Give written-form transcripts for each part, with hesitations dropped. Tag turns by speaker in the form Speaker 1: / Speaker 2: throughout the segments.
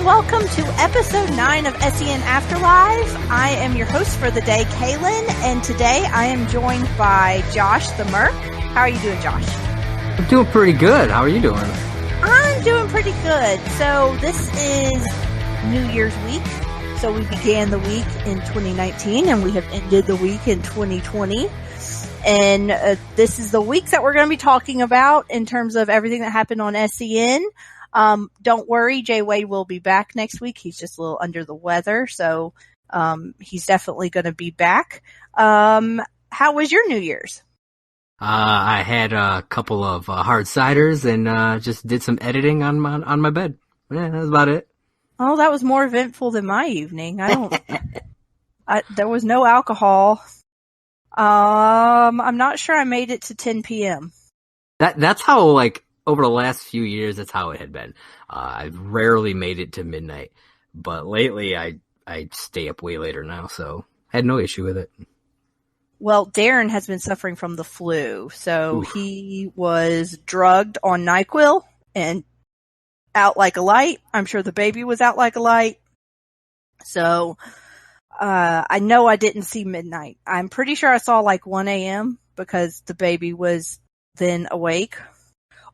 Speaker 1: and welcome to episode 9 of SEN After. I am your host for the day, Kalyn, and today I am joined by Josh the Merc. How are you doing, Josh?
Speaker 2: I'm doing pretty good. How are you doing?
Speaker 1: I'm doing pretty good. So this is New Year's week. So we began the week in 2019 and we have ended the week in 2020. And this is the weeks that we're going to be talking about in terms of everything that happened on SEN. Don't worry, Jay Wade will be back next week. He's just a little under the weather, so he's definitely going to be back. How was your New Year's?
Speaker 2: I had a couple of hard ciders and just did some editing on my bed. Yeah, that's about it.
Speaker 1: Oh, that was more eventful than my evening. There was no alcohol. I'm not sure I made it to 10 p.m.
Speaker 2: That's how, like, over the last few years, that's how it had been. I've rarely made it to midnight, but lately I stay up way later now, so I had no issue with it.
Speaker 1: Well, Darren has been suffering from the flu, so
Speaker 2: Oof.
Speaker 1: He was drugged on NyQuil and out like a light. I'm sure the baby was out like a light. So, I know I didn't see midnight. I'm pretty sure I saw like 1 a.m. because the baby was then awake.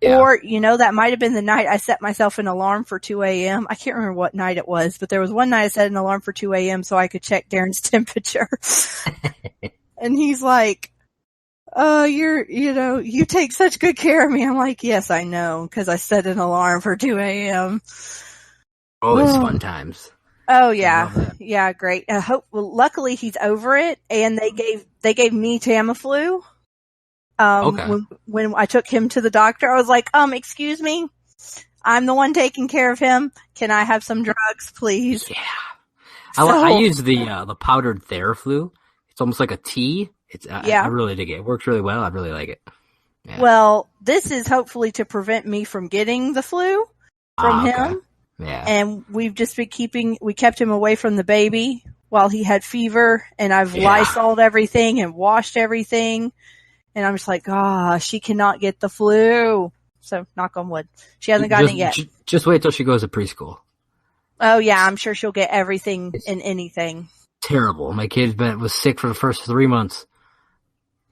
Speaker 1: Yeah. Or, that might have been the night I set myself an alarm for 2 a.m. I can't remember what night it was, but there was one night I set an alarm for 2 a.m. so I could check Darren's temperature. And he's like, you take such good care of me. I'm like, yes, I know, because I set an alarm for 2 a.m.
Speaker 2: Always fun times.
Speaker 1: Oh, yeah. Yeah, great. Luckily, he's over it, and they gave me Tamiflu.
Speaker 2: Okay.
Speaker 1: When I took him to the doctor, I was like, excuse me, I'm the one taking care of him. Can I have some drugs, please?
Speaker 2: Yeah. I use the powdered Theraflu. It's almost like a tea. I really dig it. It works really well. I really like it. Yeah.
Speaker 1: Well, this is hopefully to prevent me from getting the flu from him.
Speaker 2: Yeah.
Speaker 1: And we've just been we kept him away from the baby while he had fever, and I've Lysoled everything and washed everything. And I'm just like, she cannot get the flu. So, knock on wood. She hasn't gotten it yet.
Speaker 2: Just wait till she goes to preschool.
Speaker 1: Oh, yeah, I'm sure she'll get everything and anything.
Speaker 2: Terrible. My kid was sick for the first 3 months.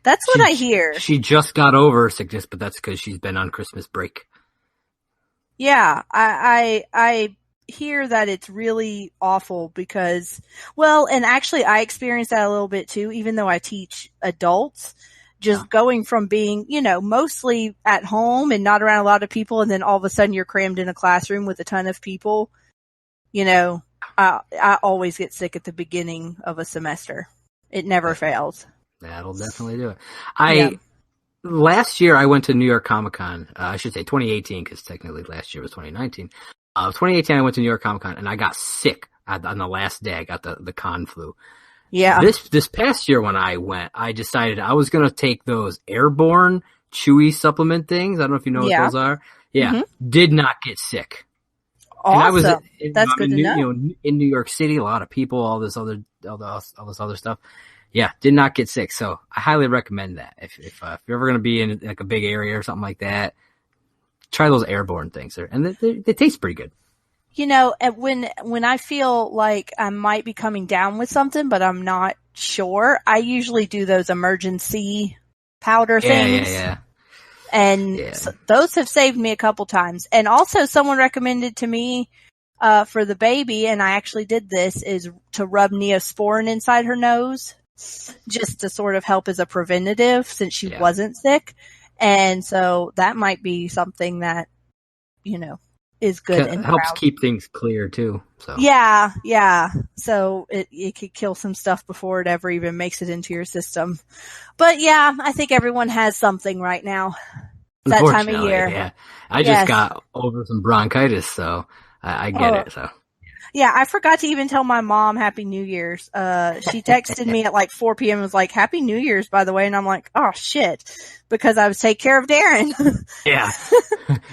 Speaker 1: That's what I hear.
Speaker 2: She just got over her sickness, but that's because she's been on Christmas break.
Speaker 1: Yeah, I hear that it's really awful because, and actually I experienced that a little bit too, even though I teach adults. Just going from being, mostly at home and not around a lot of people, and then all of a sudden you're crammed in a classroom with a ton of people. I always get sick at the beginning of a semester. It never fails.
Speaker 2: That'll definitely do it. Last year I went to New York Comic Con. I should say 2018, because technically last year was 2019. 2018 I went to New York Comic Con and I got sick on the last day. I got the con flu.
Speaker 1: Yeah.
Speaker 2: This past year when I went, I decided I was going to take those airborne chewy supplement things. I don't know if you know what those are. Yeah. Mm-hmm. Did not get sick.
Speaker 1: Awesome.
Speaker 2: And
Speaker 1: That's good to know.
Speaker 2: In New York City, a lot of people, all this other stuff. Yeah. Did not get sick. So I highly recommend that. If you're ever going to be in like a big area or something like that, try those airborne things. And they taste pretty good.
Speaker 1: When I feel like I might be coming down with something, but I'm not sure, I usually do those emergency powder things.
Speaker 2: Yeah.
Speaker 1: And so those have saved me a couple times. And also someone recommended to me, for the baby, and I actually did this, is to rub Neosporin inside her nose just to sort of help as a preventative since she wasn't sick. And so that might be something that, is good.
Speaker 2: It helps keep things clear too. So
Speaker 1: yeah. So it could kill some stuff before it ever even makes it into your system. But yeah, I think everyone has something right now. That time of year.
Speaker 2: Yeah. I just got over some bronchitis, so I get it. So
Speaker 1: yeah, I forgot to even tell my mom Happy New Year's. She texted me at like 4 p.m. and was like, Happy New Year's, by the way. And I'm like, oh shit, because I was taking care of Darren.
Speaker 2: Yeah.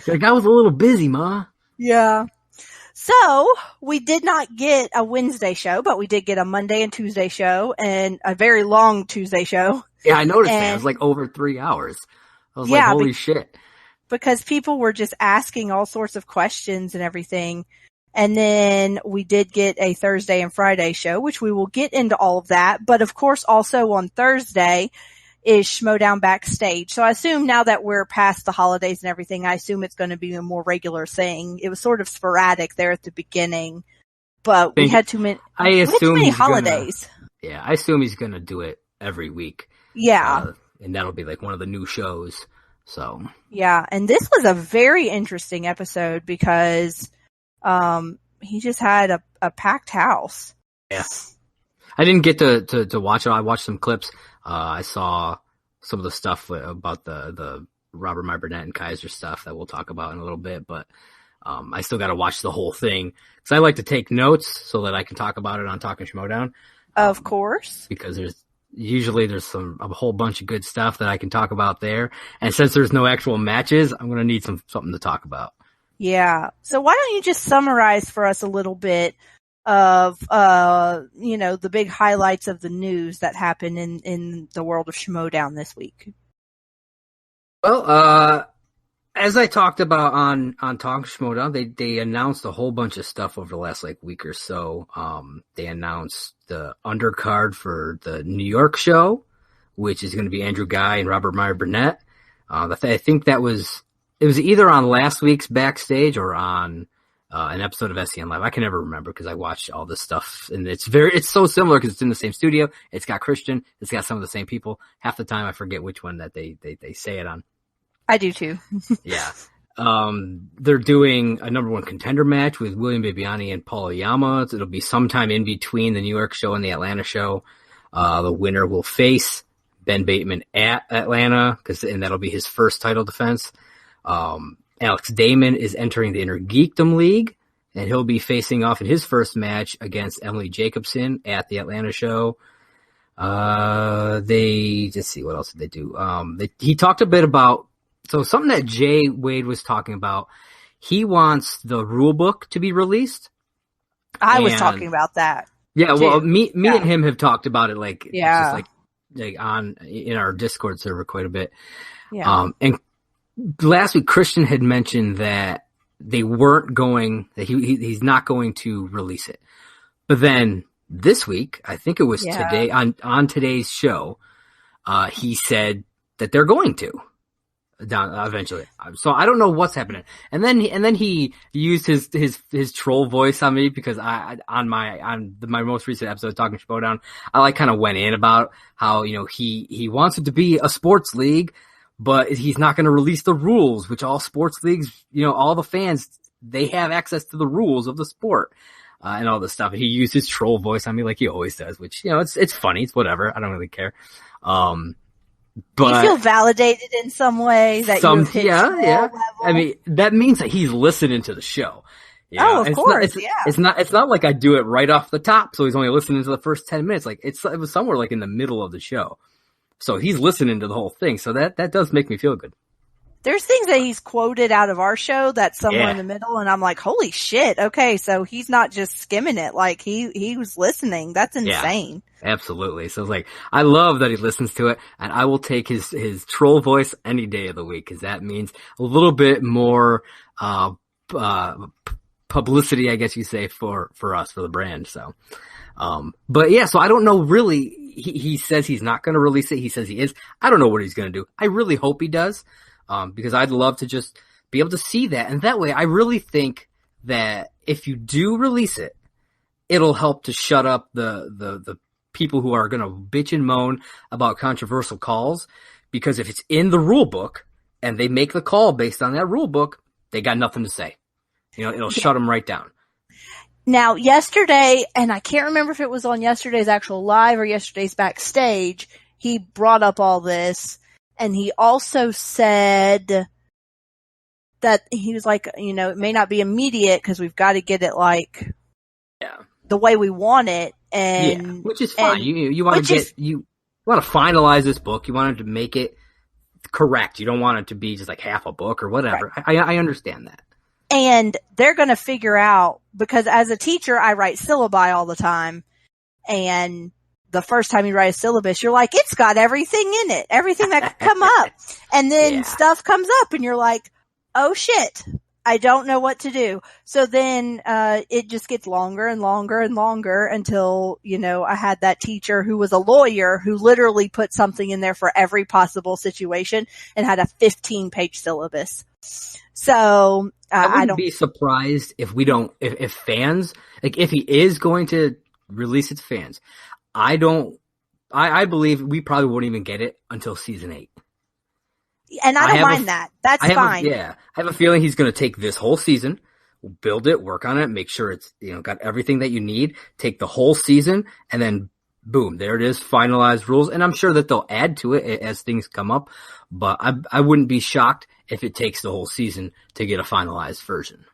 Speaker 2: Like, I was a little busy, Ma.
Speaker 1: Yeah. So we did not get a Wednesday show, but we did get a Monday and Tuesday show and a very long Tuesday show.
Speaker 2: Yeah, I noticed that. It was like over 3 hours. I was like, holy shit.
Speaker 1: Because people were just asking all sorts of questions and everything. And then we did get a Thursday and Friday show, which we will get into all of that. But of course, also on Thursday is Schmoedown Backstage. So I assume now that we're past the holidays and everything, I assume it's going to be a more regular thing. It was sort of sporadic there at the beginning, but we had too many holidays.
Speaker 2: I assume he's going to do it every week.
Speaker 1: Yeah.
Speaker 2: And that'll be like one of the new shows. So. Yeah.
Speaker 1: And this was a very interesting episode because he just had a packed house.
Speaker 2: Yeah. I didn't get to watch it. I watched some clips. I saw some of the stuff about the Robert Meyer Burnett and Kaiser stuff that we'll talk about in a little bit, but I still got to watch the whole thing because I like to take notes so that I can talk about it on Talking Schmoedown.
Speaker 1: Of course.
Speaker 2: Because there's a whole bunch of good stuff that I can talk about there. And since there's no actual matches, I'm going to need something to talk about.
Speaker 1: Yeah. So why don't you just summarize for us a little bit of, the big highlights of the news that happened in the world of Schmoedown this week?
Speaker 2: Well, as I talked about on Talk Schmoedown, they announced a whole bunch of stuff over the last week or so. They announced the undercard for the New York show, which is going to be Andrew Guy and Robert Meyer Burnett. I think it was either on last week's Backstage or on an episode of SEN Live. I can never remember because I watched all this stuff, and it's so similar because it's in the same studio. It's got Christian. It's got some of the same people. Half the time I forget which one that they say it on.
Speaker 1: I do too.
Speaker 2: Yeah. They're doing a number one contender match with William Bibiani and Paul Oyama. It'll be sometime in between the New York show and the Atlanta show. The winner will face Ben Bateman at Atlanta and that'll be his first title defense. Alex Damon is entering the Inner Geekdom League, and he'll be facing off in his first match against Emily Jacobson at the Atlanta show. Let's see, what else did they do? He talked a bit about, so something that Jay Wade was talking about, he wants the rule book to be released.
Speaker 1: I was talking about that.
Speaker 2: Yeah, well, me and him have talked about it, just in our Discord server quite a bit.
Speaker 1: Yeah.
Speaker 2: And last week, Christian had mentioned that they weren't going, that he's not going to release it. But then this week, I think it was today, on today's show, he said that they're going to eventually. So I don't know what's happening. And then he used his troll voice on me because on my most recent episode Talking Schmoedown, I kind of went in about how, he wants it to be a sports league, but he's not going to release the rules, which all sports leagues, all the fans, they have access to the rules of the sport, and all this stuff. And he used his troll voice on me like he always does, which, it's funny. It's whatever. I don't really care. But
Speaker 1: you feel validated in some way that you've hit level?
Speaker 2: I mean, that means that he's listening to the show.
Speaker 1: Of course.
Speaker 2: It's not like I do it right off the top, so he's only listening to the first 10 minutes. It was somewhere in the middle of the show. So he's listening to the whole thing. So that does make me feel good.
Speaker 1: There's things that he's quoted out of our show that's somewhere in the middle, and I'm like, holy shit. Okay, so he's not just skimming it. He was listening. That's insane.
Speaker 2: Yeah, absolutely. So it's I love that he listens to it, and I will take his troll voice any day of the week, because that means a little bit more publicity, I guess you say, for us, for the brand. So, but yeah, so I don't know really. He says he's not going to release it. He says he is. I don't know what he's going to do. I really hope he does. Because I'd love to just be able to see that. And that way, I really think that if you do release it, it'll help to shut up the people who are going to bitch and moan about controversial calls. Because if it's in the rule book and they make the call based on that rule book, they got nothing to say. It'll shut them right down.
Speaker 1: Now, yesterday, and I can't remember if it was on yesterday's actual live or yesterday's Backstage, he brought up all this. And he also said that he was it may not be immediate because we've got to get it the way we want it. And
Speaker 2: which is fine. You want to finalize this book. You want to make it correct. You don't want it to be just half a book or whatever. Right. I understand that.
Speaker 1: And they're going to figure out, because as a teacher, I write syllabi all the time, and the first time you write a syllabus, you're like, it's got everything in it, everything that could come up. And then stuff comes up and you're like, oh shit, I don't know what to do. So then, it just gets longer and longer and longer until, I had that teacher who was a lawyer who literally put something in there for every possible situation and had a 15-page syllabus. So,
Speaker 2: I
Speaker 1: I
Speaker 2: wouldn't
Speaker 1: don't
Speaker 2: be surprised if if fans, like if he is going to release it to fans, I believe we probably won't even get it until season 8.
Speaker 1: and I don't mind that. That's fine.
Speaker 2: I have a feeling he's going to take this whole season, build it, work on it, make sure it's, got everything that you need, take the whole season, and then boom, there it is, finalized rules. And I'm sure that they'll add to it as things come up, but I wouldn't be shocked if it takes the whole season to get a finalized version.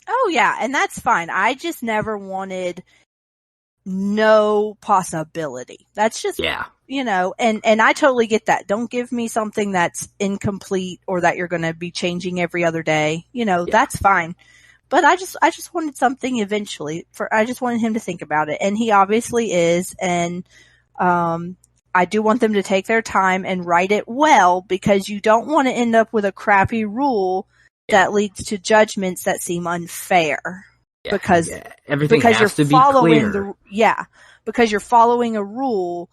Speaker 1: Oh yeah, and that's fine. I just never wanted no possibility. That's just, and I totally get that. Don't give me something that's incomplete or that you're going to be changing every other day. That's fine. But I just wanted something eventually I just wanted him to think about it. And he obviously is. And, I do want them to take their time and write it well, because you don't want to end up with a crappy rule that leads to judgments that seem unfair. Because
Speaker 2: everything has to be clear.
Speaker 1: Because you're following a rule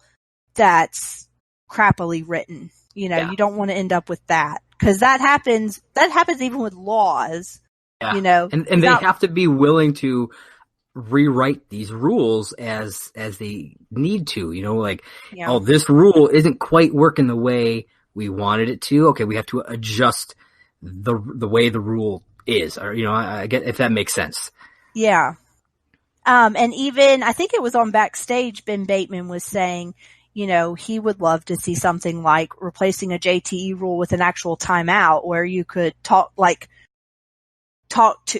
Speaker 1: that's crappily written. You don't want to end up with that, because that happens even with laws.
Speaker 2: Yeah. And they have to be willing to rewrite these rules as they need to, oh, this rule isn't quite working the way we wanted it to. Okay, we have to adjust the way the rule is, or I get if that makes sense.
Speaker 1: Yeah. And even I think it was on Backstage, Ben Bateman was saying, he would love to see something like replacing a JTE rule with an actual timeout where you could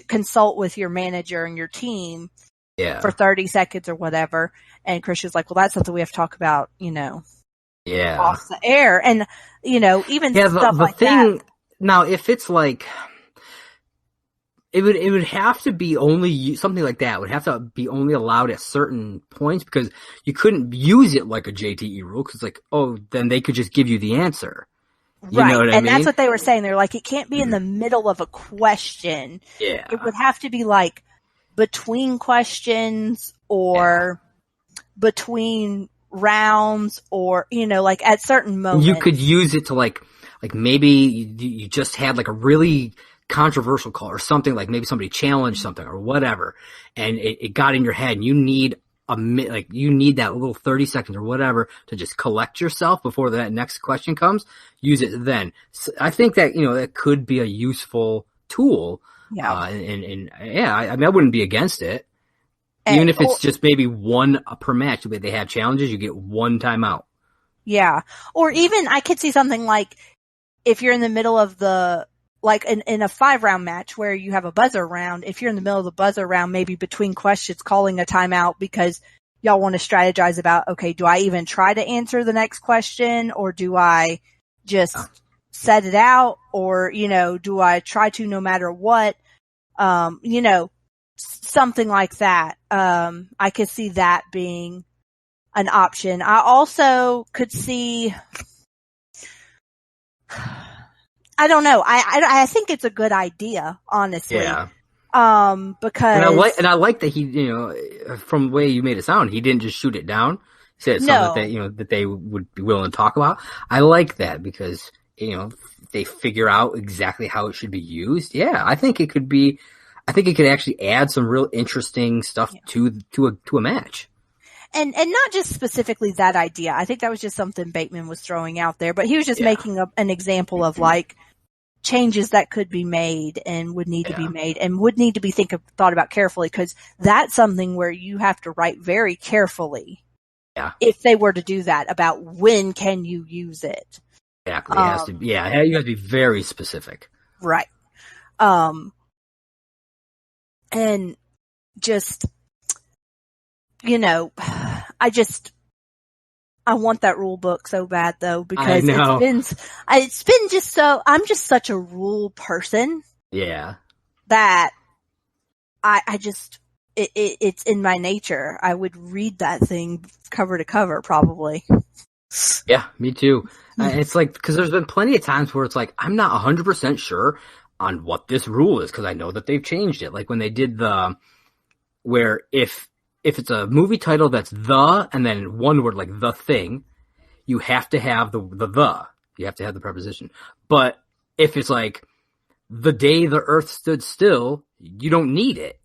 Speaker 1: consult with your manager and your team for 30 seconds or whatever. And Christian's like, well, that's something we have to talk about, off the air. And, even stuff like that.
Speaker 2: Now, if it's like, it would have to be only something like that would have to be only allowed at certain points, because you couldn't use it like a JTE rule, because then they could just give you the answer. You know what I mean?
Speaker 1: That's what they were saying. They're like, it can't be in the middle of a question.
Speaker 2: Yeah.
Speaker 1: It would have to be like between questions or between rounds, or, like at certain moments.
Speaker 2: You could use it to like maybe you just had like a really controversial call or something, like maybe somebody challenged something or whatever, and it got in your head, and you need you need that little 30 seconds or whatever to just collect yourself before that next question comes. Use it then. So I think that, that could be a useful tool. Yeah. I wouldn't be against it. Even if it's just maybe one per match, the way they have challenges, you get one timeout.
Speaker 1: Yeah. Or even I could see something like if you're in the middle of in a 5-round match where you have a buzzer round, if you're in the middle of the buzzer round, maybe between questions, calling a timeout because y'all want to strategize about, okay, do I even try to answer the next question, or do I just set it out, or, do I try to no matter what? Something like that. I could see that being an option. I also could see, I don't know. I think it's a good idea, honestly. Yeah. Because
Speaker 2: I like that he, from the way you made it sound, he didn't just shoot it down. He said it's something that they would be willing to talk about. I like that because, they figure out exactly how it should be used. Yeah, I think it could actually add some real interesting stuff to a match.
Speaker 1: And not just specifically that idea. I think that was just something Bateman was throwing out there, but he was just making an example of like changes that could be made and would need to be made and would need to be thought about carefully, because that's something where you have to write very carefully.
Speaker 2: Yeah.
Speaker 1: If they were to do that, about when can you use it.
Speaker 2: Exactly. It has to be, you have to be very specific.
Speaker 1: Right. And just, I want that rule book so bad though, because it's been just so, I'm just such a rule person.
Speaker 2: Yeah.
Speaker 1: That I just, it's in my nature. I would read that thing cover to cover probably.
Speaker 2: Yeah, me too. It's like, because there's been plenty of times where it's like, I'm not 100% sure on what this rule is, because I know that they've changed it. Like when they did where if it's a movie title that's the, and then one word like the thing, you have to have the. You have to have the preposition. But if it's like the day the earth stood still, you don't need it.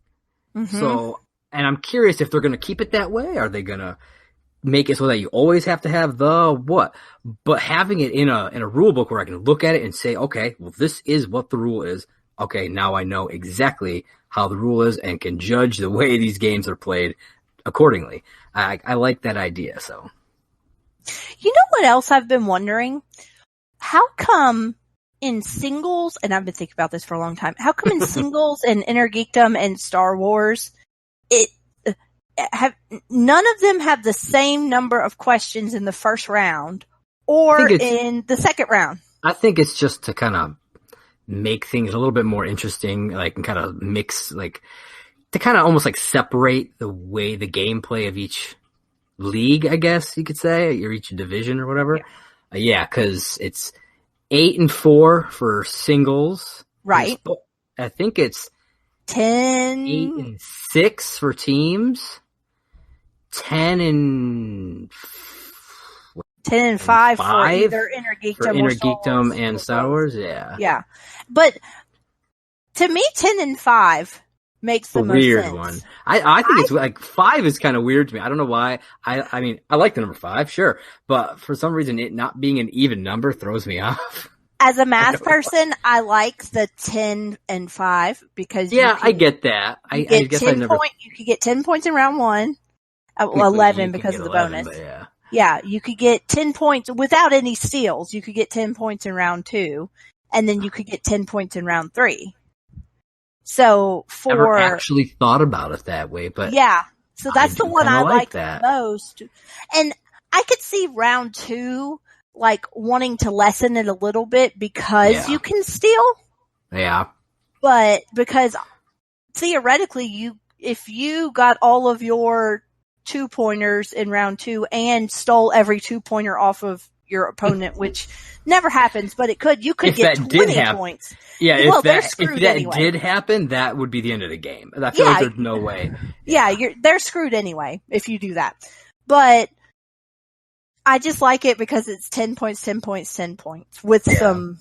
Speaker 2: Mm-hmm. So, and I'm curious if they're going to keep it that way. Are they going to make it so that you always have to have the what? But having it in a rule book where I can look at it and say, okay, well, this is what the rule is. Okay, now I know exactly how the rule is and can judge the way these games are played accordingly. I like that idea. So,
Speaker 1: you know what else I've been wondering? How come in singles, and I've been thinking about this for a long time, how come in singles and Inner Geekdom and Star Wars, none of them have the same number of questions in the first round or in the second round?
Speaker 2: I think it's just to kind of make things a little bit more interesting, like, and kind of mix, like, to kind of almost like separate the way the gameplay of each league, I guess you could say, or each division or whatever. Yeah, because it's 8 and 4 for singles.
Speaker 1: Right.
Speaker 2: I think it's
Speaker 1: 10.
Speaker 2: 8 and 6 for teams. 10 and
Speaker 1: 5 for either Inner Geekdom
Speaker 2: and Star Wars. Yeah.
Speaker 1: Yeah. But to me, 10 and 5 makes the most
Speaker 2: weird
Speaker 1: sense.
Speaker 2: One. I think it's like 5 is kind of weird to me. I don't know why. I mean, I like the number 5, sure, but for some reason, it not being an even number throws me off.
Speaker 1: As a math person, I like the 10 and 5 because
Speaker 2: I get that. I guess I never.
Speaker 1: You could get 10 points in round 1, 11 because of the
Speaker 2: 11,
Speaker 1: bonus.
Speaker 2: Yeah.
Speaker 1: Yeah, you could get 10 points without any steals. You could get 10 points in round 2, and then you could get 10 points in round 3. So
Speaker 2: never actually thought about it that way, but
Speaker 1: yeah, so that's the one I like
Speaker 2: the
Speaker 1: most. And I could see round 2 like wanting to lessen it a little bit because you can steal.
Speaker 2: Yeah,
Speaker 1: but because theoretically, if you got all of your 2-pointers in round 2 and stole every 2-pointer off of your opponent, which never happens, but it could. You could get 20 points.
Speaker 2: Yeah,
Speaker 1: if
Speaker 2: that
Speaker 1: anyway.
Speaker 2: did happen, that would be the end of the game. I feel like there's no way.
Speaker 1: Yeah, they're screwed anyway if you do that. But I just like it because it's 10 points, 10 points, 10 points with some,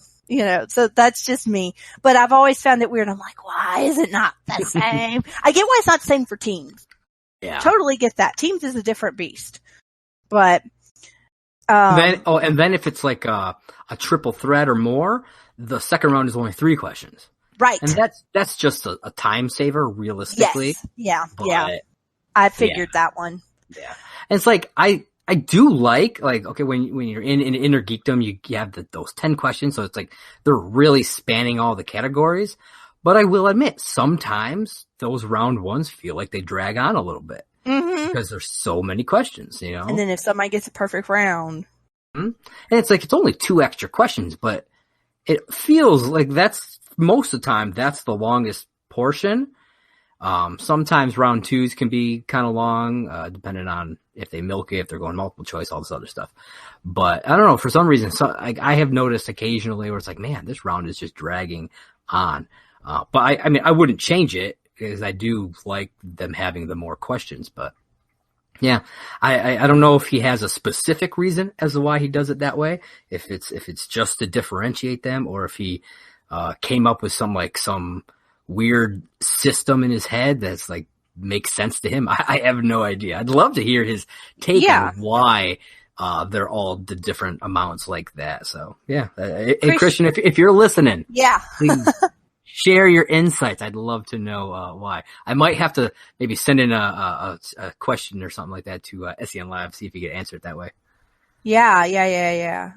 Speaker 1: so that's just me. But I've always found it weird. I'm like, why is it not the same? I get why it's not the same for teams.
Speaker 2: Yeah.
Speaker 1: Totally get that. Teams is a different beast. But
Speaker 2: then if it's like a triple threat or more, the second round is only 3 questions.
Speaker 1: Right.
Speaker 2: And that's just a time saver, realistically.
Speaker 1: Yes. Yeah. I figured that one.
Speaker 2: Yeah. And it's like I do like okay, when you're in Inner Geekdom, you have those 10 questions, so it's like they're really spanning all the categories. But I will admit, sometimes those round ones feel like they drag on a little bit because there's so many questions,
Speaker 1: And then if somebody gets a perfect round,
Speaker 2: and it's like it's only 2 extra questions, but it feels like that's most of the time that's the longest portion. Sometimes round 2s can be kind of long, depending on if they milk it, if they're going multiple choice, all this other stuff. But I don't know, for some reason, I have noticed occasionally where it's like, man, this round is just dragging on. But I mean, I wouldn't change it because I do like them having the more questions. But yeah, I don't know if he has a specific reason as to why he does it that way. If it's just to differentiate them, or if he came up with some weird system in his head that's like makes sense to him. I have no idea. I'd love to hear his take on why they're all the different amounts like that. So yeah, hey Christian, if you're listening, please share your insights. I'd love to know why. I might have to maybe send in a question or something like that to SEN Live, see if you can answer it that way.
Speaker 1: Yeah.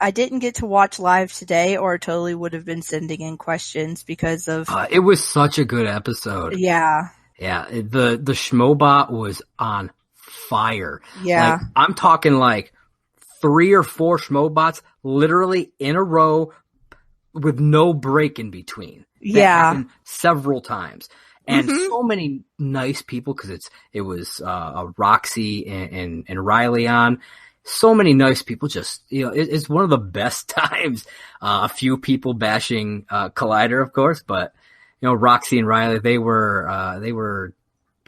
Speaker 1: I didn't get to watch live today, or totally would have been sending in questions because of.
Speaker 2: It was such a good episode.
Speaker 1: Yeah.
Speaker 2: The Schmoebot was on fire.
Speaker 1: Yeah.
Speaker 2: Like, I'm talking like 3 or 4 Schmoebots literally in a row with no break in between. That happened several times. And so many nice people, because it was Roxy and Riley on. so many nice people. Just, it's one of the best times. A few people bashing Collider, of course, but Roxy and Riley, they were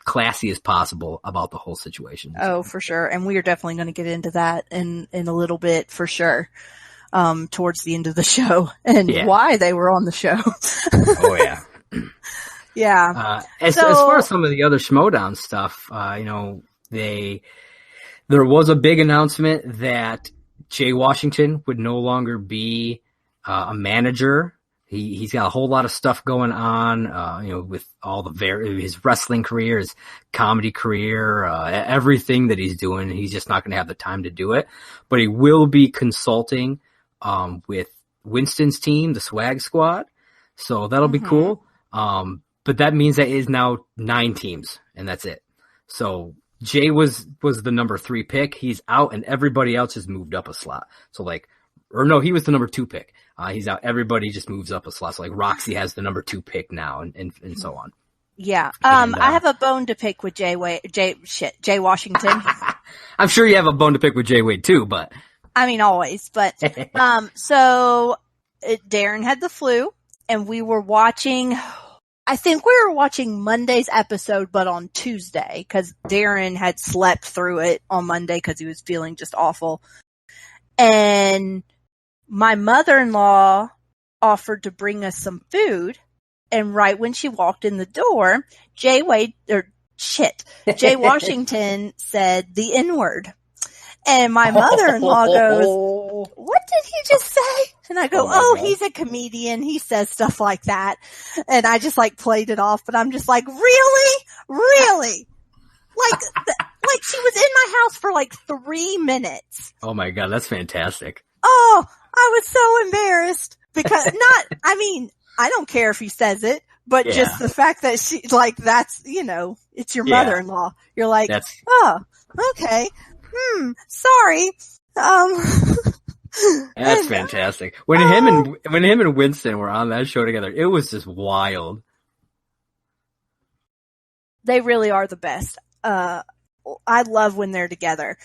Speaker 2: classy as possible about the whole situation.
Speaker 1: Oh, for sure. And we are definitely going to get into that in a little bit, for sure. Towards the end of the show, and why they were on the show.
Speaker 2: Oh yeah.
Speaker 1: Yeah.
Speaker 2: As far as some of the other Schmoedown stuff, there was a big announcement that Jay Washington would no longer be a manager. He's got a whole lot of stuff going on, with all his wrestling career, his comedy career, everything that he's doing. He's just not going to have the time to do it, but he will be consulting with Winston's team, the Swag Squad. So that'll be cool. But that means that is now 9 teams, and that's it. So Jay was the number 3 pick. He's out, and everybody else has moved up a slot. So he was the number 2 pick. He's out. Everybody just moves up a slot. So Roxy has the number 2 pick now, and so on.
Speaker 1: Yeah. I have a bone to pick with Jay Washington.
Speaker 2: I'm sure you have a bone to pick with Jay Wade too, but.
Speaker 1: I mean, always, but, so Darren had the flu, and we were watching, I think we were watching Monday's episode, but on Tuesday, cause Darren had slept through it on Monday cause he was feeling just awful. And my mother-in-law offered to bring us some food, and right when she walked in the door, Jay Washington said the N-word. And my mother-in-law goes, what did he just say? And I go, he's a comedian. He says stuff like that. And I just played it off, but I'm just like, really? Really? Like she was in my house for 3 minutes.
Speaker 2: Oh my God, that's fantastic.
Speaker 1: Oh, I was so embarrassed because I don't care if he says it, but just the fact that she, that's, it's your mother-in-law. You're like, oh, okay. Sorry.
Speaker 2: That's fantastic. When him and Winston were on that show together, it was just wild.
Speaker 1: They really are the best. I love when they're together.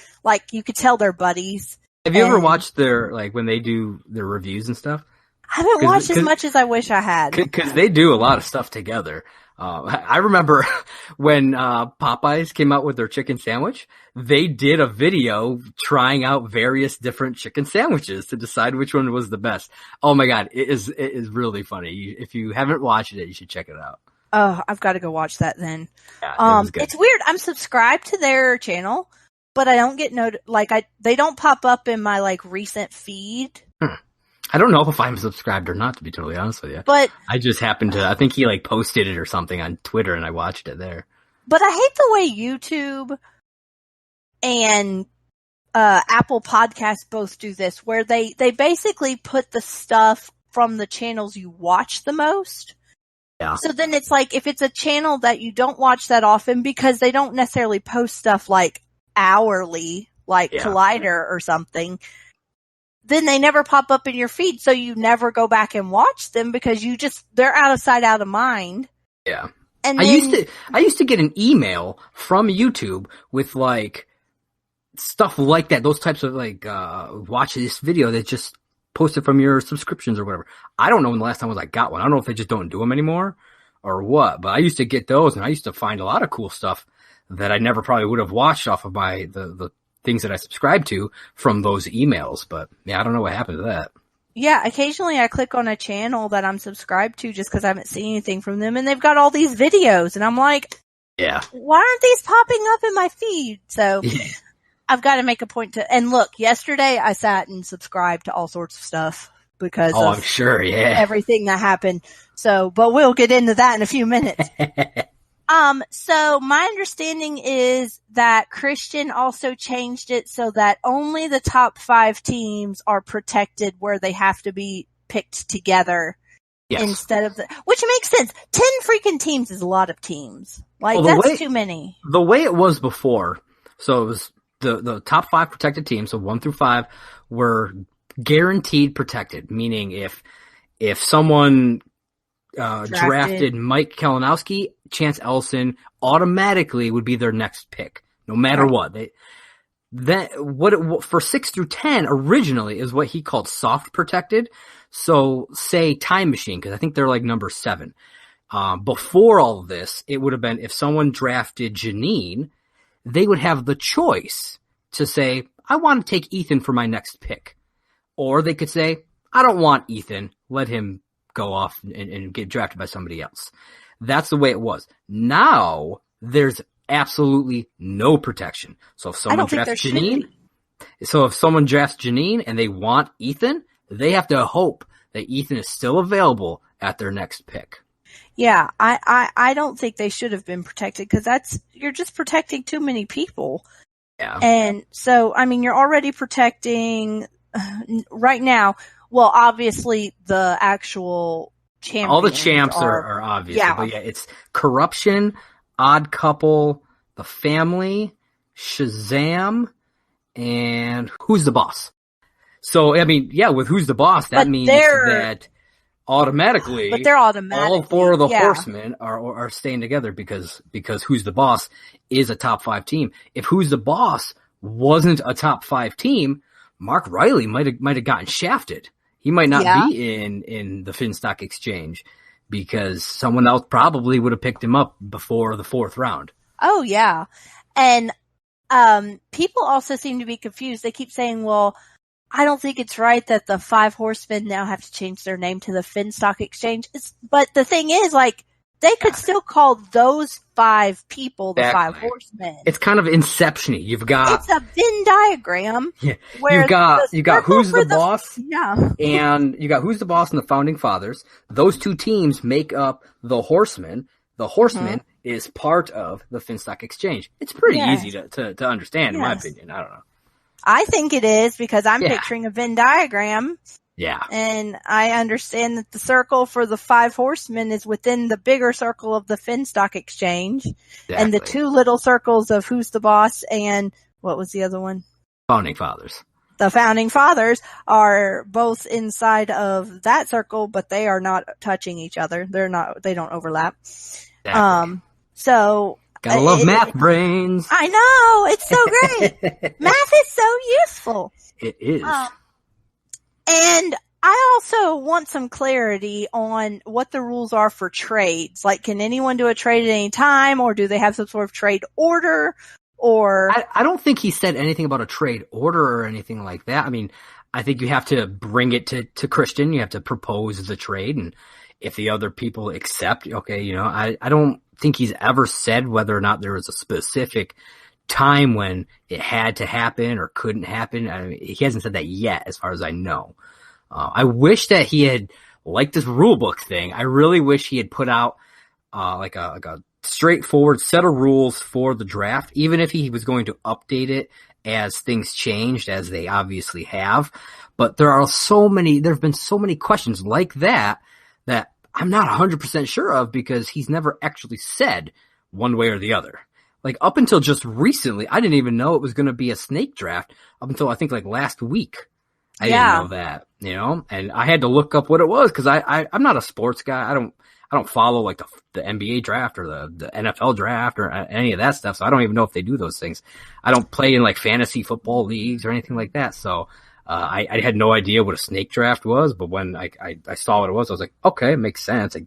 Speaker 1: You could tell they're buddies.
Speaker 2: Have you ever watched their, when they do their reviews and stuff?
Speaker 1: I haven't watched as much as I wish I had.
Speaker 2: Cause they do a lot of stuff together. I remember when Popeyes came out with their chicken sandwich, they did a video trying out various different chicken sandwiches to decide which one was the best. Oh my God, it is really funny. If you haven't watched it, you should check it out.
Speaker 1: Oh, I've got to go watch that then.
Speaker 2: Yeah, it's
Speaker 1: weird. I'm subscribed to their channel, but I don't get they don't pop up in my recent feed.
Speaker 2: I don't know if I'm subscribed or not, to be totally honest with you.
Speaker 1: But
Speaker 2: I just happened to, I think he posted it or something on Twitter and I watched it there.
Speaker 1: But I hate the way YouTube and Apple Podcasts both do this, where they basically put the stuff from the channels you watch the most.
Speaker 2: Yeah.
Speaker 1: So then it's if it's a channel that you don't watch that often, because they don't necessarily post stuff hourly, Collider or something, then they never pop up in your feed, so you never go back and watch them because they're out of sight, out of mind.
Speaker 2: Yeah.
Speaker 1: And
Speaker 2: I used to get an email from YouTube with stuff like that, those types of watch this video that just posted from your subscriptions or whatever. I don't know when the last time I got one. I don't know if they just don't do them anymore or what, but I used to get those, and I used to find a lot of cool stuff that I never probably would have watched off of the things that I subscribe to from those emails. But yeah, I don't know what happened to that.
Speaker 1: Yeah, occasionally I click on a channel that I'm subscribed to just because I haven't seen anything from them, and they've got all these videos, and I'm like,
Speaker 2: yeah,
Speaker 1: why aren't these popping up in my feed? So I've got to make a point to, and look, yesterday I sat and subscribed to all sorts of stuff because of
Speaker 2: I'm sure,
Speaker 1: everything that happened. So, but we'll get into that in a few minutes. So my understanding is that Christian also changed it so that only the top 5 teams are protected, where they have to be picked together instead of which makes sense. 10 freaking teams is a lot of teams. That's too many.
Speaker 2: The way it was before, so it was the top 5 protected teams, so 1 through 5 were guaranteed protected, meaning if someone drafted Mike Kalinowski, Chance Ellison automatically would be their next pick, no matter what. Then for 6 through 10 originally is what he called soft protected. So say Time Machine, because I think they're like number 7. Before all of this, it would have been if someone drafted Janine, they would have the choice to say, I want to take Ethan for my next pick. Or they could say, I don't want Ethan. Let him go off and get drafted by somebody else. That's the way it was. Now there's absolutely no protection. So if someone drafts Janine and they want Ethan, they have to hope that Ethan is still available at their next pick.
Speaker 1: Yeah, I don't think they should have been protected because you're just protecting too many people.
Speaker 2: Yeah.
Speaker 1: And so, I mean, you're already protecting right now. Well, obviously the actual champions.
Speaker 2: All the champs are obvious.
Speaker 1: Yeah.
Speaker 2: But yeah, it's Corruption, Odd Couple, The Family, Shazam, and Who's the Boss? So, I mean, yeah, with Who's the Boss, that means that automatically, all 4 of the horsemen are staying together because Who's the Boss is a top 5 team. If Who's the Boss wasn't a top 5 team, Mark Riley might have gotten shafted. He might not be in the Finstock Exchange because someone else probably would have picked him up before the 4th round.
Speaker 1: Oh yeah. And people also seem to be confused. They keep saying, well, I don't think it's right that the 5 horsemen now have to change their name to the Finstock Exchange. But the thing is, like, they could still call those 5 people the 5 horsemen.
Speaker 2: It's kind of Inception-y.
Speaker 1: It's a Venn diagram.
Speaker 2: Yeah.
Speaker 1: Where
Speaker 2: you got Who's the Boss?
Speaker 1: Yeah.
Speaker 2: And you got Who's the Boss and the Founding Fathers. Those 2 teams make up the Horsemen. The Horsemen is part of the Finstock Exchange. It's pretty easy to understand, in my opinion. I don't know.
Speaker 1: I think it is because I'm picturing a Venn diagram.
Speaker 2: Yeah.
Speaker 1: And I understand that the circle for the 5 horsemen is within the bigger circle of the Finstock Exchange. Exactly. And the 2 little circles of Who's the Boss and what was the other one?
Speaker 2: Founding Fathers.
Speaker 1: The Founding Fathers are both inside of that circle, but they are not touching each other. They don't overlap. Exactly. So
Speaker 2: gotta love math brains.
Speaker 1: I know. It's so great. Math is so useful.
Speaker 2: It is.
Speaker 1: And I also want some clarity on what the rules are for trades. Like, can anyone do a trade at any time, or do they have some sort of trade order? Or
Speaker 2: I don't think he said anything about a trade order or anything like that. I mean, I think you have to bring it to Christian. You have to propose the trade, and if the other people accept, okay, I don't think he's ever said whether or not there was a specific time when it had to happen or couldn't happen. I mean, he hasn't said that yet, as far as I know. I wish that he had, like this rule book thing, I really wish he had put out like a straightforward set of rules for the draft, even if he was going to update it as things changed, as they obviously have. But there have been so many questions like that I'm not 100% sure of, because he's never actually said one way or the other. Like, up until just recently, I didn't even know it was going to be a snake draft up until I think like last week. I didn't know that, and I had to look up what it was, because I'm not a sports guy. I don't follow like the NBA draft or the NFL draft or any of that stuff. So I don't even know if they do those things. I don't play in like fantasy football leagues or anything like that. So I had no idea what a snake draft was, but when I saw what it was, I was like, okay, it makes sense. Like,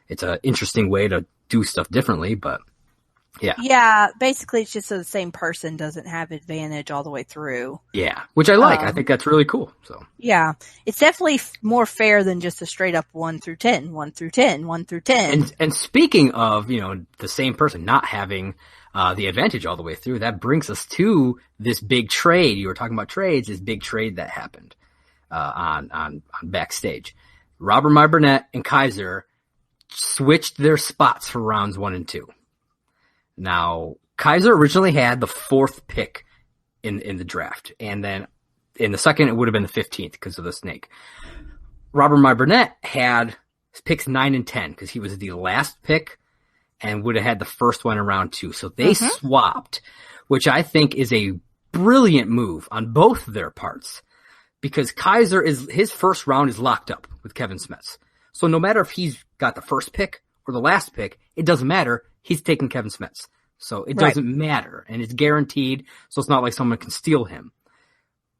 Speaker 2: it's an interesting way to do stuff differently, but yeah.
Speaker 1: Yeah, basically it's just so the same person doesn't have advantage all the way through.
Speaker 2: Yeah, which I like. I think that's really cool. So
Speaker 1: yeah, it's definitely more fair than just a straight up 1 through 10, 1 through 10, 1 through 10.
Speaker 2: And speaking of, the same person not having the advantage all the way through, that brings us to this big trade. You were talking about trades, this big trade that happened on backstage. Robert My Burnett and Kaiser switched their spots for rounds 1 and 2. Now, Kaiser originally had the 4th pick in the draft, and then in the second, it would have been the 15th because of the snake. Robert My Burnett had picks 9 and 10 because he was the last pick and would have had the first one in round 2. So they swapped, which I think is a brilliant move on both their parts, because Kaiser his first round is locked up with Kevin Smets. So no matter if he's got the first pick or the last pick, it doesn't matter. He's taking Kevin Smets. So it doesn't matter, and it's guaranteed, so it's not like someone can steal him.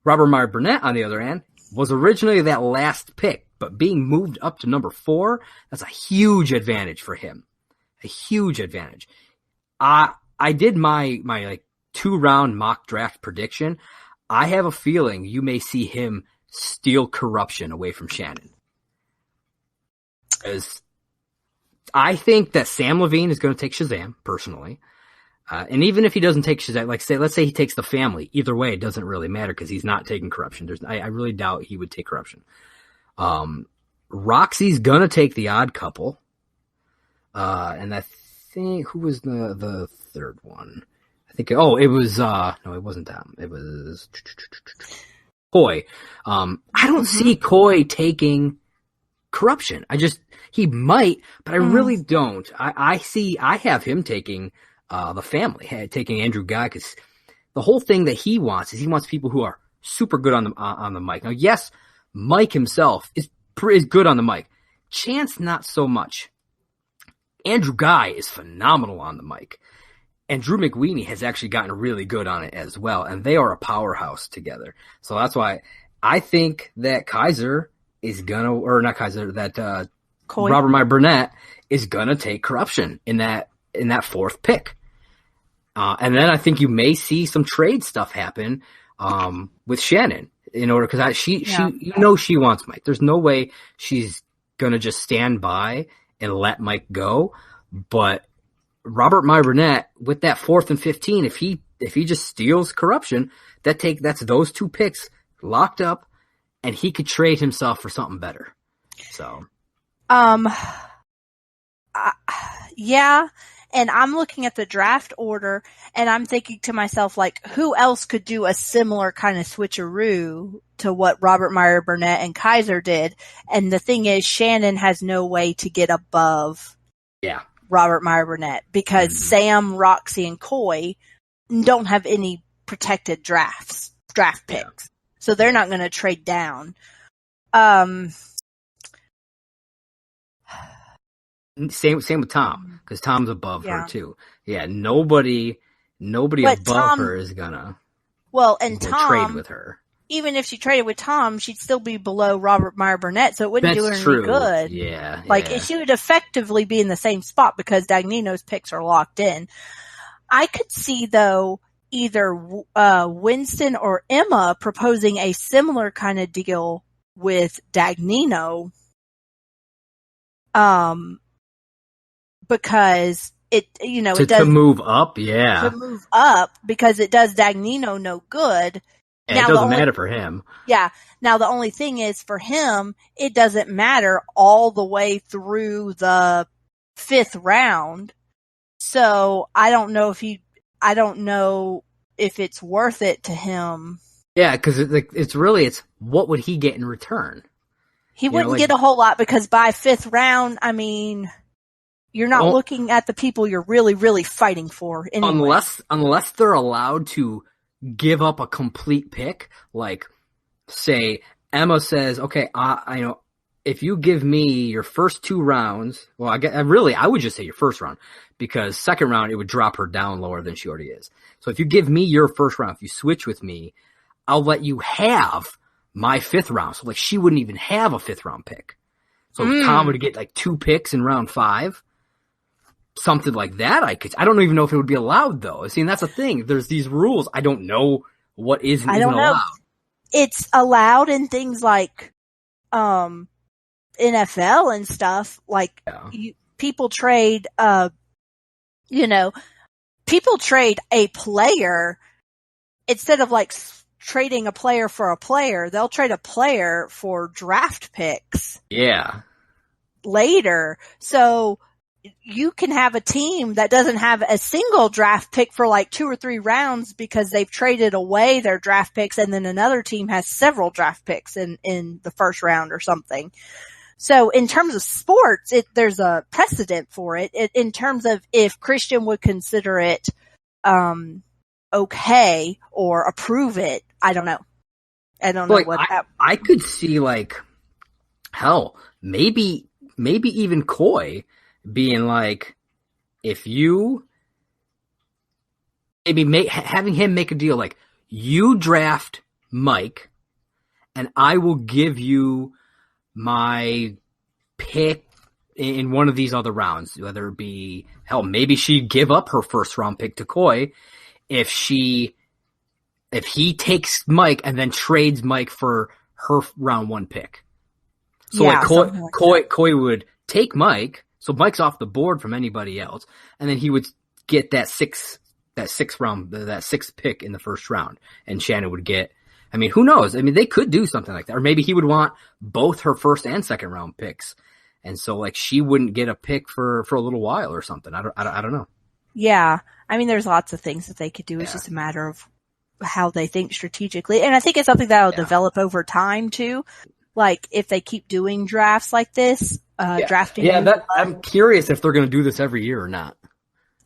Speaker 2: Robert Meyer Burnett, on the other hand, was originally that last pick, but being moved up to number 4, that's a huge advantage for him. A huge advantage. I did my like 2-round mock draft prediction. I have a feeling you may see him steal corruption away from Shannon. As I think that Sam Levine is going to take Shazam, personally. And even if he doesn't take Shazam, let's say he takes the family. Either way, it doesn't really matter because he's not taking corruption. I really doubt he would take corruption. Roxy's going to take the odd couple. And I think, who was the third one? I think, it was, no, it wasn't them. It was Coy. I don't see Coy taking corruption. He might, but I really don't. I have him taking, the family, taking Andrew Guy, because the whole thing that he wants is he wants people who are super good on the mic. Now, yes, Mike himself is good on the mic. Chance, not so much. Andrew Guy is phenomenal on the mic. And Drew McWeeny has actually gotten really good on it as well. And they are a powerhouse together. So that's why I think that Kaiser is Robert Meyer Burnett is gonna take corruption in that 4th pick. And then I think you may see some trade stuff happen, with Shannon in order, because she wants Mike. There's no way she's gonna just stand by and let Mike go. But Robert Meyer Burnett, with that 4th and 15, if he just steals corruption, that's those 2 picks locked up, and he could trade himself for something better. So,
Speaker 1: yeah. And I'm looking at the draft order, and I'm thinking to myself, like, who else could do a similar kind of switcheroo to what Robert Meyer Burnett and Kaiser did? And the thing is, Shannon has no way to get above Robert Meyer Burnett, because Sam, Roxy, and Coy don't have any protected draft picks. So they're not going to trade down.
Speaker 2: Same with Tom, because Tom's above her too. Yeah, nobody above her is gonna.
Speaker 1: Well, and Tom
Speaker 2: trade with her.
Speaker 1: Even if she traded with Tom, she'd still be below Robert Meyer Burnett, so it wouldn't do her any good.
Speaker 2: Yeah,
Speaker 1: she would effectively be in the same spot because Dagnino's picks are locked in. I could see, though, either Winston or Emma proposing a similar kind of deal with Dagnino, because it does
Speaker 2: to move up, to
Speaker 1: move up, because it does Dagnino no good.
Speaker 2: And now, it doesn't matter for him.
Speaker 1: Yeah. Now, the only thing is, for him, it doesn't matter all the way through the 5th round. So I don't know if it's worth it to him.
Speaker 2: Yeah, because it's what would he get in return?
Speaker 1: He wouldn't get a whole lot, because by 5th round, I mean, you're not looking at the people you're really, really fighting for anyway.
Speaker 2: Unless they're allowed to give up a complete pick, like, say Emma says, okay, if you give me your first 2 rounds, well, I would just say your first round, because 2nd round it would drop her down lower than she already is. So if you give me your 1st round, if you switch with me, I'll let you have my 5th round. So, like, she wouldn't even have a 5th round pick. So Tom would get like 2 picks in round 5. Something like that, I don't even know if it would be allowed, though. See, and that's the thing. There's these rules. I don't know what isn't allowed.
Speaker 1: It's allowed in things like NFL and stuff. Like, people trade, people trade a player instead of like trading a player for a player. They'll trade a player for draft picks.
Speaker 2: Yeah.
Speaker 1: Later. So you can have a team that doesn't have a single draft pick for like 2 or 3 rounds because they've traded away their draft picks, and then another team has several draft picks in the 1st round or something. So in terms of sports, there's a precedent for it. In terms of if Christian would consider it okay or approve it, I don't know. I don't know what that.
Speaker 2: I could see, like, hell, maybe even Coy being like, if you maybe having him make a deal like, you draft Mike, and I will give you my pick in one of these other rounds, whether it be, hell, maybe she'd give up her first round pick to Coy if he takes Mike and then trades Mike for her round 1 pick. So Coy would take Mike, so Mike's off the board from anybody else, and then he would get that sixth pick in the first round, and Shannon would get, I mean, who knows? I mean, they could do something like that, or maybe he would want both her first and second round picks, and so like she wouldn't get a pick for a little while or something. I don't know.
Speaker 1: Yeah, I mean, there's lots of things that they could do. It's just a matter of how they think strategically, and I think it's something that will develop over time too. Like if they keep doing drafts like this, drafting.
Speaker 2: Yeah, I'm curious if they're going to do this every year or not.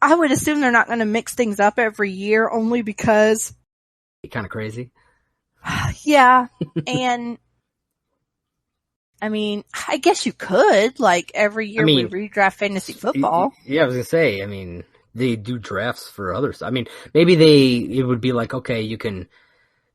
Speaker 1: I would assume they're not going to mix things up every year, only because.
Speaker 2: Kind of crazy.
Speaker 1: Yeah, and I mean, I guess you could, like, every year we redraft fantasy football.
Speaker 2: Yeah, I was going to say, I mean, they do drafts for others. I mean, maybe it would be like, okay, you can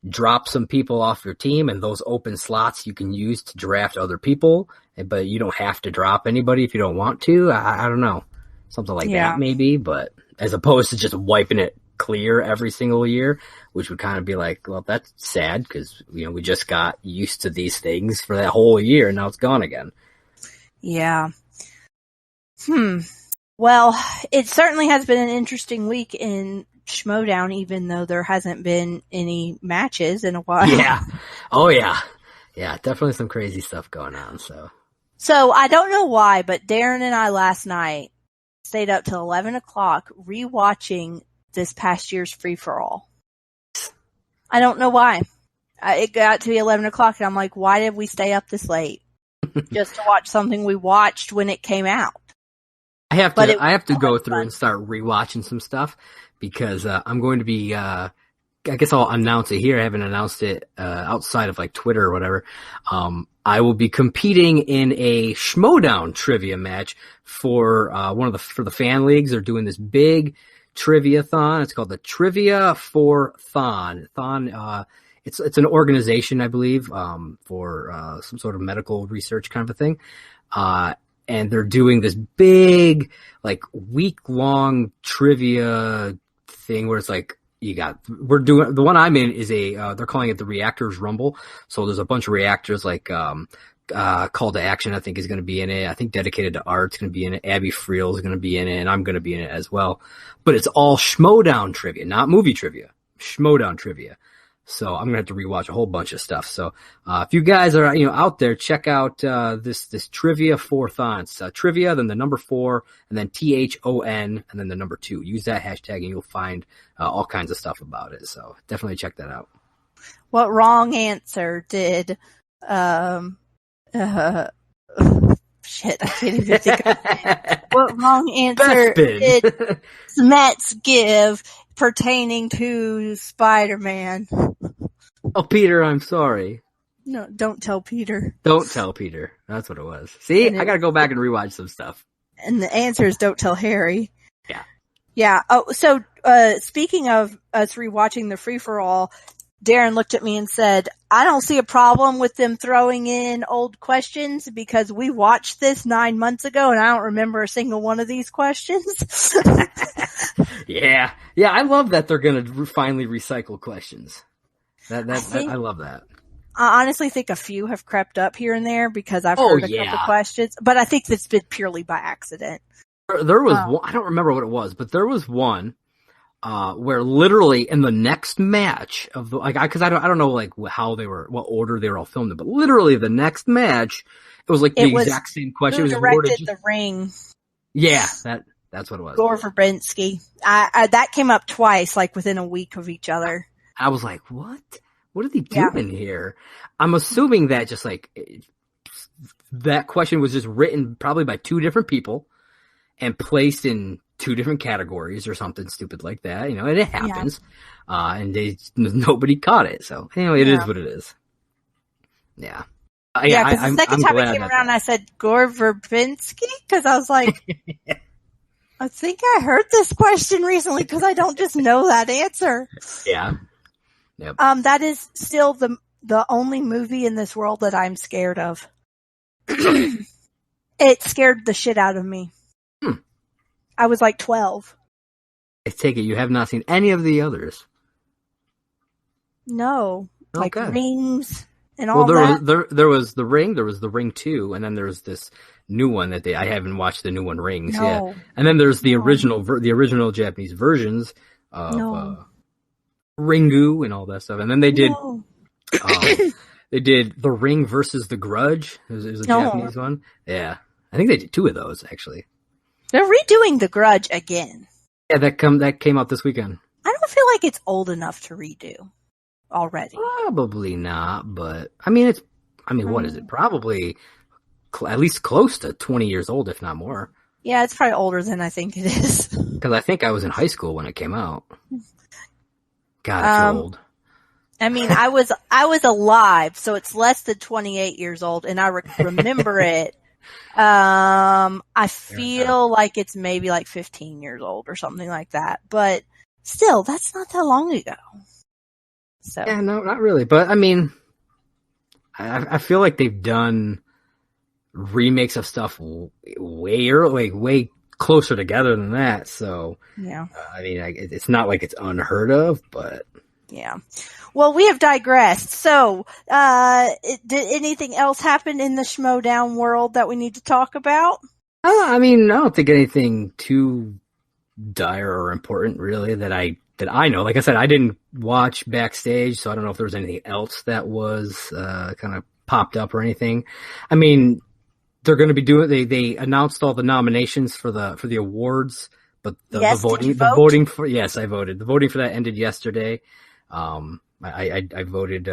Speaker 2: drop some people off your team, and those open slots you can use to draft other people, but you don't have to drop anybody if you don't want to. I don't know. Something like that maybe, but as opposed to just wiping it clear every single year, which would kind of be like, well, that's sad because, you know, we just got used to these things for that whole year and now it's gone again.
Speaker 1: Yeah. Well, it certainly has been an interesting week in Schmoedown, even though there hasn't been any matches in a while.
Speaker 2: Yeah. Oh, yeah. Yeah, definitely some crazy stuff going on.
Speaker 1: So I don't know why, but Darren and I last night stayed up till 11 o'clock rewatching this past year's free-for-all. I don't know why. It got to be 11 o'clock, and I'm like, why did we stay up this late? Just to watch something we watched when it came out.
Speaker 2: I have to go through and start rewatching some stuff because I'm going to be I guess I'll announce it here. I haven't announced it outside of like Twitter or whatever. I will be competing in a Schmoedown trivia match for for the fan leagues. They're doing this big trivia-thon. It's called the Trivia for Thon. It's an organization, I believe, for some sort of medical research kind of a thing. And they're doing this big, like, week-long trivia thing where it's like, we're doing, the one I'm in is they're calling it the Reactors Rumble. So there's a bunch of reactors, like, Call to Action, I think, is going to be in it. I think Dedicated to Art's going to be in it. Abby Friel is going to be in it, and I'm going to be in it as well. But it's all Schmoedown trivia, not movie trivia. Schmoedown trivia. So I'm going to have to rewatch a whole bunch of stuff. So, if you guys are, out there, check out, this Trivia for Thon. It's, trivia, then the number 4, and then THON, and then the number 2. Use that hashtag and you'll find, all kinds of stuff about it. So definitely check that out.
Speaker 1: What wrong answer did, shit, I can't even think of it. What wrong answer did Smets give pertaining to Spider-Man?
Speaker 2: Oh, Peter, I'm sorry.
Speaker 1: No, don't tell Peter.
Speaker 2: Don't tell Peter. That's what it was. See, I gotta go back and rewatch some stuff.
Speaker 1: And the answer is don't tell Harry.
Speaker 2: Yeah.
Speaker 1: Yeah. Oh, so, speaking of us rewatching the free-for-all, Darren looked at me and said, I don't see a problem with them throwing in old questions because we watched this 9 months ago and I don't remember a single one of these questions.
Speaker 2: Yeah. Yeah, I love that they're going to finally recycle questions. I love that.
Speaker 1: I honestly think a few have crept up here and there because I've heard a couple questions, but I think that's been purely by accident.
Speaker 2: There was one, I don't remember what it was, but there was one where literally in the next match of the, like, because I don't know like how they were, what order they were all filmed in, but literally the next match, it was like the exact same question.
Speaker 1: Who directed the ring?
Speaker 2: Yeah, that's what it was.
Speaker 1: Gore Verbinski. That came up twice, like within a week of each other.
Speaker 2: I was like, what? What are they doing here? I'm assuming that just like that question was just written probably by 2 different people and placed in 2 different categories or something stupid like that, and it happens. Yeah. And nobody caught it. So anyway, it is what it is. Yeah.
Speaker 1: Yeah, because the second time it came around, I said Gore Verbinski because I was like, I think I heard this question recently because I don't just know that answer.
Speaker 2: Yeah. Yep.
Speaker 1: That is still the only movie in this world that I'm scared of. It scared the shit out of me. I was like 12.
Speaker 2: I take it you have not seen any of the others.
Speaker 1: No. Like
Speaker 2: Okay.
Speaker 1: Rings and all
Speaker 2: Well,
Speaker 1: that.
Speaker 2: there was The Ring, there was The Ring 2, and then there's this new one that I haven't watched the new one, Rings,
Speaker 1: No.
Speaker 2: yeah. And then there's the original Japanese versions of Ringu and all that stuff. And then they did they did The Ring versus The Grudge. It was a Japanese one. Yeah. I think they did 2 of those, actually.
Speaker 1: They're redoing The Grudge again.
Speaker 2: Yeah, that came out this weekend.
Speaker 1: I don't feel like it's old enough to redo already.
Speaker 2: Probably not, but I mean, what is it? Probably at least close to 20 years old, if not more.
Speaker 1: Yeah, it's probably older than I think it is.
Speaker 2: Because I think I was in high school when it came out. God, it's old.
Speaker 1: I mean, I was alive, so it's less than 28 years old, and I remember it. I feel like it's maybe like 15 years old or something like that, but still, that's not that long ago. So
Speaker 2: yeah, no, not really. But I mean, I feel like they've done remakes of stuff way early, way closer together than that. So
Speaker 1: yeah,
Speaker 2: I mean, it's not like it's unheard of, but
Speaker 1: yeah. Well, we have digressed. So, did anything else happen in the Schmoedown world that we need to talk about?
Speaker 2: I mean, I don't think anything too dire or important, really, that I know. Like I said, I didn't watch backstage, so I don't know if there was anything else that was kind of popped up or anything. I mean, they're going to be doing. They announced all the nominations for the awards, but the voting for yes, I voted. The voting for that ended yesterday. I voted.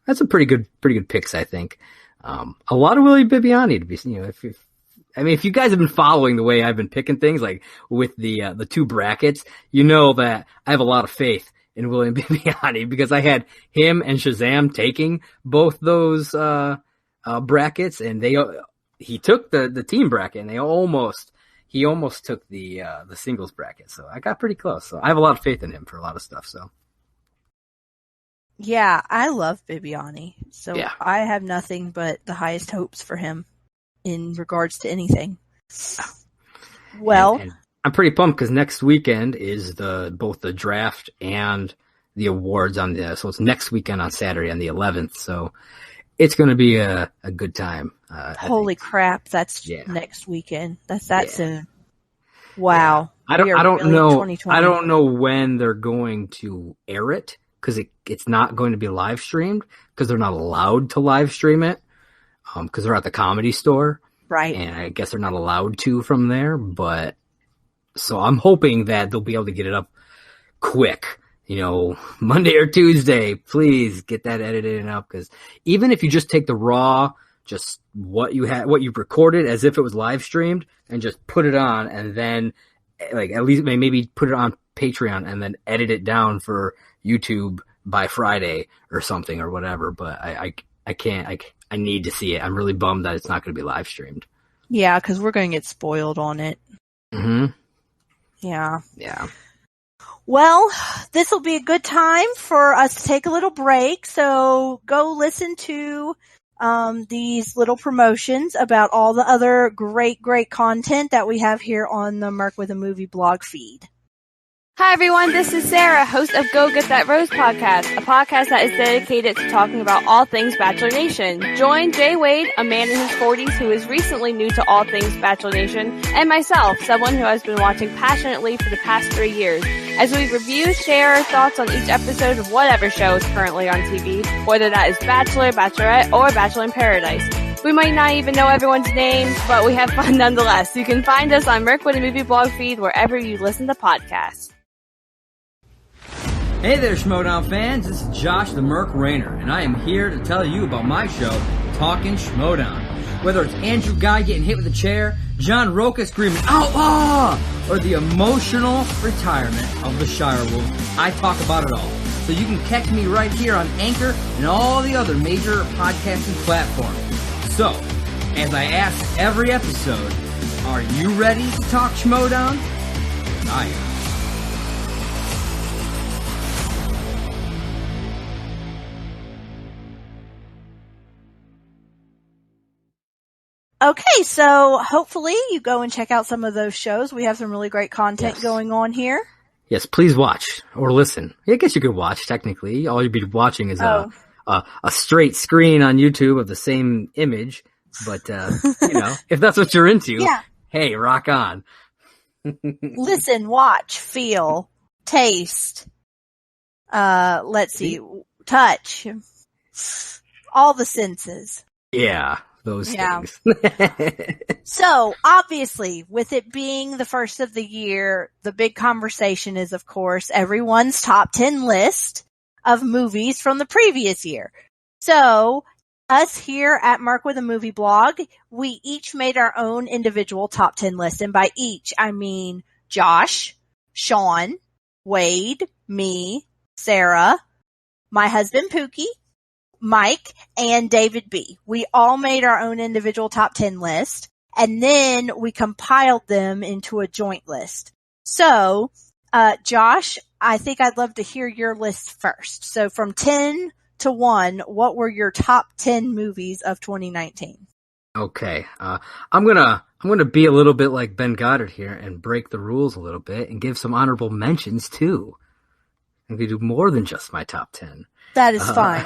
Speaker 2: That's a pretty good picks, I think. A lot of Willie Bibiani to be. If you guys have been following the way I've been picking things, like with the 2 brackets, you know that I have a lot of faith in William Bibiani because I had him and Shazam taking both those brackets, and he took the team bracket, and he almost took the singles bracket. So I got pretty close. So I have a lot of faith in him for a lot of stuff. So.
Speaker 1: Yeah, I love Bibiani. So
Speaker 2: yeah.
Speaker 1: I have nothing but the highest hopes for him in regards to anything. Well,
Speaker 2: and I'm pretty pumped because next weekend is both the draft and the awards so it's next weekend on Saturday on the 11th. So it's going to be a good time.
Speaker 1: Holy crap. That's next weekend. That's that soon. Wow.
Speaker 2: Yeah. I don't know when they're going to air it because it's not going to be live streamed because they're not allowed to live stream it. Because they're at the Comedy Store.
Speaker 1: Right.
Speaker 2: And I guess they're not allowed to from there. But so I'm hoping that they'll be able to get it up quick. Monday or Tuesday, please get that edited and up. Because even if you just take the raw, just what you've recorded as if it was live streamed and just put it on and then like at least maybe put it on Patreon and then edit it down for YouTube by Friday or something or whatever. But I can't. I need to see it. I'm really bummed that it's not going to be live streamed.
Speaker 1: Yeah, because we're going to get spoiled on it.
Speaker 2: Mm-hmm.
Speaker 1: Yeah.
Speaker 2: Yeah.
Speaker 1: Well, this will be a good time for us to take a little break. So go listen to these little promotions about all the other great content that we have here on the Merc with a Movie blog feed.
Speaker 3: Hi everyone, this is Sarah, host of Go Get That Rose podcast, a podcast that is dedicated to talking about all things Bachelor Nation. Join Jay Wade, a man in his 40s who is recently new to all things Bachelor Nation, and myself, someone who has been watching passionately for the past 3 years, as we review, share our thoughts on each episode of whatever show is currently on TV, whether that is Bachelor, Bachelorette, or Bachelor in Paradise. We might not even know everyone's names, but we have fun nonetheless. You can find us on Merc with a Movie blog feed wherever you listen to podcasts.
Speaker 4: Hey there, Schmoedown fans. This is Josh the Merc Raynor, and I am here to tell you about my show, Talkin' Schmoedown. Whether it's Andrew Guy getting hit with a chair, John Roca screaming, "Outlaw!" or the emotional retirement of the Shire Wolf, I talk about it all. So you can catch me right here on Anchor and all the other major podcasting platforms. So, as I ask every episode, are you ready to talk Schmoedown? as I am.
Speaker 1: Okay, so hopefully you go and check out some of those shows. We have some really great content
Speaker 2: Yes.
Speaker 1: going on here.
Speaker 2: Yes, please watch or listen. I guess you could watch, technically. All you'd be watching is a straight screen on YouTube of the same image. But, if that's what you're into,
Speaker 1: Yeah.
Speaker 2: hey, rock on.
Speaker 1: Listen, watch, feel, taste, let's see, touch, all the senses.
Speaker 2: Yeah, those
Speaker 1: Yeah.
Speaker 2: things.
Speaker 1: So, obviously, with it being the first of the year, the big conversation is, of course, everyone's top 10 list of movies from the previous year. So, us here at Merc with a Movie Blog, we each made our own individual top 10 list. And by each, I mean Josh, Sean, Wade, me, Sarah, my husband Pookie, Mike, and David B. We all made our own individual top 10 list, and then we compiled them into a joint list. So, Josh, I think I'd love to hear your list first. So from 10 to 1, what were your top 10 movies of 2019?
Speaker 2: Okay. I'm gonna be a little bit like Ben Goddard here and break the rules a little bit and give some honorable mentions too. I'm gonna do more than just my top 10.
Speaker 1: That is fine.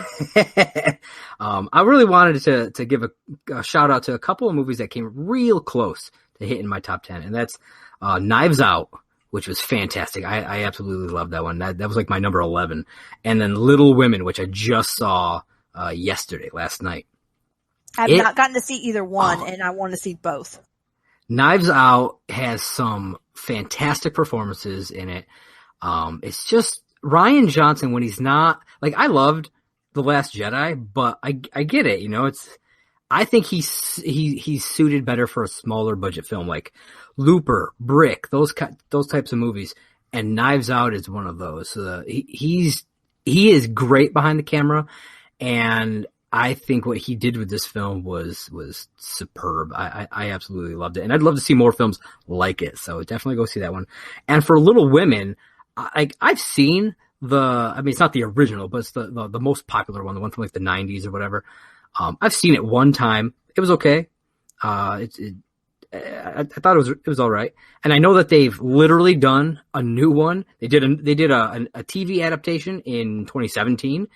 Speaker 2: I really wanted to give a shout out to a couple of movies that came real close to hitting my top 10, and that's Knives Out, which was fantastic. I absolutely loved that one. That was like my number 11. And then Little Women, which I just saw last night.
Speaker 1: I've not gotten to see either one, and I want to see both.
Speaker 2: Knives Out has some fantastic performances in it. It's just Rian Johnson when he's not like, I loved The Last Jedi, but I get it. I think he's suited better for a smaller budget film like Looper, Brick, those types of movies. And Knives Out is one of those. He is great behind the camera, and I think what he did with this film was superb. I absolutely loved it, and I'd love to see more films like it. So definitely go see that one. And for Little Women, I've seen it's not the original, but it's the most popular one, the one from like the 90s or whatever. I've seen it one time. It was okay. I thought it was all right. And I know that they've literally done a new one. They did a TV adaptation in 2017.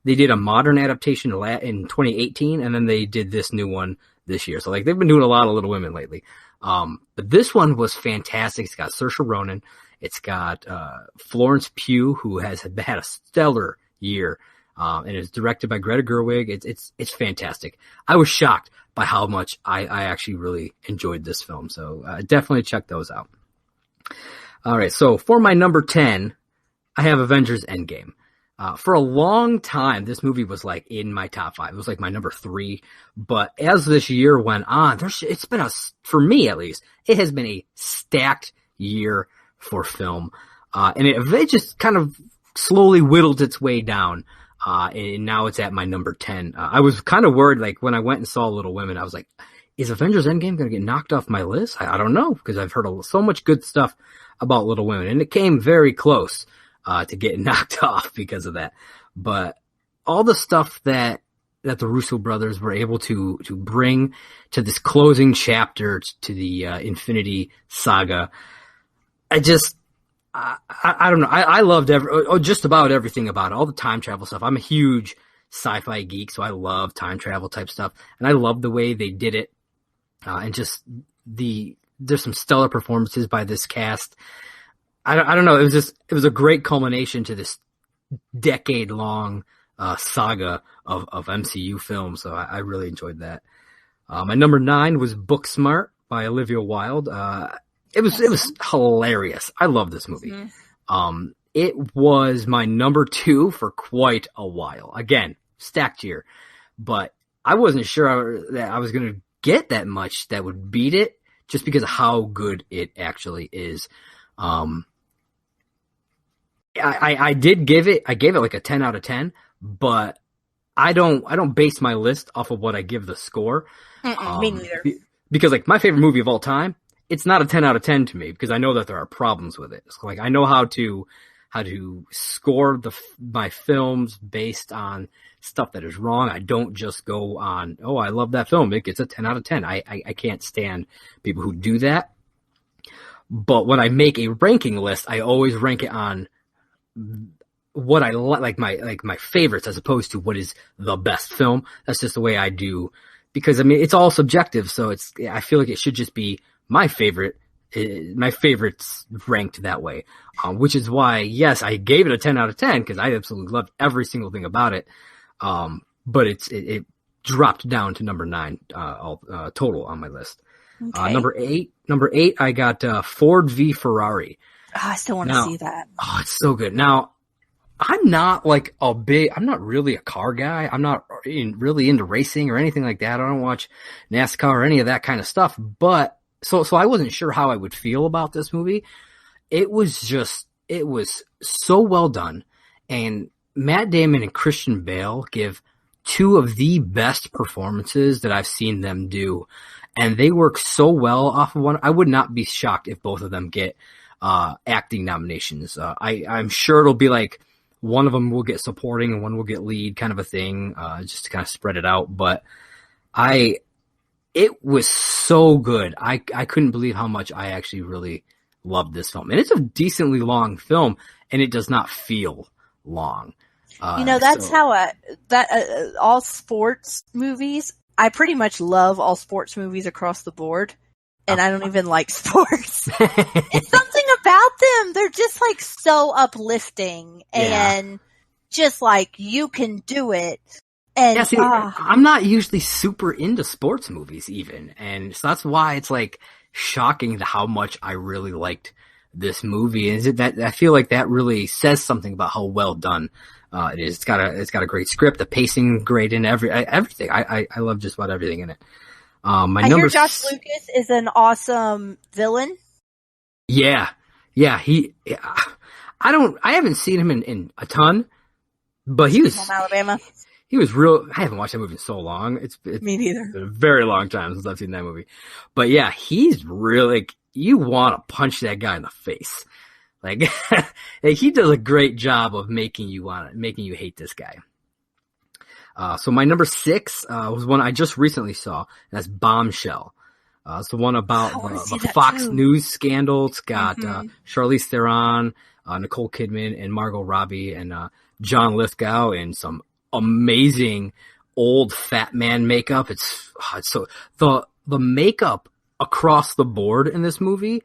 Speaker 2: They did a modern adaptation in 2018, and then they did this new one this year. So like they've been doing a lot of Little Women lately. But this one was fantastic. It's got Saoirse Ronan. It's got Florence Pugh, who has had a stellar year, and it's directed by Greta Gerwig. It's fantastic. I was shocked by how much I actually really enjoyed this film. So definitely check those out. All right, so for my number 10, I have Avengers Endgame. For a long time, this movie was like in my top 5. It was like my number 3. But as this year went on, it's been for me at least, it has been a stacked year for film. And it just kind of slowly whittled its way down. And now it's at my number 10. I was kind of worried, like when I went and saw Little Women, I was like, is Avengers Endgame going to get knocked off my list? I don't know, because I've heard so much good stuff about Little Women, and it came very close to getting knocked off because of that. But all the stuff that the Russo brothers were able to bring to this closing chapter to the Infinity Saga, I don't know. I loved just about everything about it. All the time travel stuff. I'm a huge sci-fi geek, so I love time travel type stuff, and I love the way they did it. And just there's some stellar performances by this cast. I don't know. It was a great culmination to this decade-long saga of MCU films. So I really enjoyed that. My number 9 was Booksmart by Olivia Wilde. It was hilarious. I love this movie. Mm-hmm. It was my number 2 for quite a while. Again, stacked year, but I wasn't sure that I was going to get that much that would beat it, just because of how good it actually is. I gave it like a 10 out of 10, but I don't base my list off of what I give the score.
Speaker 1: Me neither.
Speaker 2: Because like my favorite movie of all time it's not a 10 out of 10 to me because I know that there are problems with it. So, like, I know how to score my films based on stuff that is wrong. I don't just go on, oh, I love that film, it gets a 10 out of 10. I can't stand people who do that. But when I make a ranking list, I always rank it on what I like my favorites as opposed to what is the best film. That's just the way I do, because I mean it's all subjective. So I feel like it should just be my favorites ranked that way, which is why yes, I gave it a 10 out of 10 because I absolutely loved every single thing about it. But it dropped down to number 9 total on my list. Okay. Number eight, I got Ford v Ferrari.
Speaker 1: Oh, I still want to see that.
Speaker 2: Oh, it's so good. Now, I'm not really a car guy. I'm not really into racing or anything like that. I don't watch NASCAR or any of that kind of stuff. But so I wasn't sure how I would feel about this movie. It was so well done. And Matt Damon and Christian Bale give 2 of the best performances that I've seen them do. And they work so well off of one. I would not be shocked if both of them get acting nominations. I'm sure it'll be like one of them will get supporting and one will get lead, kind of a thing, just to kind of spread it out. But it was so good. I couldn't believe how much I actually really loved this film. And it's a decently long film, and it does not feel long.
Speaker 1: That's how all sports movies. I pretty much love all sports movies across the board, and I don't even like sports. It's something about them. They're just like so uplifting and just like you can do it. And
Speaker 2: I'm not usually super into sports movies even. And so that's why it's like shocking to how much I really liked this movie. And I feel like that really says something about how well done it is. It's got a great script, the pacing great in everything. I love just about everything in it. I
Speaker 1: hear Josh Lucas is an awesome villain.
Speaker 2: Yeah. I haven't seen him in a ton, but he was
Speaker 1: from Alabama.
Speaker 2: He was real. I haven't watched that movie in so long. It's
Speaker 1: me neither.
Speaker 2: Been a very long time since I've seen that movie. But yeah, he's really like, you want to punch that guy in the face. Like, he does a great job of making you hate this guy. So my number 6 was one I just recently saw. And that's Bombshell. It's the one about the Fox News scandal. It's got Charlize Theron, Nicole Kidman, and Margot Robbie, and John Lithgow, and some amazing old fat man makeup. It's so the makeup across the board in this movie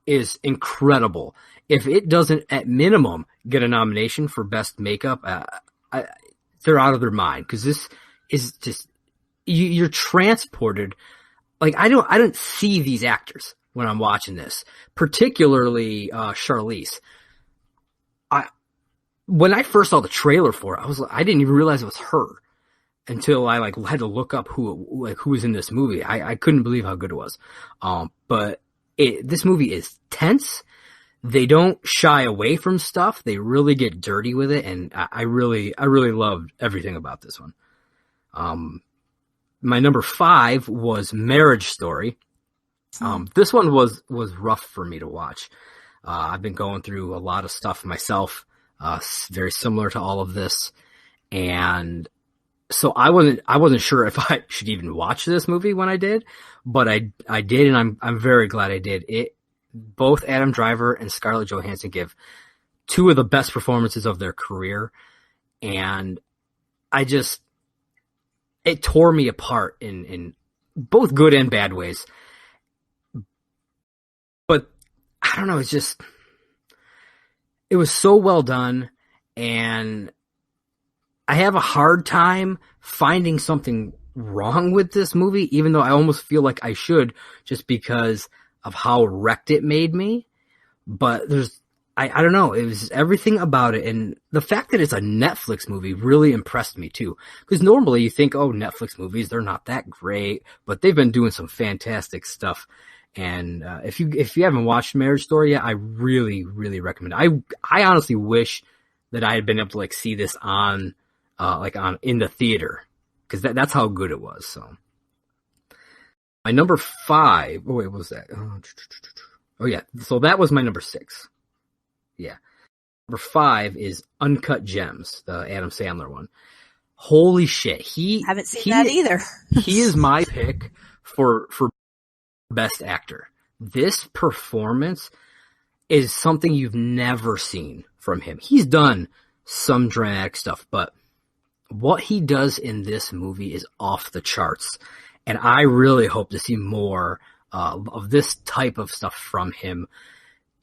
Speaker 2: is incredible. If it doesn't at minimum get a nomination for best makeup, they're out of their mind, because this is just you're transported. Like I don't see these actors when I'm watching this, particularly Charlize. When I first saw the trailer for it, I didn't even realize it was her until I had to look up who was in this movie. I couldn't believe how good it was. But this movie is tense. They don't shy away from stuff. They really get dirty with it, and I really loved everything about this one. My number 5 was Marriage Story. This one was rough for me to watch. I've been going through a lot of stuff myself, very similar to all of this, and so I wasn't sure if I should even watch this movie when I did, but I did, and I'm very glad I did. Both Adam Driver and Scarlett Johansson give 2 of the best performances of their career, and it tore me apart in both good and bad ways. But I don't know, it was so well done, and I have a hard time finding something wrong with this movie, even though I almost feel like I should, just because of how wrecked it made me. But I don't know, it was everything about it, and the fact that it's a Netflix movie really impressed me too. Because normally you think, oh, Netflix movies, they're not that great, but they've been doing some fantastic stuff. And if you haven't watched Marriage Story yet, I really, really recommend it. I honestly wish that I had been able to see this in the theater, because that's how good it was. So My number 5. Oh, wait, what was that? Oh, yeah. So that was my number 6. Yeah. Number 5 is Uncut Gems, the Adam Sandler one. Holy shit.
Speaker 1: Haven't seen that either.
Speaker 2: He is my pick for best actor. This performance is something you've never seen from him. He's done some dramatic stuff, but what he does in this movie is off the charts. And I really hope to see more of this type of stuff from him.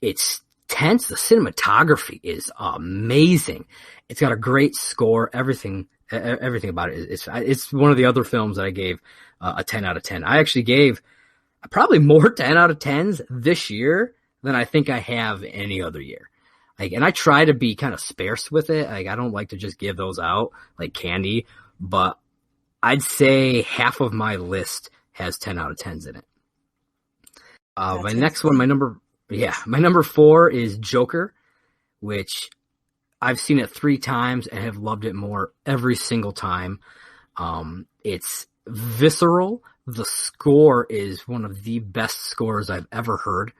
Speaker 2: It's tense. The cinematography is amazing. It's got a great score. Everything about it. It's one of the other films that I gave a 10 out of 10. I actually gave probably more 10 out of 10s this year than I think I have any other year. And I try to be kind of sparse with it. I don't like to just give those out like candy, but I'd say half of my list has 10 out of 10s in it. My next one, my number 4 is Joker, which I've seen it 3 times and have loved it more every single time. It's visceral. The score is one of the best scores I've ever heard.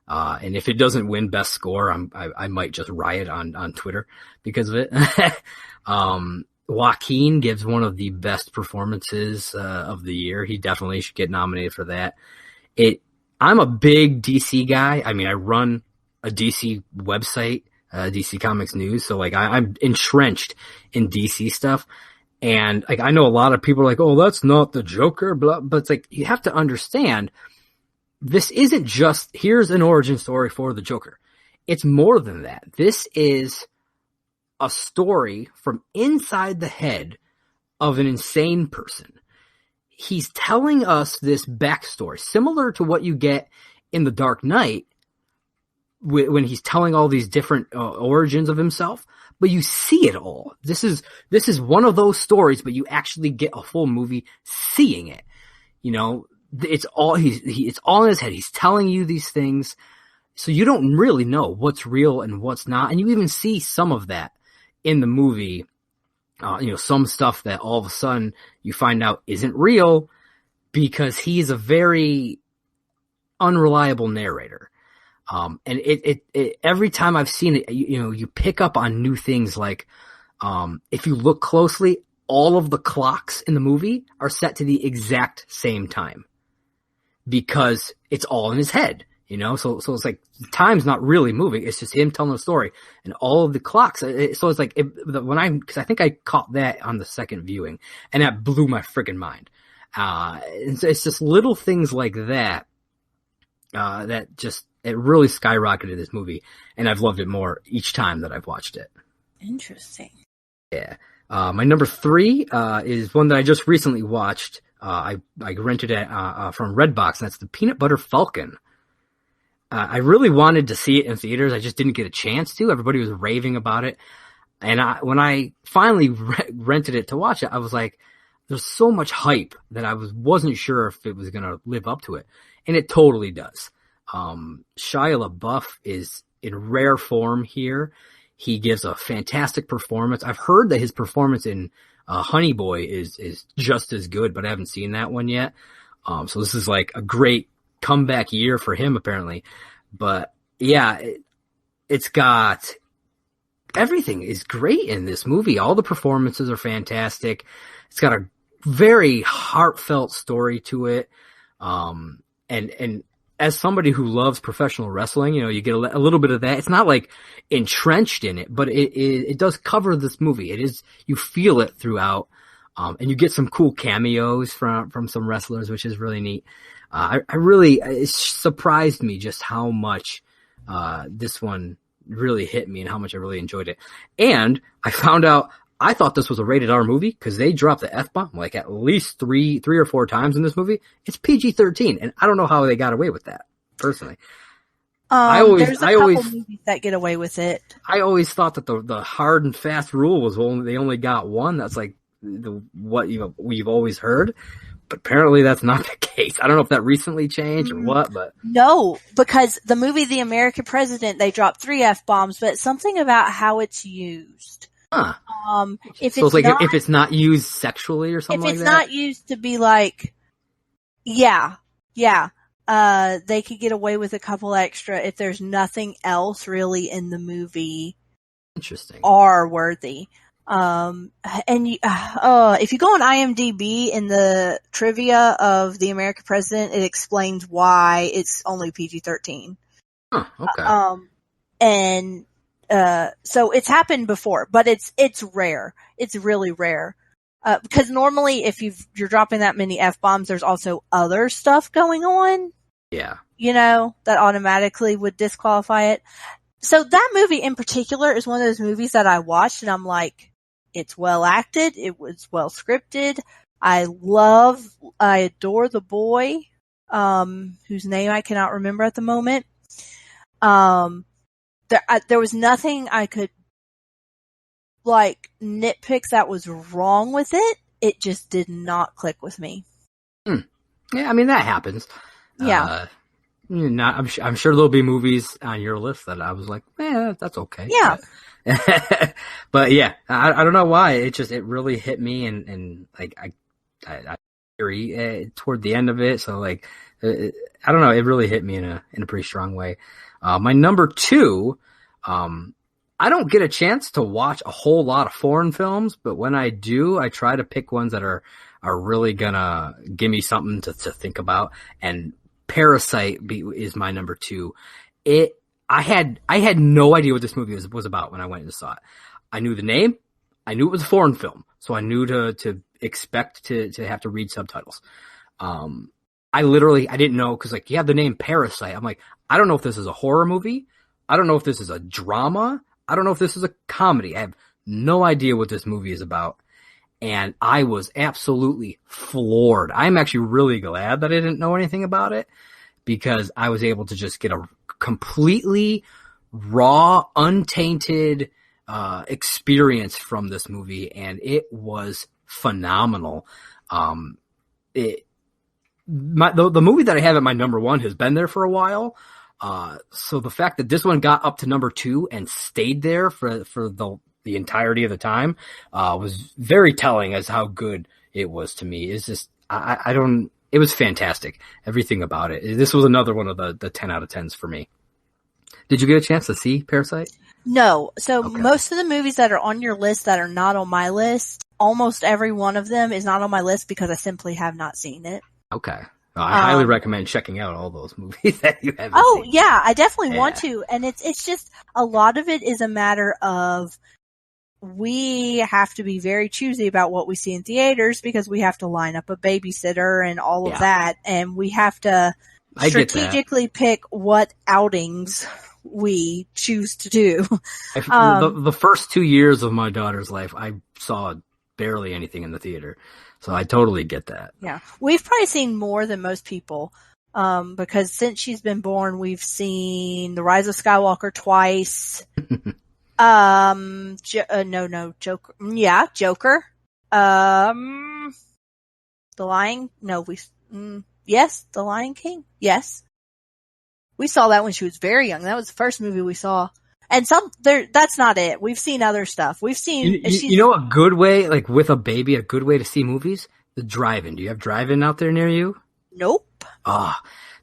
Speaker 2: And if it doesn't win best score, I might just riot on Twitter because of it. Joaquin gives one of the best performances of the year. He definitely should get nominated for that. I'm a big DC guy. I mean, I run a DC website, DC Comics News. So I'm entrenched in DC stuff. And I know a lot of people are like, oh, that's not the Joker, blah, but it's you have to understand this isn't just here's an origin story for the Joker. It's more than that. This is a story from inside the head of an insane person. He's telling us this backstory, similar to what you get in The Dark Knight when he's telling all these different origins of himself, but you see it all. This is one of those stories, but you actually get a full movie seeing it. It's all it's all in his head. He's telling you these things, so you don't really know what's real and what's not, and you even see some of that in the movie. Some stuff that all of a sudden you find out isn't real because he's a very unreliable narrator. And it every time I've seen it, you pick up on new things. If you look closely, all of the clocks in the movie are set to the exact same time because it's all in his head. So it's time's not really moving. It's just him telling the story and all of the clocks. So it's because I think I caught that on the second viewing and that blew my freaking mind. And so it's just little things like that, it really skyrocketed this movie, and I've loved it more each time that I've watched it.
Speaker 1: Interesting.
Speaker 2: Yeah. My number 3, is one that I just recently watched. I rented it, from Redbox, and that's the Peanut Butter Falcon. I really wanted to see it in theaters. I just didn't get a chance to. Everybody was raving about it. And when I finally rented it to watch it, I was like, there's so much hype that I wasn't sure if it was going to live up to it. And it totally does. Shia LaBeouf is in rare form here. He gives a fantastic performance. I've heard that his performance in Honey Boy is just as good, but I haven't seen that one yet. So this is a great comeback year for him, apparently. But yeah, it's got everything is great in this movie. All the performances are fantastic. It's got a very heartfelt story to it. And as somebody who loves professional wrestling, you get a little bit of that. It's not entrenched in it, but it does cover this movie. It is, you feel it throughout. And you get some cool cameos from some wrestlers, which is really neat. It surprised me just how much, this one really hit me and how much I really enjoyed it. And I found out, I thought this was a rated R movie because they dropped the F-bomb at least three or 4 times in this movie. It's PG-13, and I don't know how they got away with that, personally.
Speaker 1: There's a couple movies that get away with it.
Speaker 2: I always thought that the hard and fast rule was they only got one. That's what we've always heard. But apparently that's not the case. I don't know if that recently changed or what, but.
Speaker 1: No, because the movie The American President, they dropped 3 F-bombs, but something about how it's used.
Speaker 2: Huh.
Speaker 1: If
Speaker 2: it's not used sexually or something like that?
Speaker 1: If it's not used to be yeah, Yeah. They could get away with a couple extra if there's nothing else really in the movie.
Speaker 2: Interesting.
Speaker 1: Are worthy. And if you go on IMDb in the trivia of The American President, it explains why it's only PG-13.
Speaker 2: Huh, okay.
Speaker 1: So it's happened before, but it's rare. It's really rare. Because normally if you're dropping that many F-bombs, there's also other stuff going on.
Speaker 2: Yeah.
Speaker 1: That automatically would disqualify it. So that movie in particular is one of those movies that I watched and I'm like, it's well acted. It was well scripted. I adore the boy, whose name I cannot remember at the moment. There was nothing I could nitpick that was wrong with it. It just did not click with me.
Speaker 2: Yeah, I mean, that happens.
Speaker 1: Yeah.
Speaker 2: I'm sure there'll be movies on your list that I was like, that's okay.
Speaker 1: Yeah.
Speaker 2: But yeah, I don't know why. It really hit me and I agree toward the end of it. So I don't know. It really hit me in a pretty strong way. My number 2, I don't get a chance to watch a whole lot of foreign films, but when I do, I try to pick ones that are really gonna give me something to think about. And Parasite is my number 2. I had no idea what this movie was about when I went and saw it. I knew the name. I knew it was a foreign film, so I knew to expect to have to read subtitles. I didn't know because you have the name Parasite. I'm like, I don't know if this is a horror movie. I don't know if this is a drama. I don't know if this is a comedy. I have no idea what this movie is about. And I was absolutely floored. I'm actually really glad that I didn't know anything about it because I was able to just get a completely raw, untainted experience from this movie, and it was phenomenal. The movie that I have at my number 1 has been there for a while. So the fact that this one got up to number 2 and stayed there for the entirety of the time was very telling as how good it was to me. It's just it was fantastic. Everything about it. This was another one of the 10 out of 10s for me. Did you get a chance to see Parasite?
Speaker 1: No. So
Speaker 2: Okay.
Speaker 1: Most of the movies that are on your list that are not on my list, almost every one of them is not on my list because I simply have not seen it.
Speaker 2: Okay. I highly recommend checking out all those movies that you haven't seen.
Speaker 1: Yeah, I definitely want to. And it's just a lot of it is a matter of we have to be very choosy about what we see in theaters because we have to line up a babysitter and all of that. And we have to strategically pick what outings we choose to do.
Speaker 2: The first 2 years of my daughter's life, I saw barely anything in the theater. So I totally get that.
Speaker 1: Yeah. We've probably seen more than most people. Because since she's been born, we've seen The Rise of Skywalker twice. Joker. Yeah, Joker. The Lion. No, yes, The Lion King. Yes, we saw that when she was very young. That was the first movie we saw. And that's not it. We've seen other stuff. We've seen.
Speaker 2: You know, a good way, with a baby, a good way to see movies, the drive-in. Do you have drive-in out there near you?
Speaker 1: Nope.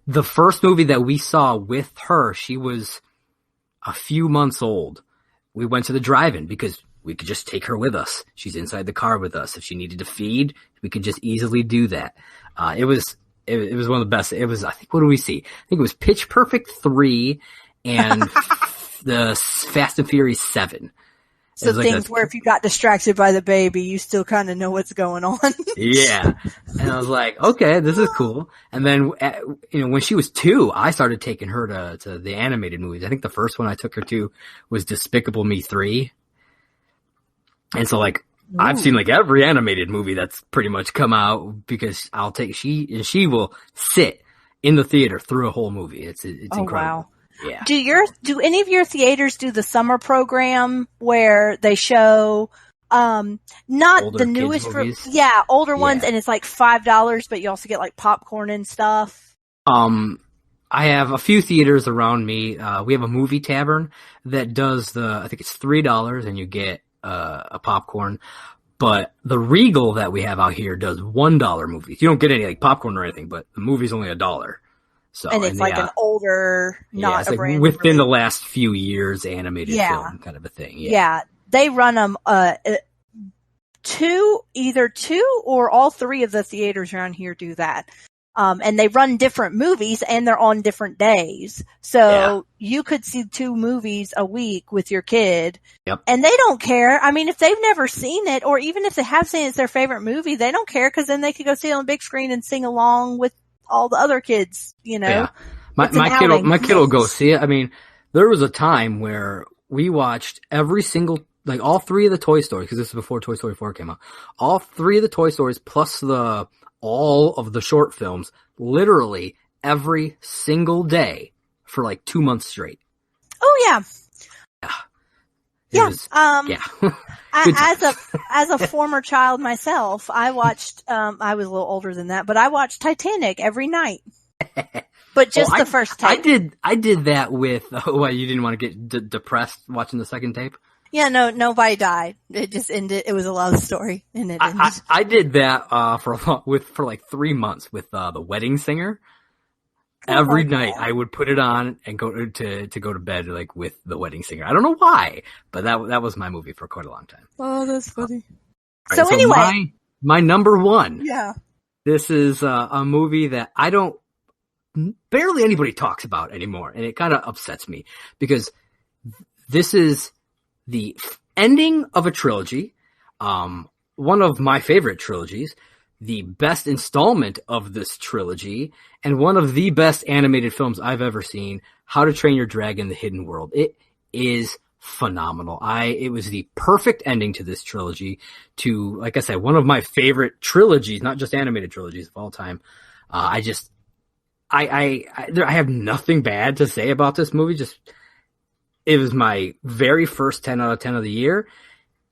Speaker 2: The first movie that we saw with her, she was a few months old. We went to the drive-in because we could just take her with us. She's inside the car with us. If she needed to feed, we could just easily do that. It was one of the best. It was, I think, what did we see? I think it was Pitch Perfect 3 and the Fast and Furious 7.
Speaker 1: So things where if you got distracted by the baby, you still kind of know what's going on.
Speaker 2: Yeah. And I was like, okay, this is cool. And then, when she was 2, I started taking her to the animated movies. I think the first one I took her to was Despicable Me 3. And so I've seen every animated movie that's pretty much come out because she will sit in the theater through a whole movie. It's incredible. Wow. Yeah.
Speaker 1: Do any of your theaters do the summer program where they show not older the newest older ones and it's $5 but you also get popcorn and stuff?
Speaker 2: I have a few theaters around me. We have a movie tavern that does I think it's $3 and you get a popcorn. But the Regal that we have out here does $1 movies. You don't get any like popcorn or anything, but the movie's only $1. So
Speaker 1: and it's like an older, not
Speaker 2: it's
Speaker 1: a
Speaker 2: like
Speaker 1: brand
Speaker 2: within the
Speaker 1: release.
Speaker 2: last few years animated film kind of a thing.
Speaker 1: Yeah. They run them either two or all three of the theaters around here do that. And they run different movies and they're on different days. So you could see 2 movies a week with your kid.
Speaker 2: Yep.
Speaker 1: And they don't care. I mean, if they've never seen it or even if they have seen it's their favorite movie, they don't care because then they could go see it on the big screen and sing along with all the other kids, you know.
Speaker 2: Yeah. My kid will go see it. I mean, there was a time where we watched every single, like all 3 of the Toy Stories, because this is before Toy Story 4 came out. All 3 of the Toy Stories plus all of the short films, literally every single day for like 2 months straight.
Speaker 1: Oh yeah.
Speaker 2: Yeah.
Speaker 1: As a former child myself, I watched, I was a little older than that, but I watched Titanic every night. But just the first tape.
Speaker 2: I did that with, you didn't want to get depressed watching the second tape?
Speaker 1: Yeah, no, nobody died. It just ended. It was a love story, and it ended.
Speaker 2: I did that for like 3 months with the Wedding Singer. Every night I would put it on and go to bed like with the Wedding Singer. I don't know why, but that was my movie for quite a long time.
Speaker 1: Oh, that's funny.
Speaker 2: Right,
Speaker 1: so anyway,
Speaker 2: my number one.
Speaker 1: Yeah.
Speaker 2: This is a movie that barely anybody talks about anymore, and it kind of upsets me because this is the ending of a trilogy, one of my favorite trilogies, the best installment of this trilogy, and one of the best animated films I've ever seen, How to Train Your Dragon: The Hidden World. It is phenomenal. It was the perfect ending to this trilogy, to, like I said, one of my favorite trilogies, not just animated trilogies of all time. I have nothing bad to say about this movie. It was my very first 10 out of 10 of the year.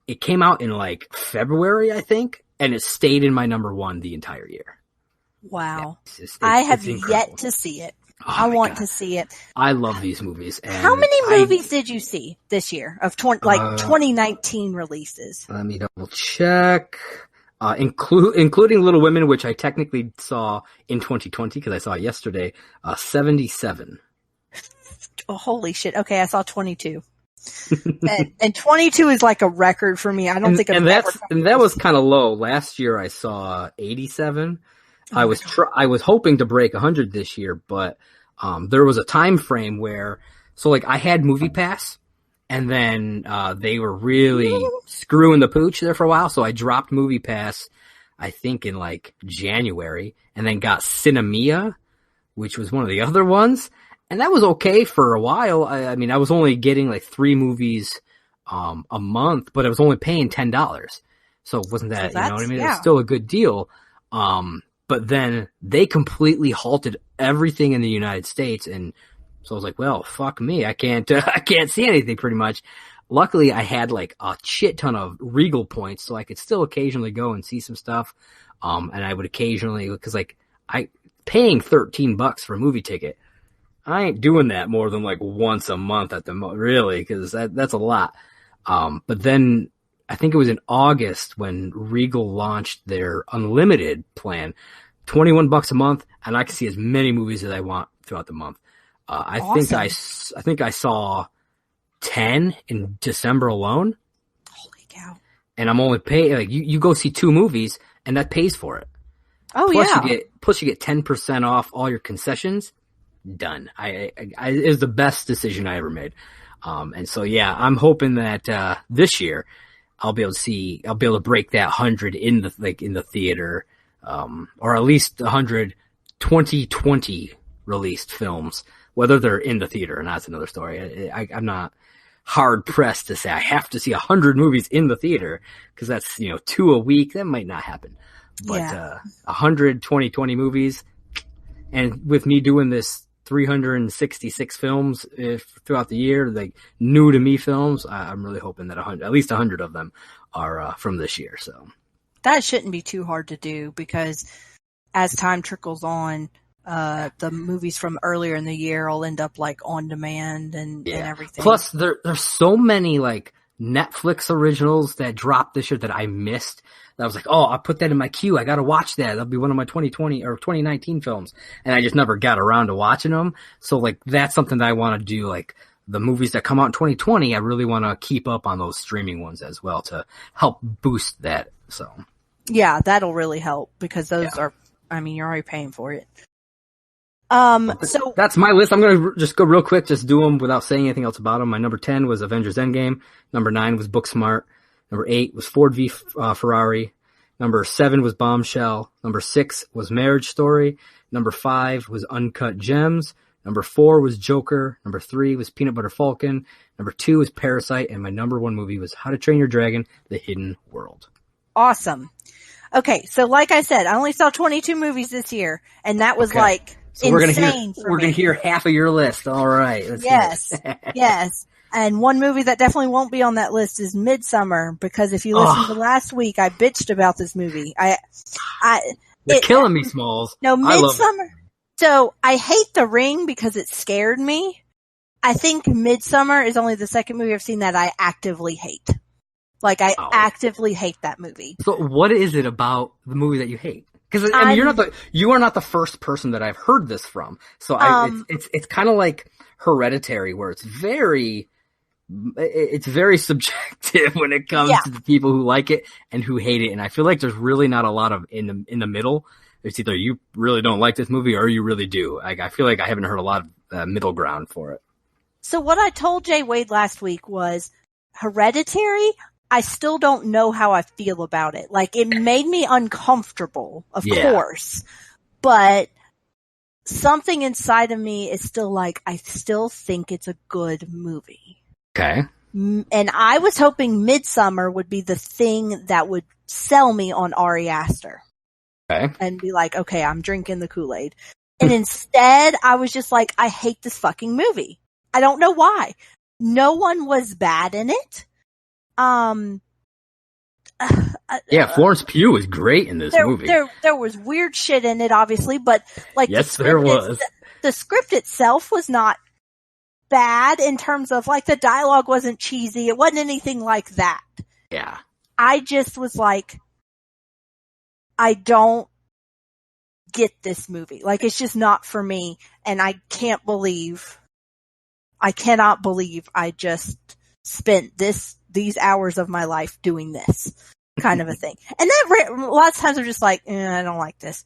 Speaker 2: It came out in like February, I think, and it stayed in my number one the entire year.
Speaker 1: Wow.
Speaker 2: Yeah,
Speaker 1: I have yet to see it.
Speaker 2: Oh,
Speaker 1: I want to see it.
Speaker 2: I love these movies. And
Speaker 1: how many movies did you see this year of 2019 releases?
Speaker 2: Let me double check. Including Little Women, which I technically saw in 2020 because I saw it yesterday, 77.
Speaker 1: Oh, holy shit. Okay, I saw 22. and 22 is like a record for me. I don't think
Speaker 2: and that was kind of low. Last year I saw 87. I was hoping to break 100 this year, but there was a time frame where I had Movie Pass, and then they were really screwing the pooch there for a while, so I dropped Movie Pass, I think in like January, and then got Cinemia, which was one of the other ones. And that was okay for a while. I mean, I was only getting like 3 movies a month, but I was only paying $10. So it wasn't that, you know what I mean? Yeah. It was still a good deal. But then they completely halted everything in the United States. And so I was like, well, fuck me. I can't see anything pretty much. Luckily, I had like a shit ton of Regal points, so I could still occasionally go and see some stuff. And I would occasionally, because like paying $13 for a movie ticket, I ain't doing that more than like once a month at the really, because that's a lot. But then I think it was in August when Regal launched their unlimited plan, $21 a month, and I can see as many movies as I want throughout the month.
Speaker 1: Awesome.
Speaker 2: I think I saw 10 in December alone.
Speaker 1: Holy cow!
Speaker 2: And I'm only paying like you go see 2 movies, and that pays for it.
Speaker 1: Oh
Speaker 2: Plus you get 10% off all your concessions. Done. It was the best decision I ever made. And so, yeah, I'm hoping that, this year I'll be able to break that 100 in the theater, or at least 100 2020 released films, whether they're in the theater or not, it's another story. I'm not hard pressed to say I have to see 100 movies in the theater, because that's, 2 a week. That might not happen, but, 100 2020 movies. And with me doing this 366 films throughout the year, like new to me films, I'm really hoping that at least 100 of them are from this year. So
Speaker 1: that shouldn't be too hard to do, because as time trickles on, the movies from earlier in the year will end up like on demand and everything.
Speaker 2: Plus, there's so many like Netflix originals that dropped this year that I missed. I was like, oh, I'll put that in my queue. I got to watch that. That'll be one of my 2020 or 2019 films. And I just never got around to watching them. So like, that's something that I want to do. Like the movies that come out in 2020, I really want to keep up on those streaming ones as well to help boost that. So
Speaker 1: yeah, that'll really help because those are, I mean, you're already paying for it. So
Speaker 2: that's my list. I'm going to just go real quick, just do them without saying anything else about them. My number 10 was Avengers Endgame. Number 9 was Booksmart. Number 8 was Ford v Ferrari. Number 7 was Bombshell. Number 6 was Marriage Story. Number 5 was Uncut Gems. Number 4 was Joker. Number 3 was Peanut Butter Falcon. Number 2 was Parasite. And my number 1 movie was How to Train Your Dragon, The Hidden World.
Speaker 1: Awesome. Okay, so like I said, I only saw 22 movies this year, and that was like
Speaker 2: so
Speaker 1: insane
Speaker 2: we're gonna hear half of your list. All right.
Speaker 1: Yes. Yes. And one movie that definitely won't be on that list is Midsummer, because if you listened to last week, I bitched about this movie.
Speaker 2: You're killing me, Smalls.
Speaker 1: No, Midsummer. So I hate The Ring because it scared me. I think Midsummer is only the second movie I've seen that I actively hate. Like I actively hate that movie.
Speaker 2: So what is it about the movie that you hate? Because I mean, you are not the first person that I've heard this from. So it's kind of like Hereditary, where it's very subjective when it comes to the people who like it and who hate it. And I feel like there's really not a lot of in the middle. It's either you really don't like this movie or you really do. I feel like I haven't heard a lot of middle ground for it.
Speaker 1: So what I told Jay Wade last week was Hereditary. I still don't know how I feel about it. Like, it made me uncomfortable, of course, but something inside of me is still like, I still think it's a good movie.
Speaker 2: Okay.
Speaker 1: And I was hoping Midsummer would be the thing that would sell me on Ari Aster.
Speaker 2: Okay.
Speaker 1: And be like, okay, I'm drinking the Kool-Aid. And instead, I was just like, I hate this fucking movie. I don't know why. No one was bad in it.
Speaker 2: Florence Pugh was great in this movie.
Speaker 1: There was weird shit in it, obviously, but like,
Speaker 2: yes, there was.
Speaker 1: The script itself was not bad in terms of like the dialogue wasn't cheesy. It wasn't anything like that.
Speaker 2: Yeah.
Speaker 1: I just was like, I don't get this movie. Like, it's just not for me. And I cannot believe I just spent these hours of my life doing this kind of a thing. And that a lot of times I'm just like, I don't like this.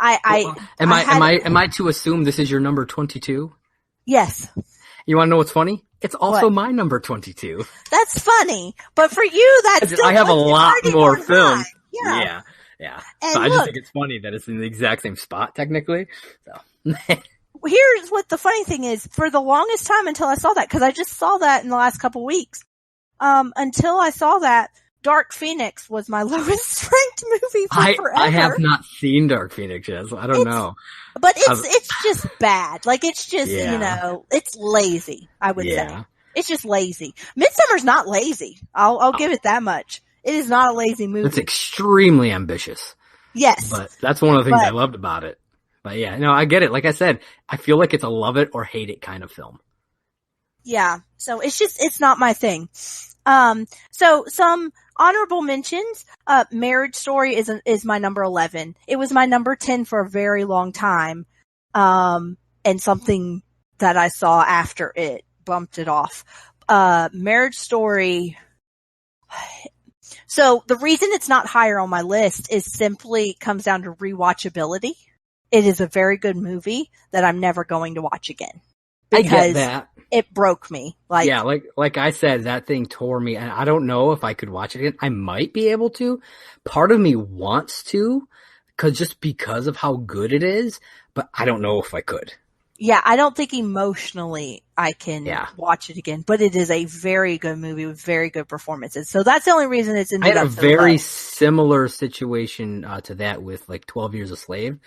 Speaker 1: Am I
Speaker 2: to assume this is your number 22?
Speaker 1: Yes.
Speaker 2: You want to know what's funny? It's also my number 22.
Speaker 1: That's funny. But for you, that's still
Speaker 2: I have a lot more films.
Speaker 1: Yeah.
Speaker 2: So I just think it's funny that it's in the exact same spot, technically. So.
Speaker 1: Here's what the funny thing is. For the longest time until I saw that, because I just saw that in the last couple weeks, until I saw that, Dark Phoenix was my lowest ranked movie for forever.
Speaker 2: I have not seen Dark Phoenix yet, so I don't know.
Speaker 1: But it's just bad. Like, it's just, it's lazy, I would say. It's just lazy. Midsummer's not lazy. I'll give it that much. It is not a lazy movie.
Speaker 2: It's extremely ambitious.
Speaker 1: Yes.
Speaker 2: But that's one of the things I loved about it. But yeah, no, I get it. Like I said, I feel like it's a love it or hate it kind of film.
Speaker 1: Yeah. So it's not my thing. So some honorable mentions, Marriage Story is my number 11. It was my number 10 for a very long time. And something that I saw after it bumped it off. Marriage Story. So the reason it's not higher on my list is simply comes down to rewatchability. It is a very good movie that I'm never going to watch again. Because
Speaker 2: I get that.
Speaker 1: It broke me.
Speaker 2: Like I said, that thing tore me, and I don't know if I could watch it again. I might be able to. Part of me wants to, because of how good it is, but I don't know if I could.
Speaker 1: Yeah, I don't think emotionally I can watch it again, but it is a very good movie with very good performances. So that's the only reason it's in the
Speaker 2: I had a very similar situation to that with like 12 Years a Slave.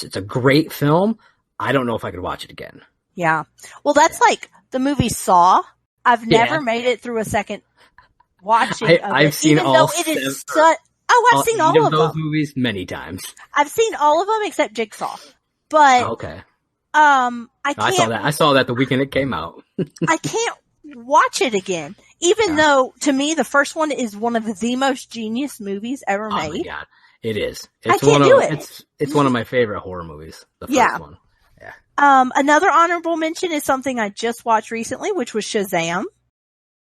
Speaker 2: It's a great film. I don't know if I could watch it again.
Speaker 1: Yeah. Well, that's like the movie Saw. I've never made it through a second watching of it.
Speaker 2: I've seen
Speaker 1: even
Speaker 2: all
Speaker 1: though it is I've seen all of
Speaker 2: those
Speaker 1: them.
Speaker 2: movies many times.
Speaker 1: I've seen all of them except Jigsaw. But
Speaker 2: okay.
Speaker 1: I can't.
Speaker 2: I saw that the weekend it came out.
Speaker 1: I can't watch it again. Even though, to me, the first one is one of the most genius movies ever made.
Speaker 2: Oh my god, it is.
Speaker 1: I can't do it.
Speaker 2: It's one of my favorite horror movies. The first one. Yeah.
Speaker 1: Another honorable mention is something I just watched recently, which was Shazam.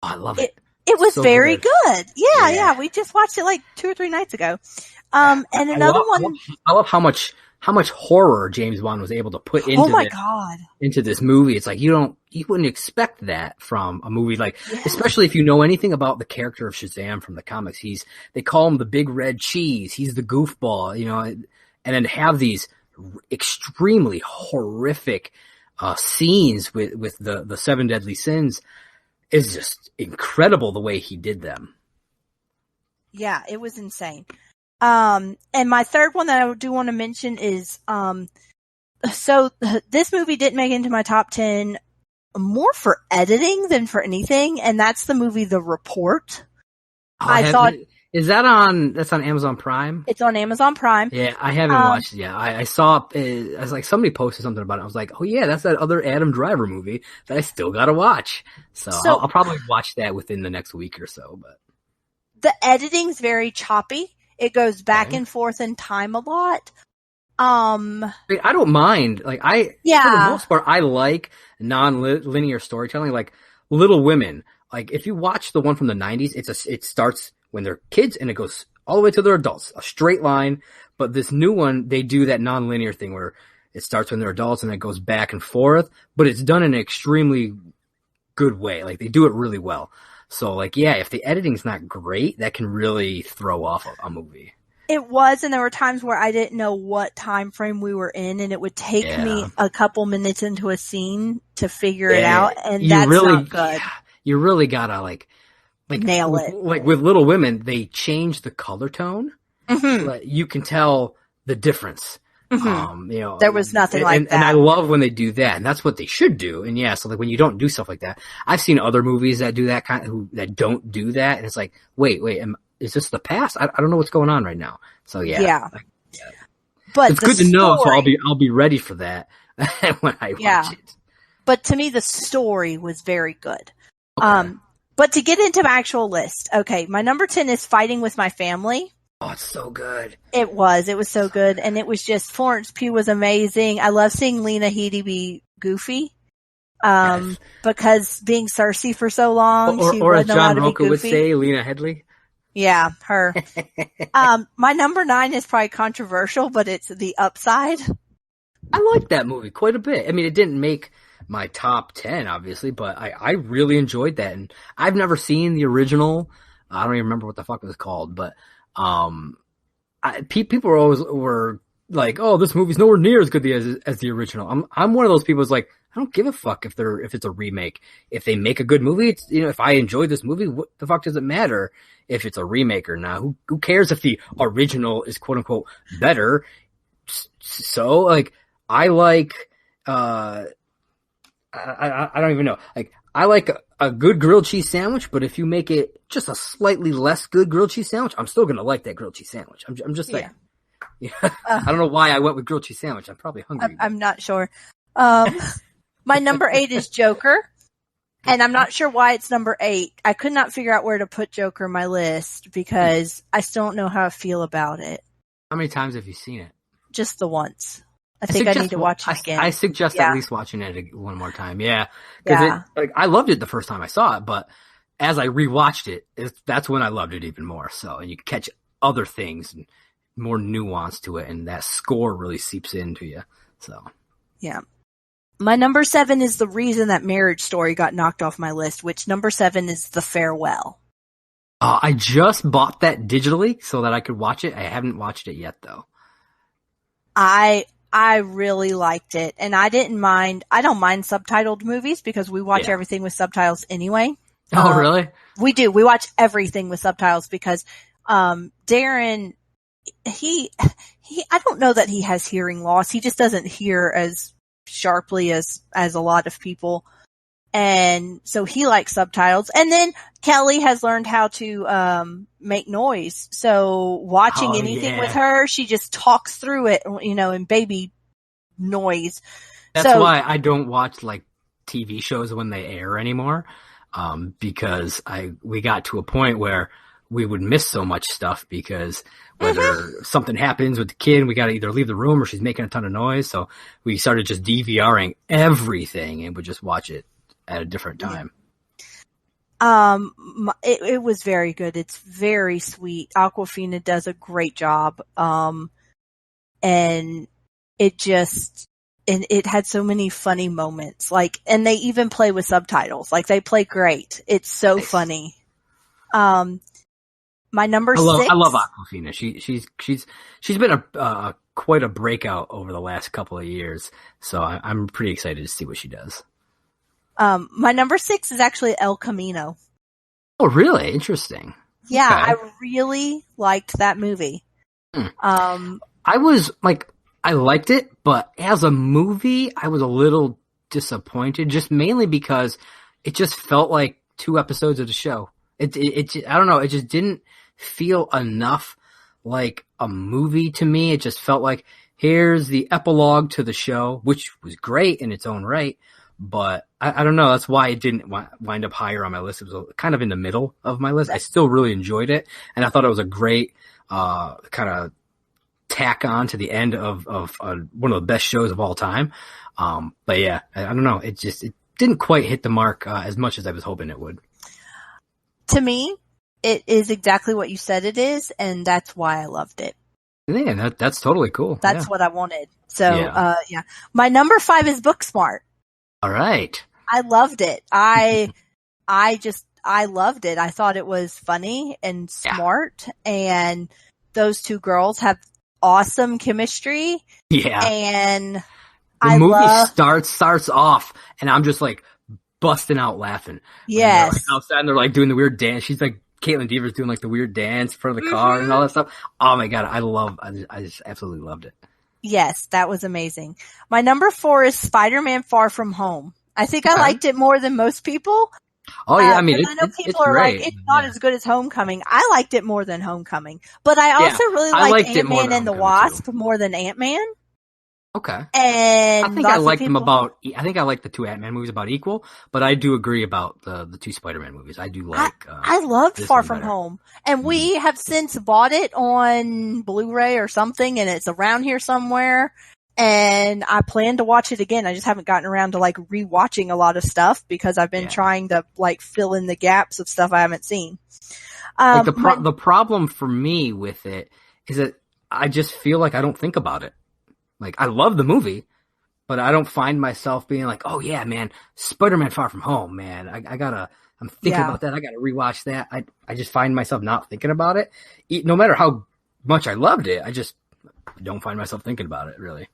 Speaker 2: Oh, I love it.
Speaker 1: It was
Speaker 2: so
Speaker 1: very good.
Speaker 2: Yeah.
Speaker 1: Yeah. We just watched it like 2 or 3 nights ago. And another one.
Speaker 2: I love how much horror James Wan was able to put into this movie. It's like you wouldn't expect that from a movie especially if you know anything about the character of Shazam from the comics. They call him the big red cheese. He's the goofball, and then have these extremely horrific scenes with the 7 deadly sins is just incredible the way he did them.
Speaker 1: Yeah, it was insane. And my third one that I do want to mention is, so this movie didn't make it into my top 10 more for editing than for anything. And that's the movie, The Report.
Speaker 2: That's on Amazon Prime?
Speaker 1: It's on Amazon Prime.
Speaker 2: Yeah, I haven't watched it yet. I saw it. I was like, somebody posted something about it. I was like, oh yeah, that's that other Adam Driver movie that I still gotta watch. So I'll probably watch that within the next week or so, but.
Speaker 1: The editing's very choppy. It goes back and forth in time a lot. I
Speaker 2: don't mind. For the most part, I like non-linear storytelling, like Little Women. Like, if you watch the one from the 90s, it starts when they're kids and it goes all the way to their adults, a straight line. But this new one, they do that non-linear thing where it starts when they're adults and it goes back and forth, but it's done in an extremely good way. Like, they do it really well. So, if the editing's not great, that can really throw off a movie.
Speaker 1: It was, and there were times where I didn't know what time frame we were in, and it would take me a couple minutes into a scene to figure it out, and that's not good.
Speaker 2: You really gotta,
Speaker 1: nail it.
Speaker 2: Like, with Little Women, they changed the color tone. Mm-hmm. You can tell the difference. Mm-hmm.
Speaker 1: There was nothing like that.
Speaker 2: And I love when they do that, and that's what they should do. And when you don't do stuff like that, I've seen other movies that do that that don't do that, and it's like, wait, is this the past? I don't know what's going on right now. So yeah.
Speaker 1: But
Speaker 2: it's good to know, so I'll be ready for that when I watch it.
Speaker 1: But to me, the story was very good.
Speaker 2: Okay.
Speaker 1: But to get into my actual list, okay, my number 10 is Fighting with My Family.
Speaker 2: Oh, it's so good.
Speaker 1: It was so good. And it was just, Florence Pugh was amazing. I love seeing Lena Headey be goofy. Because being Cersei for so long, she wasn't allowed to be goofy. Or as John Roca would say,
Speaker 2: Lena Headey.
Speaker 1: Yeah, her. My number 9 is probably controversial, but it's The Upside.
Speaker 2: I like that movie quite a bit. I mean, it didn't make my top 10, obviously, but I really enjoyed that. And I've never seen the original. I don't even remember what the fuck it was called, but people were like, "Oh, this movie's nowhere near as good as the original." I'm one of those people who's like, I don't give a fuck if it's a remake. If they make a good movie, it's, if I enjoy this movie, what the fuck does it matter if it's a remake or not? Who cares if the original is quote unquote better? So I like I don't even know. I like a good grilled cheese sandwich, but if you make it just a slightly less good grilled cheese sandwich, I'm still gonna like that grilled cheese sandwich. I'm just like, I don't know why I went with grilled cheese sandwich. I'm probably hungry.
Speaker 1: I'm not sure. My number 8 is Joker, and I'm not sure why it's number 8. I could not figure out where to put Joker in my list because I still don't know how I feel about it.
Speaker 2: How many times have you seen it?
Speaker 1: Just the once. I think I need to watch it again.
Speaker 2: I suggest at least watching it one more time. Yeah. Because I loved it the first time I saw it, but as I rewatched it, that's when I loved it even more. So, and you catch other things and more nuance to it, and that score really seeps into you. So.
Speaker 1: Yeah. My number 7 is the reason that Marriage Story got knocked off my list, which number 7 is The Farewell.
Speaker 2: I just bought that digitally so that I could watch it. I haven't watched it yet, though.
Speaker 1: I really liked it, and I don't mind subtitled movies because we watch everything with subtitles anyway.
Speaker 2: Oh, really?
Speaker 1: We do. We watch everything with subtitles because, Darren, I don't know that he has hearing loss. He just doesn't hear as sharply as a lot of people. And so he likes subtitles. And then Kelly has learned how to make noise. So watching anything with her, she just talks through it, in baby noise.
Speaker 2: That's why I don't watch TV shows when they air anymore. because we got to a point where we would miss so much stuff because whether something happens with the kid, we got to either leave the room or she's making a ton of noise. So we started just DVRing everything and would just watch it at a different time.
Speaker 1: It was very good. It's very sweet. Awkwafina does a great job. And it had so many funny moments. Like, and they even play with subtitles. Like, they play great. It's so
Speaker 2: nice.
Speaker 1: funny. My number 6.
Speaker 2: I love Awkwafina. She's been quite a breakout over the last couple of years. So I'm pretty excited to see what she does.
Speaker 1: My number 6 is actually El Camino.
Speaker 2: Oh, really? Interesting.
Speaker 1: Yeah,
Speaker 2: Okay.
Speaker 1: I really liked that movie.
Speaker 2: I was like, I liked it, but as a movie, I was a little disappointed, just mainly because it just felt like 2 episodes of the show. I don't know, it just didn't feel enough like a movie to me. It just felt like, here's the epilogue to the show, which was great in its own right, but I don't know, that's why it didn't wind up higher on my list. It was kind of in the middle of my list. I still really enjoyed it, and I thought it was a great kind of tack on to the end of one of the best shows of all time. But yeah, I don't know. It didn't quite hit the mark as much as I was hoping it would.
Speaker 1: To me, it is exactly what you said it is, and that's why I loved it.
Speaker 2: Yeah, that's totally cool.
Speaker 1: That's what I wanted. So, yeah. My number 5 is Booksmart.
Speaker 2: All right.
Speaker 1: I loved it. I loved it. I thought it was funny and smart, and those 2 girls have awesome chemistry. Yeah. And
Speaker 2: the movie starts off, and I'm just like busting out laughing.
Speaker 1: Yes.
Speaker 2: Like outside, and they're like doing the weird dance. She's like, Caitlin Deaver's doing like the weird dance in front of the car and all that stuff. Oh my God. I just absolutely loved it.
Speaker 1: Yes, that was amazing. My number 4 is Spider-Man Far From Home. I think I liked it more than most people.
Speaker 2: Oh yeah, I mean,
Speaker 1: I know people are
Speaker 2: great.
Speaker 1: like, it's not as good as Homecoming. I liked it more than Homecoming, but I also really liked Ant-Man and the Wasp more than Ant-Man.
Speaker 2: Okay.
Speaker 1: And
Speaker 2: I think I liked them about. I think I like the 2 Ant-Man movies about equal, but I do agree about the 2 Spider-Man movies. I do like.
Speaker 1: I loved Far From Home, and we have since bought it on Blu-ray or something, and it's around here somewhere. And I plan to watch it again. I just haven't gotten around to like rewatching a lot of stuff because I've been trying to like fill in the gaps of stuff I haven't seen.
Speaker 2: The problem for me with it is that I just feel like I don't think about it. Like, I love the movie, but I don't find myself being like, oh yeah, man, Spider-Man Far From Home, man. I'm thinking about that. I gotta rewatch that. I just find myself not thinking about it. No matter how much I loved it, I just don't find myself thinking about it, really.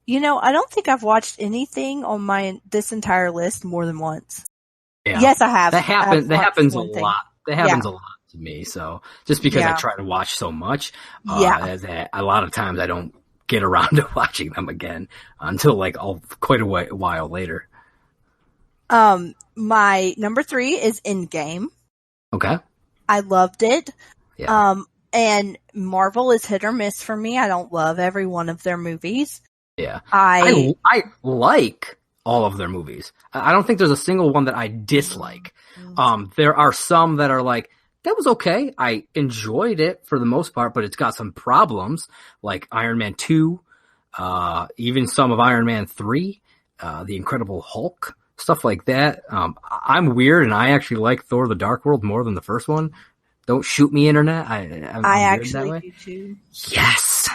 Speaker 1: You know, I don't think I've watched anything on this entire list more than once.
Speaker 2: Yeah.
Speaker 1: Yes, I have.
Speaker 2: That happens a lot. That happens a lot to me. So just because I try to watch so much, that a lot of times I don't get around to watching them again until like quite a while later.
Speaker 1: My number 3 is Endgame.
Speaker 2: Okay.
Speaker 1: I loved it.
Speaker 2: Yeah.
Speaker 1: And Marvel is hit or miss for me. I don't love every one of their movies.
Speaker 2: Yeah. I like all of their movies. I don't think there's a single one that I dislike. There are some that are like, that was okay. I enjoyed it for the most part, but it's got some problems, like Iron Man 2, even some of Iron Man 3, The Incredible Hulk, stuff like that. I'm weird, and I actually like Thor: The Dark World more than the first one. Don't shoot me, internet. I'm
Speaker 1: I
Speaker 2: weird
Speaker 1: actually
Speaker 2: that way.
Speaker 1: do too.
Speaker 2: Yes.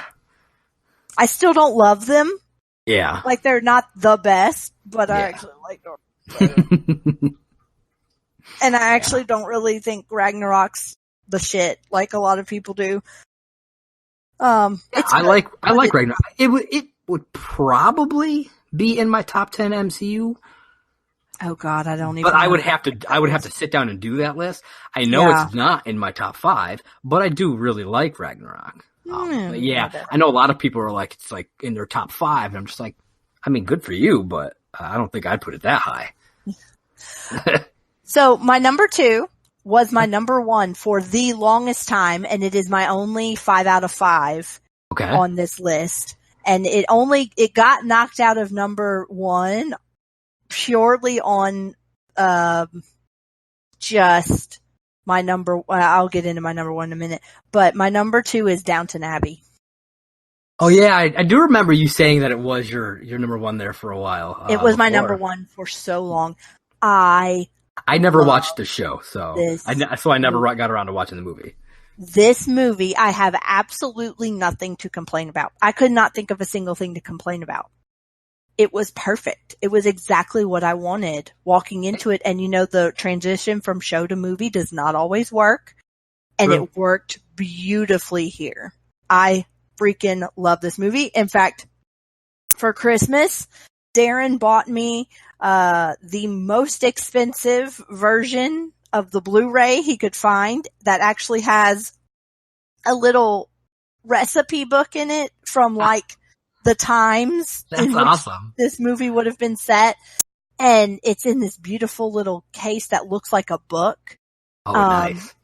Speaker 1: I still don't love them.
Speaker 2: Yeah.
Speaker 1: Like, they're not the best, but I actually like them. And I actually don't really think Ragnarok's the shit like a lot of people do.
Speaker 2: I like Ragnarok. It would probably be in my top 10 MCU.
Speaker 1: Oh God, I don't even.
Speaker 2: But I would have to sit down and do that list. I know it's not in my top 5, but I do really like Ragnarok. But yeah, I know a lot of people are like, it's like in their top 5, and I'm just like, I mean, good for you, but I don't think I'd put it that high.
Speaker 1: So my number 2 was my number 1 for the longest time, and it is my only 5 out of 5 on this list. And it got knocked out of number 1 purely on just my number. I'll get into my number one in a minute, but my number two is Downton Abbey.
Speaker 2: Oh yeah, I do remember you saying that it was your number one there for a while.
Speaker 1: It was my number one for so long. I
Speaker 2: never watched the show, so I never
Speaker 1: movie.
Speaker 2: got around to watching the movie.
Speaker 1: This movie, I have absolutely nothing to complain about. I could not think of a single thing to complain about. It was perfect. It was exactly what I wanted walking into it. And the transition from show to movie does not always work. And It worked beautifully here. I freaking love this movie. In fact, for Christmas, Darren bought me the most expensive version of the Blu-ray he could find that actually has a little recipe book in it from the times
Speaker 2: That's
Speaker 1: in which
Speaker 2: awesome.
Speaker 1: This movie would have been set. And it's in this beautiful little case that looks like a book.
Speaker 2: Oh, nice.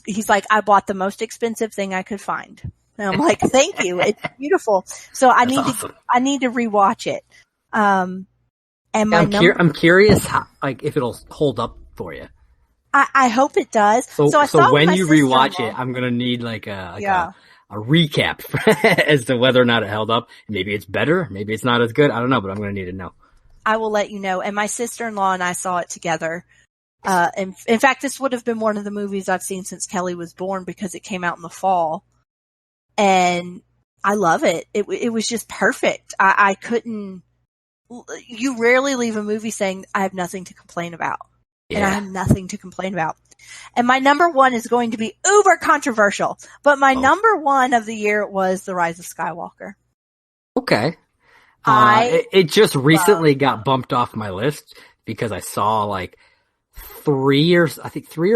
Speaker 1: He's like, I bought the most expensive thing I could find. And I'm like, thank you. It's beautiful. So I need to rewatch it. And
Speaker 2: I'm curious how, if it'll hold up for you.
Speaker 1: I hope it does.
Speaker 2: So when you rewatch it, I'm gonna need a recap as to whether or not it held up. Maybe it's better, maybe it's not as good. I don't know, but I'm gonna need to know.
Speaker 1: I will let you know. And my sister-in-law and I saw it together. In fact, this would have been one of the movies I've seen since Kelly was born because it came out in the fall. And I love it. It was just perfect. I couldn't. You rarely leave a movie saying I have nothing to complain about. Yeah. And I have nothing to complain about. And my number one is going to be uber controversial, but my number one of the year was The Rise of Skywalker.
Speaker 2: Okay. It just recently got bumped off my list because I saw 3 or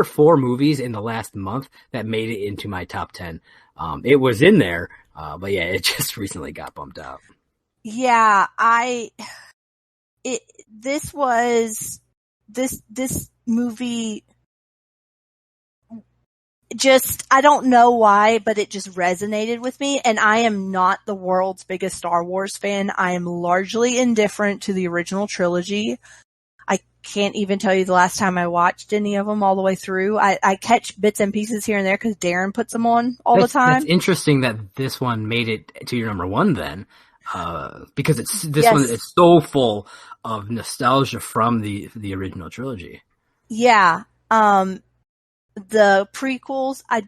Speaker 2: 4 movies in the last month that made it into my top 10. It was in there, but yeah, it just recently got bumped out.
Speaker 1: Yeah, this movie just, I don't know why, but it just resonated with me. And I am not the world's biggest Star Wars fan. I am largely indifferent to the original trilogy. I can't even tell you the last time I watched any of them all the way through. I catch bits and pieces here and there because Darren puts them on all the time.
Speaker 2: It's interesting that this one made it to your number one then. Because one is so full of nostalgia from the original trilogy. Yeah.
Speaker 1: The prequels, I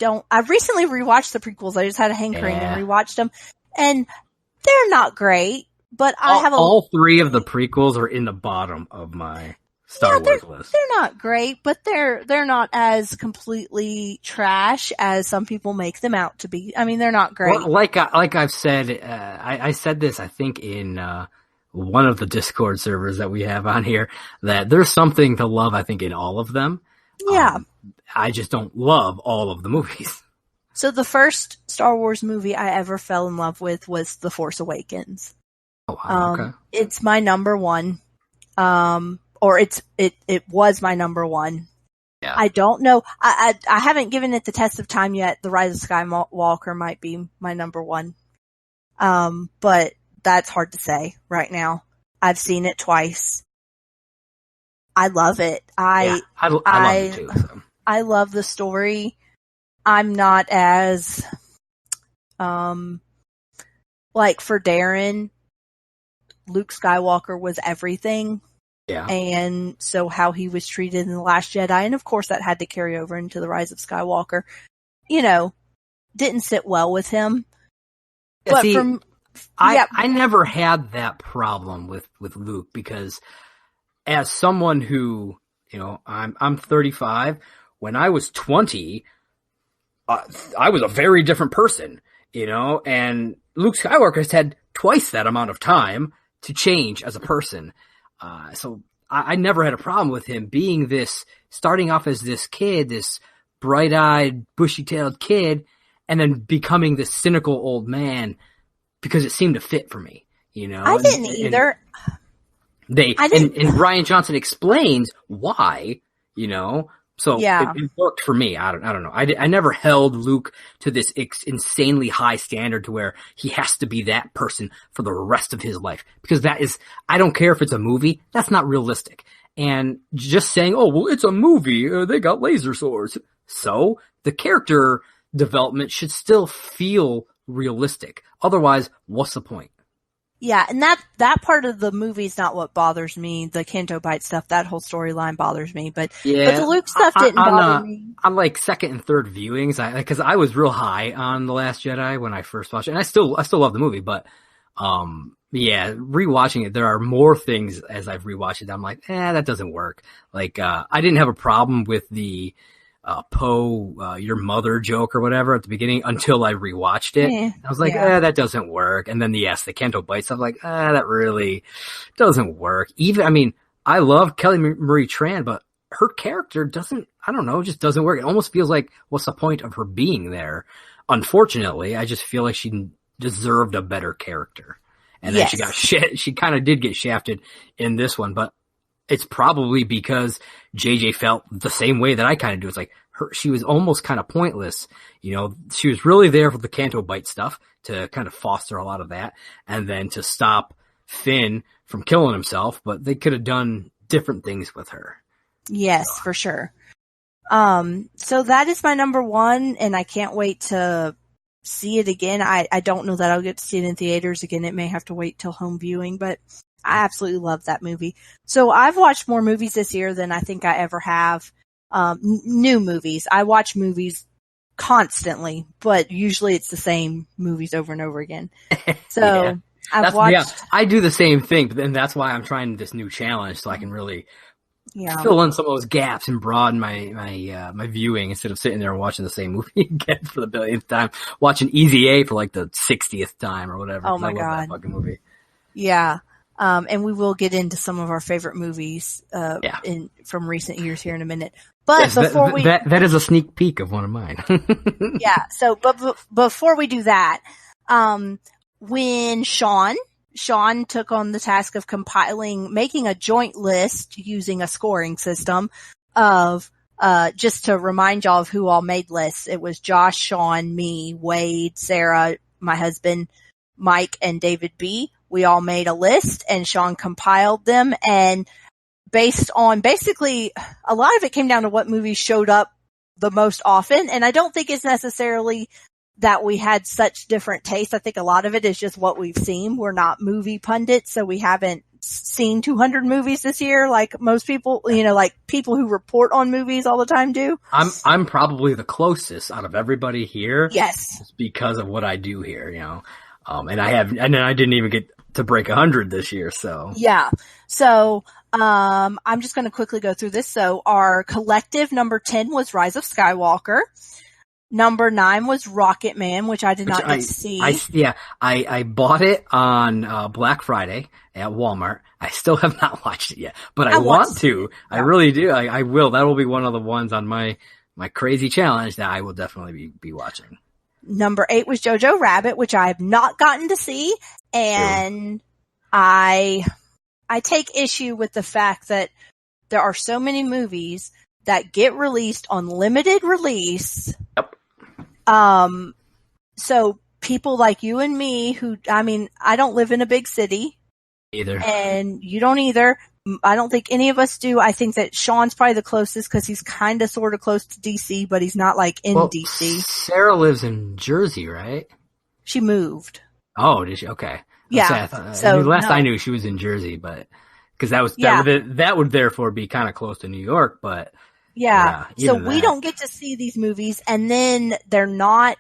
Speaker 1: recently rewatched the prequels. I just had a hankering and rewatched them. And they're not great, but
Speaker 2: all 3 of the prequels are in the bottom of my Star Wars list.
Speaker 1: They're not great, but they're not as completely trash as some people make them out to be. I mean, they're not great.
Speaker 2: Well, like I've said, I said this, I think, in one of the Discord servers that we have on here, that there's something to love, I think, in all of them.
Speaker 1: Yeah.
Speaker 2: I just don't love all of the movies.
Speaker 1: So the first Star Wars movie I ever fell in love with was The Force Awakens.
Speaker 2: Oh, wow. Okay.
Speaker 1: It's my number one. Or it was my number one.
Speaker 2: Yeah.
Speaker 1: I don't know. I haven't given it the test of time yet. The Rise of Skywalker might be my number one. But that's hard to say right now. I've seen it twice. I love it. I love it too. So. I love the story. I'm not as, for Darren, Luke Skywalker was everything.
Speaker 2: Yeah.
Speaker 1: And so how he was treated in The Last Jedi, and of course that had to carry over into The Rise of Skywalker, didn't sit well with him.
Speaker 2: Yeah, but I never had that problem with Luke because as someone who, I'm 35, when I was 20, I was a very different person, and Luke Skywalker has had twice that amount of time to change as a person. So I never had a problem with him being starting off as this kid, this bright-eyed, bushy-tailed kid, and then becoming this cynical old man because it seemed to fit for me,
Speaker 1: I didn't either.
Speaker 2: And Rian Johnson explains why, so it worked for me. I don't know. I never held Luke to this insanely high standard to where he has to be that person for the rest of his life. Because I don't care if it's a movie, that's not realistic. and just saying, oh, well, it's a movie. They got laser swords. So the character development should still feel realistic. Otherwise, what's the point?
Speaker 1: Yeah, and that part of the movie is not what bothers me. The Canto Bite stuff, that whole storyline bothers me. But the Luke stuff didn't bother me.
Speaker 2: On like second and third viewings, because I was real high on The Last Jedi when I first watched it, and I still love the movie. But yeah, rewatching it, there are more things as I've rewatched it. I'm like, that doesn't work. Like I didn't have a problem with the Poe, your mother joke or whatever at the beginning until I rewatched it. I was like, that doesn't work. And then the Canto Bite stuff, like, that really doesn't work. Even, I mean, I love Kelly Marie Tran, but her character doesn't, I don't know, just doesn't work. It almost feels like, what's the point of her being there? Unfortunately, I just feel like she deserved a better character. And then she kind of did get shafted in this one, but it's probably because JJ felt the same way that I kind of do. It's like she was almost kind of pointless. You know, she was really there for the Canto Bite stuff to kind of foster a lot of that and then to stop Finn from killing himself, but they could have done different things with her.
Speaker 1: Yes, for sure. So that is my number one, and I can't wait to see it again. I don't know that I'll get to see it in theaters again. It may have to wait till home viewing, but I absolutely love that movie. So I've watched more movies this year than I think I ever have. New movies. I watch movies constantly, but usually it's the same movies over and over again. So I've watched. Yeah,
Speaker 2: I do the same thing, but then that's why I'm trying this new challenge so I can really fill in some of those gaps and broaden my viewing instead of sitting there and watching the same movie again for the billionth time, watching Easy A for like the 60th time or whatever.
Speaker 1: Oh my God.
Speaker 2: I love that fucking movie.
Speaker 1: Yeah. And we will get into some of our favorite movies, from recent years here in a minute. But before
Speaker 2: that is a sneak peek of one of mine.
Speaker 1: Yeah. So, but before we do that, when Sean took on the task of making a joint list using a scoring system of, just to remind y'all of who all made lists. It was Josh, Sean, me, Wade, Sarah, my husband, Mike, and David B. We all made a list and Sean compiled them, and based on basically a lot of it came down to what movies showed up the most often. And I don't think it's necessarily that we had such different tastes. I think a lot of it is just what we've seen. We're not movie pundits, so we haven't seen 200 movies this year like most people, like people who report on movies all the time do.
Speaker 2: I'm probably the closest out of everybody here.
Speaker 1: Yes.
Speaker 2: Just because of what I do here, and I didn't even get to break 100 this year, so.
Speaker 1: Yeah. So, I'm just going to quickly go through this. So our collective number 10 was Rise of Skywalker. Number 9 was Rocket Man, which I did not get to see.
Speaker 2: I bought it on Black Friday at Walmart. I still have not watched it yet, but I want to. Yeah. I really do. I will. That will be one of the ones on my crazy challenge that I will definitely be watching.
Speaker 1: Number 8 was Jojo Rabbit, which I have not gotten to see, and I take issue with the fact that there are so many movies that get released on limited release.
Speaker 2: Yep.
Speaker 1: So people like you and me I don't live in a big city.
Speaker 2: Either.
Speaker 1: And you don't either. I don't think any of us do. I think that Sean's probably the closest because he's kind of sort of close to DC, but he's not like in DC.
Speaker 2: Sarah lives in Jersey, right?
Speaker 1: She moved.
Speaker 2: Oh, did she? Okay.
Speaker 1: Yeah.
Speaker 2: I knew she was in Jersey, but because that would therefore be kind of close to New York, but
Speaker 1: so we don't get to see these movies, and then they're not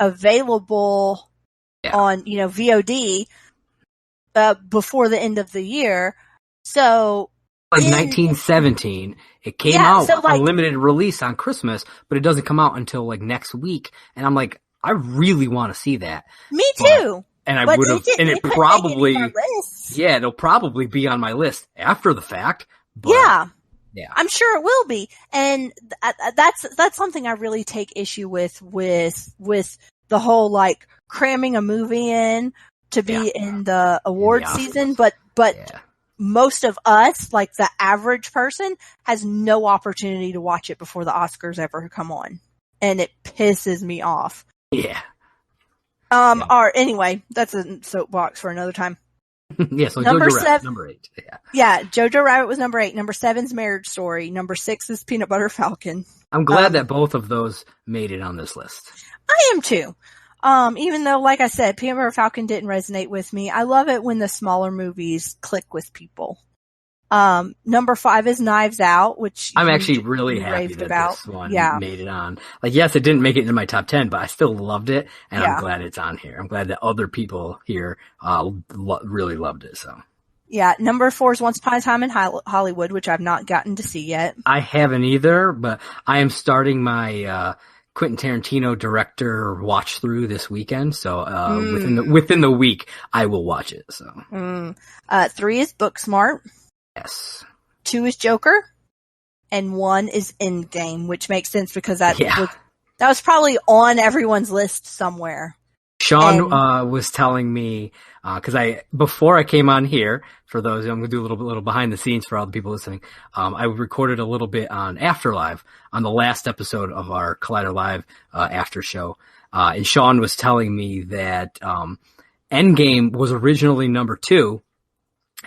Speaker 1: available on VOD before the end of the year. So
Speaker 2: like 1917, it came out on limited release on Christmas, but it doesn't come out until like next week. And I'm like, I really want to see that.
Speaker 1: Me too.
Speaker 2: And I would have, and it probably, it'll probably be on my list after the fact. But, yeah,
Speaker 1: I'm sure it will be. And that's something I really take issue with the whole like cramming a movie in to be in the award season, but most of us, like the average person, has no opportunity to watch it before the Oscars ever come on. And it pisses me off.
Speaker 2: Yeah.
Speaker 1: Or anyway, that's a soapbox for another time.
Speaker 2: Yeah, so
Speaker 1: Number
Speaker 2: Jojo Rabbit,
Speaker 1: 7.
Speaker 2: number 8. Yeah.
Speaker 1: Yeah, Jojo Rabbit was number 8. Number 7's Marriage Story. Number 6 is Peanut Butter Falcon.
Speaker 2: I'm glad that both of those made it on this list.
Speaker 1: I am too. Even though, like I said, Peanut Butter Falcon didn't resonate with me. I love it when the smaller movies click with people. Number 5 is Knives Out, which
Speaker 2: I'm actually really happy that this one made it on. Like, yes, it didn't make it into my top 10, but I still loved it, and I'm glad it's on here. I'm glad that other people here really loved it. So, yeah.
Speaker 1: Number 4 is Once Upon a Time in Hollywood, which I've not gotten to see yet.
Speaker 2: I haven't either, but I am starting my Quentin Tarantino director watch through this weekend. So within the week, I will watch it. So
Speaker 1: 3 is Booksmart.
Speaker 2: Yes.
Speaker 1: 2 is Joker, and 1 is Endgame, which makes sense because that was probably on everyone's list somewhere.
Speaker 2: Sean was telling me because before I came on here, for those I'm going to do a little behind the scenes for all the people listening. I recorded a little bit on Afterlive on the last episode of our Collider Live after show, and Sean was telling me that Endgame was originally number 2.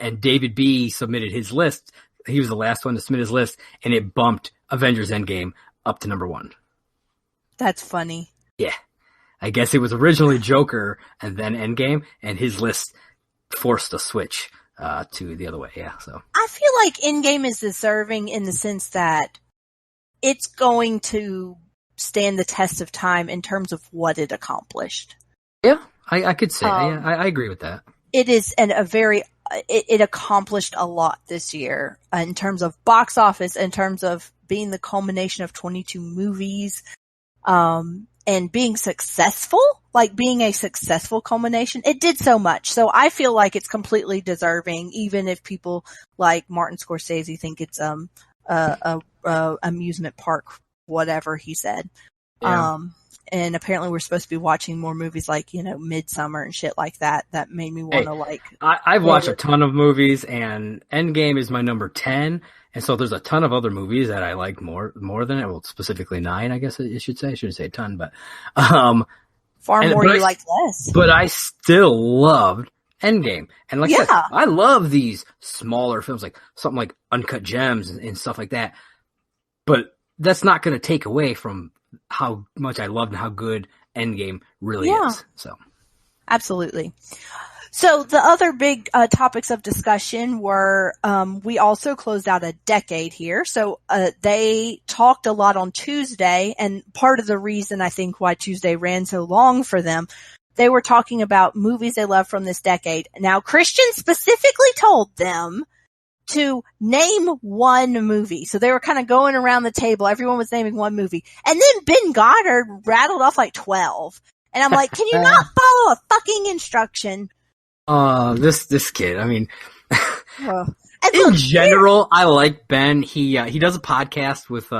Speaker 2: And David B. submitted his list. He was the last one to submit his list, and it bumped Avengers Endgame up to number 1.
Speaker 1: That's funny.
Speaker 2: Yeah. I guess it was originally Joker and then Endgame, and his list forced a switch to the other way. Yeah, so.
Speaker 1: I feel like Endgame is deserving in the sense that it's going to stand the test of time in terms of what it accomplished.
Speaker 2: Yeah, I could say. I agree with that.
Speaker 1: It is it accomplished a lot this year in terms of box office, in terms of being the culmination of 22 movies, and being successful, like being a successful culmination. It did so much. So I feel like it's completely deserving, even if people like Martin Scorsese think it's, amusement park, whatever he said.
Speaker 2: Yeah.
Speaker 1: And apparently we're supposed to be watching more movies like, Midsummer and shit like that. That made me want to
Speaker 2: I've watched a ton of movies, and Endgame is my number 10. And so there's a ton of other movies that I like more than it. Well, specifically 9, I guess you should say. I shouldn't say a ton, but,
Speaker 1: like less.
Speaker 2: But I still loved Endgame. And like I said, I love these smaller films, like something like Uncut Gems and stuff like that. But that's not going to take away from how much I loved and how good Endgame really is. So,
Speaker 1: absolutely. So the other big topics of discussion were we also closed out a decade here. So they talked a lot on Tuesday, and part of the reason I think why Tuesday ran so long for them, they were talking about movies they love from this decade. Now, Christian specifically told them to name one movie. So they were kind of going around the table. Everyone was naming one movie. And then Ben Goddard rattled off like 12. And I'm like, can you not follow a fucking instruction?
Speaker 2: This kid, I mean, in general, I like Ben. He does a podcast with,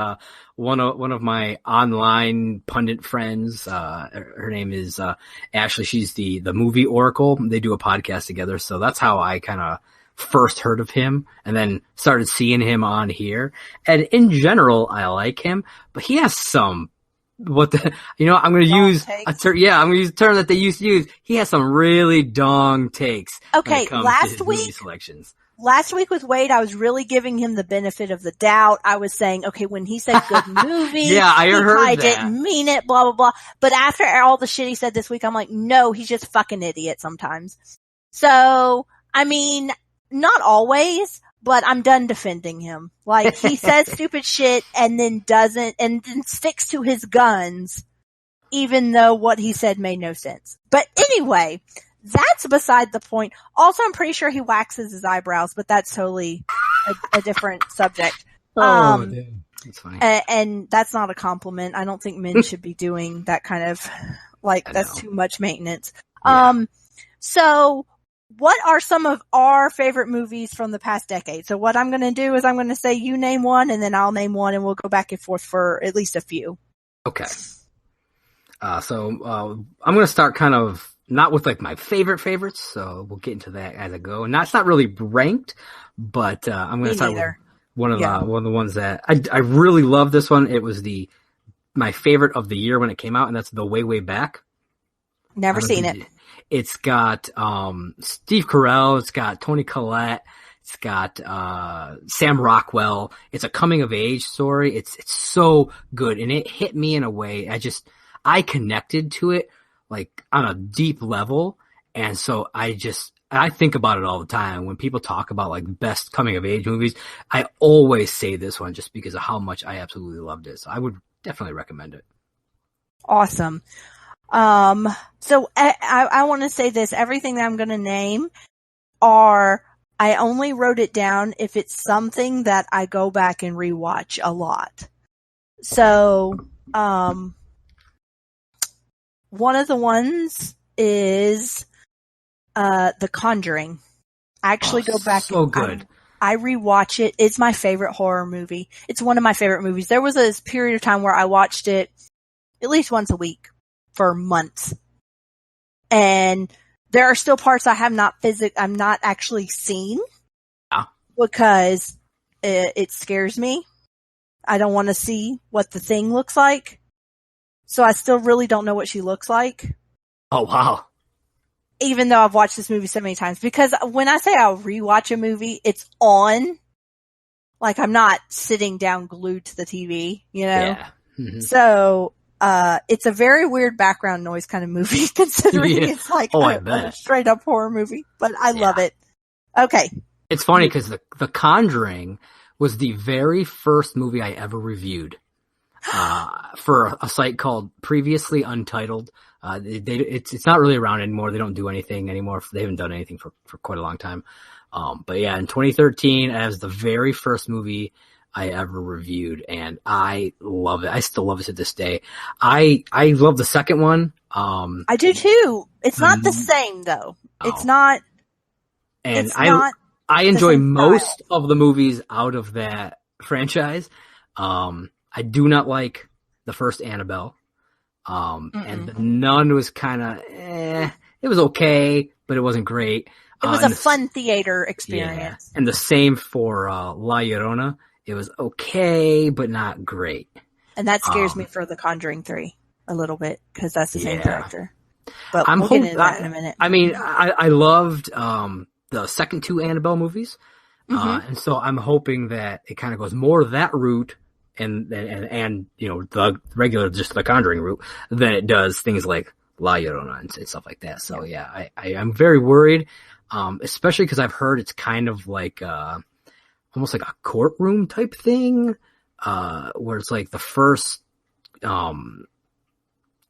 Speaker 2: one of my online pundit friends. Her name is, Ashley. She's the movie Oracle. They do a podcast together. So that's how I kind of first heard of him and then started seeing him on here. And in general, I like him, but he has some, I'm going to use a term. Yeah, I'm going to use a term that they used to use. He has some really dong takes.
Speaker 1: Okay. Last week with Wade, I was really giving him the benefit of the doubt. I was saying, okay, when he said good movie,
Speaker 2: yeah, I heard
Speaker 1: I
Speaker 2: that.
Speaker 1: didn't mean it, blah, blah, blah. But after all the shit he said this week, I'm like, no, he's just fucking idiot sometimes. So, I mean, not always, but I'm done defending him. Like, he says stupid shit and then sticks to his guns, even though what he said made no sense. But anyway, that's beside the point. Also, I'm pretty sure he waxes his eyebrows, but that's totally a different subject.
Speaker 2: Damn. That's funny.
Speaker 1: And that's not a compliment. I don't think men should be doing that kind of, that's too much maintenance. Yeah. So, what are some of our favorite movies from the past decade? So what I'm going to do is I'm going to say you name one, and then I'll name one, and we'll go back and forth for at least a few.
Speaker 2: Okay. So I'm going to start kind of not with like my favorites. So we'll get into that as I go. And it's not really ranked, but I'm going to start with one of the ones that I really love. This one. It was my favorite of the year when it came out, and that's The Way, Way Back.
Speaker 1: Never seen it.
Speaker 2: It's got Steve Carell. It's got Toni Collette. It's got Sam Rockwell. It's a coming of age story. It's so good, and it hit me in a way. I connected to it like on a deep level, and so I think about it all the time when people talk about like best coming of age movies. I always say this one just because of how much I absolutely loved it. So I would definitely recommend it.
Speaker 1: Awesome. So I want to say this: everything that I'm going to name I only wrote it down if it's something that I go back and rewatch a lot. So, one of the ones is, The Conjuring. I actually go back.
Speaker 2: So good.
Speaker 1: I rewatch it. It's my favorite horror movie. It's one of my favorite movies. There was a period of time where I watched it at least once a week for months. And there are still parts I'm not actually seen because it scares me. I don't want to see what the thing looks like. So I still really don't know what she looks like.
Speaker 2: Oh, wow.
Speaker 1: Even though I've watched this movie so many times. Because when I say I'll rewatch a movie, it's on. Like, I'm not sitting down glued to the TV, you know?
Speaker 2: Yeah. Mm-hmm.
Speaker 1: So, it's a very weird background noise kind of movie, considering it's like a straight up horror movie, but I love it. Okay.
Speaker 2: It's funny because The Conjuring was the very first movie I ever reviewed, for a site called Previously Untitled. It's not really around anymore. They don't do anything anymore. They haven't done anything for quite a long time. But yeah, in 2013, it was the very first movie I ever reviewed, and I love it. I still love it to this day. I love the second one.
Speaker 1: I do too. It's not the same though. It's not.
Speaker 2: And I enjoy most of the movies out of that franchise. I do not like the first Annabelle. And the Nun was kind of, it was okay, but it wasn't great.
Speaker 1: It was a fun theater experience.
Speaker 2: Yeah. And the same for La Llorona. It was okay, but not great.
Speaker 1: And that scares me for The Conjuring 3 a little bit, because that's the same director. But
Speaker 2: we'll
Speaker 1: get into that in a minute.
Speaker 2: I mean, I loved the second two Annabelle movies. And so I'm hoping that it kind of goes more that route and you know, the regular, just The Conjuring route, than it does things like La Llorona and stuff like that. So yeah, I'm very worried, especially because I've heard it's kind of like almost like a courtroom type thing, where it's like the first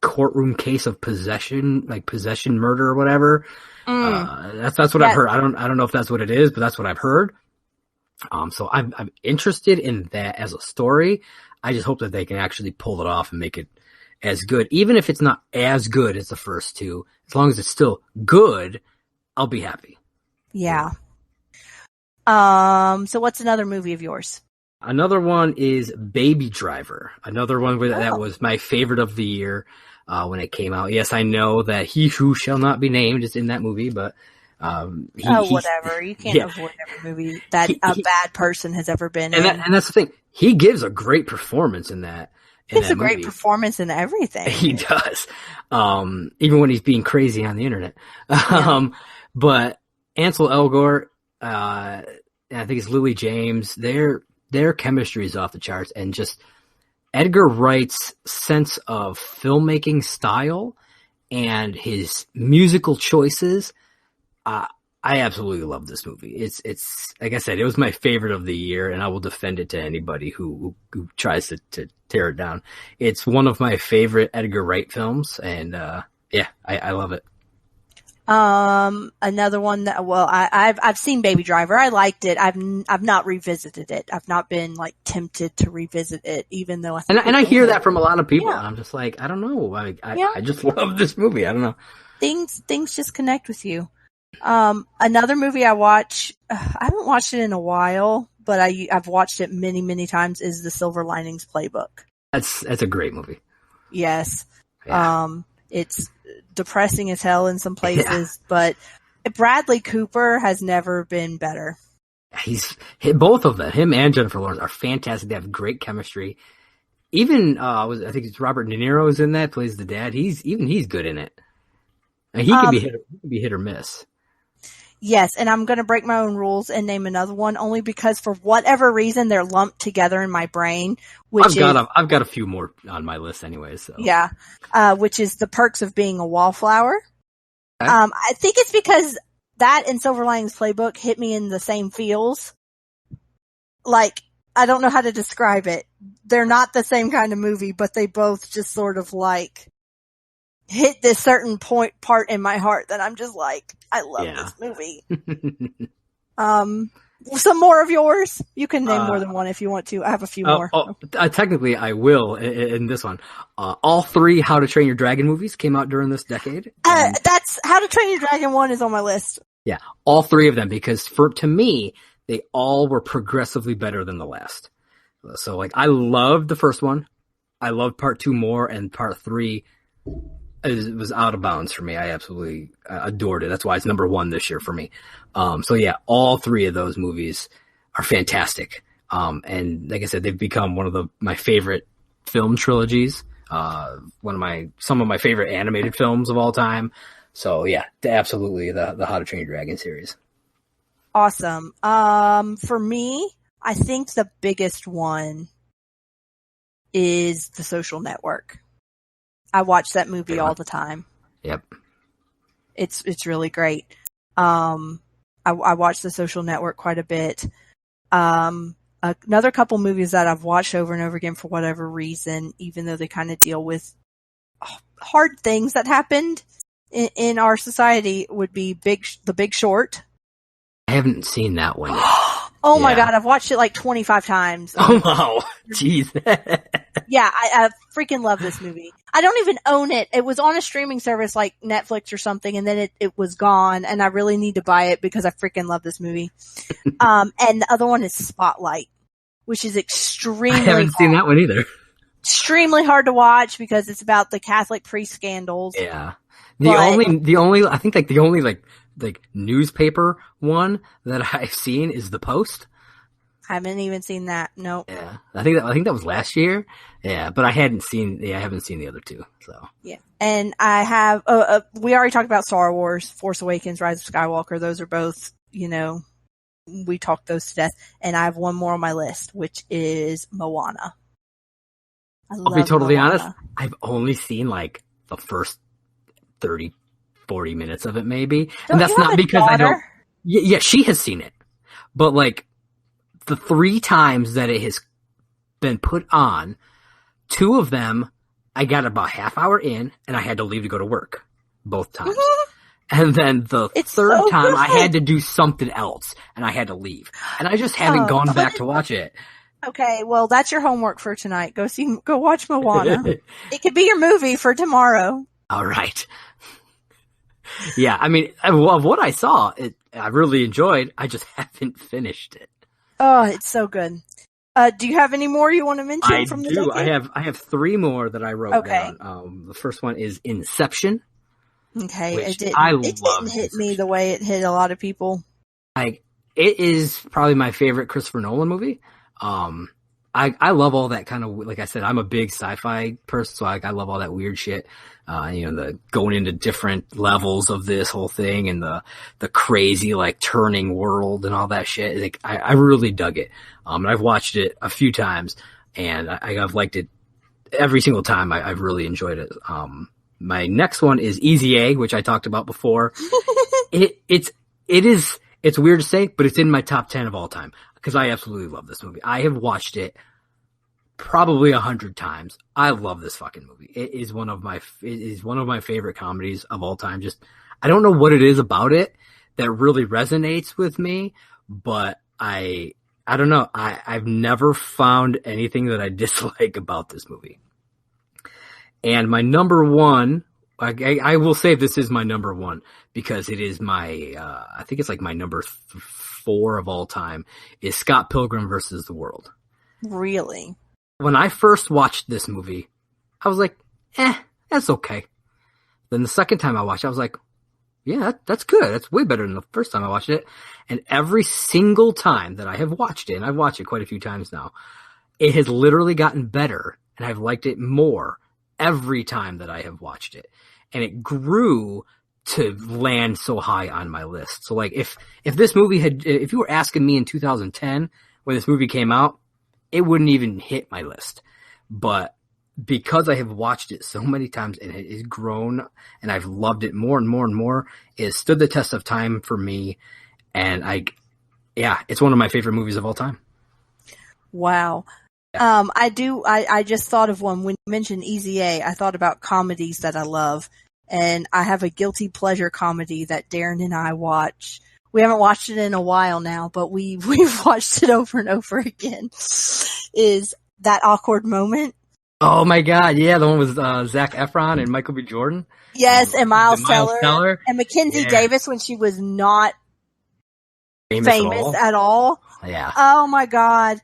Speaker 2: courtroom case of possession, like possession murder or whatever. That's what I've heard. I don't know if that's what it is, but that's what I've heard. So I'm interested in that as a story. I just hope that they can actually pull it off and make it as good, even if it's not as good as the first two. As long as it's still good, I'll be happy.
Speaker 1: Yeah. So what's another movie of yours?
Speaker 2: Another one is Baby Driver. Another one that was my favorite of the year when it came out. Yes, I know that He Who Shall Not Be Named is in that movie, but
Speaker 1: whatever. You can't avoid every movie that a bad person has ever been in.
Speaker 2: And that's the thing. He gives a great performance in that.
Speaker 1: It's a great performance in everything.
Speaker 2: He does. Even when he's being crazy on the internet. But Ansel Elgort, and I think it's Lily James, their chemistry is off the charts, and just Edgar Wright's sense of filmmaking style and his musical choices. I absolutely love this movie. It's like I said, it was my favorite of the year, and I will defend it to anybody who tries to tear it down. It's one of my favorite Edgar Wright films, and I love it.
Speaker 1: Another one that, I've seen Baby Driver. I liked it. I've not revisited it. I've not been like tempted to revisit it, even though
Speaker 2: I hear that from a lot of people. And I'm just like, I don't know. I just love this movie. I don't know.
Speaker 1: Things just connect with you. Another movie I watch, I haven't watched it in a while, but I've watched it many, many times, is The Silver Linings Playbook.
Speaker 2: That's a great movie.
Speaker 1: Yes. Yeah. It's depressing as hell in some places, but Bradley Cooper has never been better.
Speaker 2: Both of them, him and Jennifer Lawrence, are fantastic. They have great chemistry. Even I think it's Robert De Niro is in that, plays the dad. He's good in it. And he can be hit or miss.
Speaker 1: Yes, and I'm going to break my own rules and name another one only because for whatever reason they're lumped together in my brain.
Speaker 2: I've got a few more on my list anyways. So.
Speaker 1: Yeah, which is The Perks of Being a Wallflower.
Speaker 2: Okay.
Speaker 1: I think it's because that and Silver Linings Playbook hit me in the same feels. Like, I don't know how to describe it. They're not the same kind of movie, but they both just sort of like hit this certain part in my heart that I'm just like, I love this movie. Some more of yours? You can name more than one if you want to. I have a few more.
Speaker 2: Technically, I will in this one. All 3 How to Train Your Dragon movies came out during this decade.
Speaker 1: That's How to Train Your Dragon 1 is on my list.
Speaker 2: Yeah, all 3 of them, because to me, they all were progressively better than the last. So, like, I loved the first one. I loved part 2 more, and part 3 was out of bounds for me. I absolutely adored it. That's why it's number 1 this year for me. So yeah, all 3 of those movies are fantastic. And like I said, they've become one of my favorite film trilogies. Some of my favorite animated films of all time. So yeah, absolutely the How to Train Your Dragon series.
Speaker 1: Awesome. For me, I think the biggest one is The Social Network. I watch that movie all the time.
Speaker 2: Yep.
Speaker 1: It's really great. I watch The Social Network quite a bit. Another couple movies that I've watched over and over again for whatever reason, even though they kind of deal with hard things that happened in our society, would be The Big Short.
Speaker 2: I haven't seen that one yet.
Speaker 1: Oh my God, I've watched it like 25 times.
Speaker 2: Oh wow. Jeez.
Speaker 1: Yeah, I freaking love this movie. I don't even own it. It was on a streaming service like Netflix or something, and then it was gone, and I really need to buy it because I freaking love this movie. And the other one is Spotlight, which is extremely
Speaker 2: I haven't seen that one either.
Speaker 1: Extremely hard to watch because it's about the Catholic priest scandals.
Speaker 2: Yeah. The only newspaper one that I've seen is The Post.
Speaker 1: I haven't even seen that. Nope.
Speaker 2: Yeah. I think that was last year. Yeah, but I haven't seen the other 2. So.
Speaker 1: Yeah. And I have we already talked about Star Wars, Force Awakens, Rise of Skywalker. Those are both, we talked those to death. And I have one more on my list, which is Moana.
Speaker 2: I'll be totally honest. I've only seen like the first 30, 40 minutes of it maybe. And that's not because I don't. Yeah, she has seen it. But like the 3 times that it has been put on, 2 of them I got about half hour in and I had to leave to go to work both times. And then the third time I had to do something else and I had to leave. And I just haven't gone back to watch it.
Speaker 1: Okay, well that's your homework for tonight. Go watch Moana. It could be your movie for tomorrow.
Speaker 2: All right. Yeah, I mean, of what I saw, I really enjoyed. I just haven't finished it.
Speaker 1: Oh, it's so good. Do you have any more you want to mention from the decade?
Speaker 2: I have 3 more that I wrote down. The first one is Inception.
Speaker 1: Okay, it didn't hit me the way it hit a lot of people.
Speaker 2: It is probably my favorite Christopher Nolan movie. I love all that kind of, like I said, I'm a big sci-fi person, so I love all that weird shit. The going into different levels of this whole thing and the crazy like turning world and all that shit. Like I really dug it. And I've watched it a few times and I've liked it every single time. I've really enjoyed it. My next one is Easy A, which I talked about before. It's weird to say, but it's in my top 10 of all time because I absolutely love this movie. I have watched it probably 100 times. I love this fucking movie. It is one of my favorite comedies of all time. Just, I don't know what it is about it that really resonates with me, but I don't know. I've never found anything that I dislike about this movie. And my number 1, I will say this is my number 1 because it is my, I think it's like my number 4 of all time, is Scott Pilgrim versus the World.
Speaker 1: Really?
Speaker 2: When I first watched this movie, I was like, that's okay. Then the second time I watched it, I was like, yeah, that's good. That's way better than the first time I watched it. And every single time that I have watched it, and I've watched it quite a few times now, it has literally gotten better, and I've liked it more every time that I have watched it. And it grew to land so high on my list. So like if this movie if you were asking me in 2010 when this movie came out, it wouldn't even hit my list. But because I have watched it so many times and it has grown and I've loved it more and more and more, it stood the test of time for me. And it's one of my favorite movies of all time.
Speaker 1: Wow. Yeah. I just thought of one when you mentioned Easy A. I thought about comedies that I love, and I have a guilty pleasure comedy that Darren and I watch. We haven't watched it in a while now, but we've watched it over and over again. Is That Awkward Moment?
Speaker 2: Oh my God. Yeah. The one with Zac Efron and Michael B. Jordan.
Speaker 1: Yes. And Miles Teller and Mackenzie Davis when she was not famous at all.
Speaker 2: Yeah.
Speaker 1: Oh my God.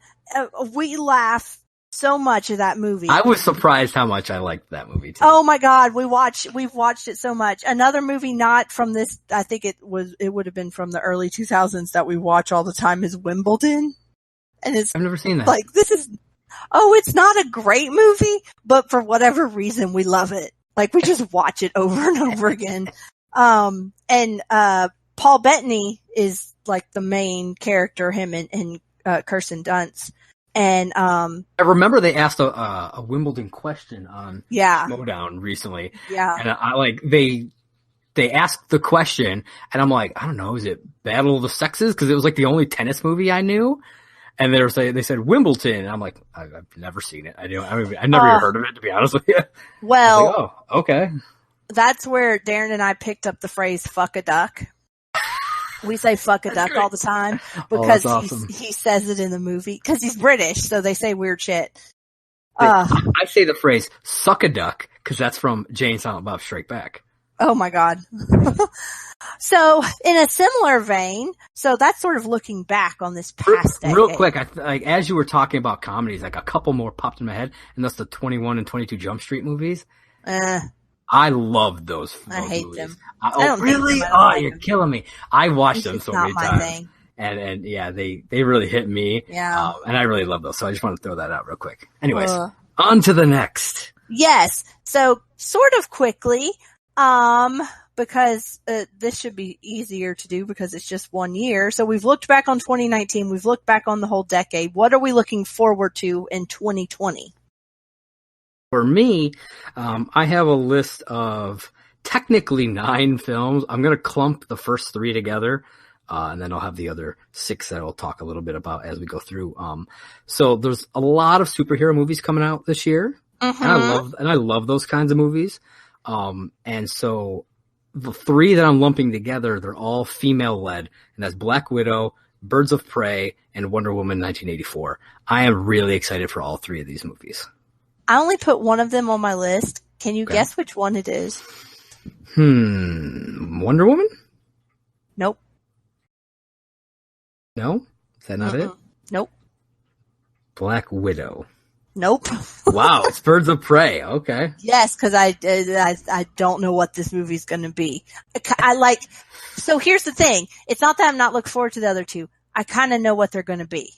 Speaker 1: We laugh so much at that movie.
Speaker 2: I was surprised how much I liked that movie too.
Speaker 1: Oh my God. We've watched it so much. Another movie not from this, I think it would have been from the early 2000s that we watch all the time is Wimbledon. And I've
Speaker 2: never seen that.
Speaker 1: Like it's not a great movie, but for whatever reason we love it. Like we just watch it over and over again. And Paul Bettany is like the main character, him and Kirsten Dunst. And I
Speaker 2: remember they asked a Wimbledon question on Schmoedown recently.
Speaker 1: Yeah.
Speaker 2: And I like they asked the question and I'm like, I don't know, is it Battle of the Sexes? Because it was like the only tennis movie I knew. And they said Wimbledon. And I'm like, I've never seen it. I never even heard of it, to be honest with you.
Speaker 1: Well,
Speaker 2: like, oh, okay.
Speaker 1: That's where Darren and I picked up the phrase "fuck a duck." We say "fuck a duck" all the time because awesome. he says it in the movie because he's British, so they say weird shit.
Speaker 2: I say the phrase "suck a duck" because that's from Jay and Silent Bob Strike Back.
Speaker 1: Oh my God. So in a similar vein, so that's sort of looking back on this past decade.
Speaker 2: Real quick, as you were talking about comedies, like a couple more popped in my head, and that's the 21 and 22 Jump Street movies. I love those.
Speaker 1: I hate
Speaker 2: movies.
Speaker 1: them.
Speaker 2: Oh, really? Oh, you're killing me. I watched them so many times. Thing. And yeah, they really hit me.
Speaker 1: Yeah.
Speaker 2: And I really love those. So I just want to throw that out real quick. Anyways, on to the next.
Speaker 1: Yes. So sort of quickly, because this should be easier to do because it's just 1 year. So we've looked back on 2019. We've looked back on the whole decade. What are we looking forward to in 2020?
Speaker 2: For me, I have a list of technically 9 films. I'm going to clump the first 3 together, and then I'll have the other 6 that I'll talk a little bit about as we go through. So there's a lot of superhero movies coming out this year, and I love those kinds of movies. And so the 3 that I'm lumping together, they're all female-led, and that's Black Widow, Birds of Prey, and Wonder Woman 1984. I am really excited for all 3 of these movies.
Speaker 1: I only put one of them on my list. Can you guess which one it is?
Speaker 2: Wonder Woman?
Speaker 1: Nope.
Speaker 2: No? Is that not it?
Speaker 1: Nope.
Speaker 2: Black Widow.
Speaker 1: Nope.
Speaker 2: Wow, it's Birds of Prey. Okay.
Speaker 1: Yes, because I don't know what this movie's going to be. So here's the thing. It's not that I'm not looking forward to the other 2. I kind of know what they're going to be.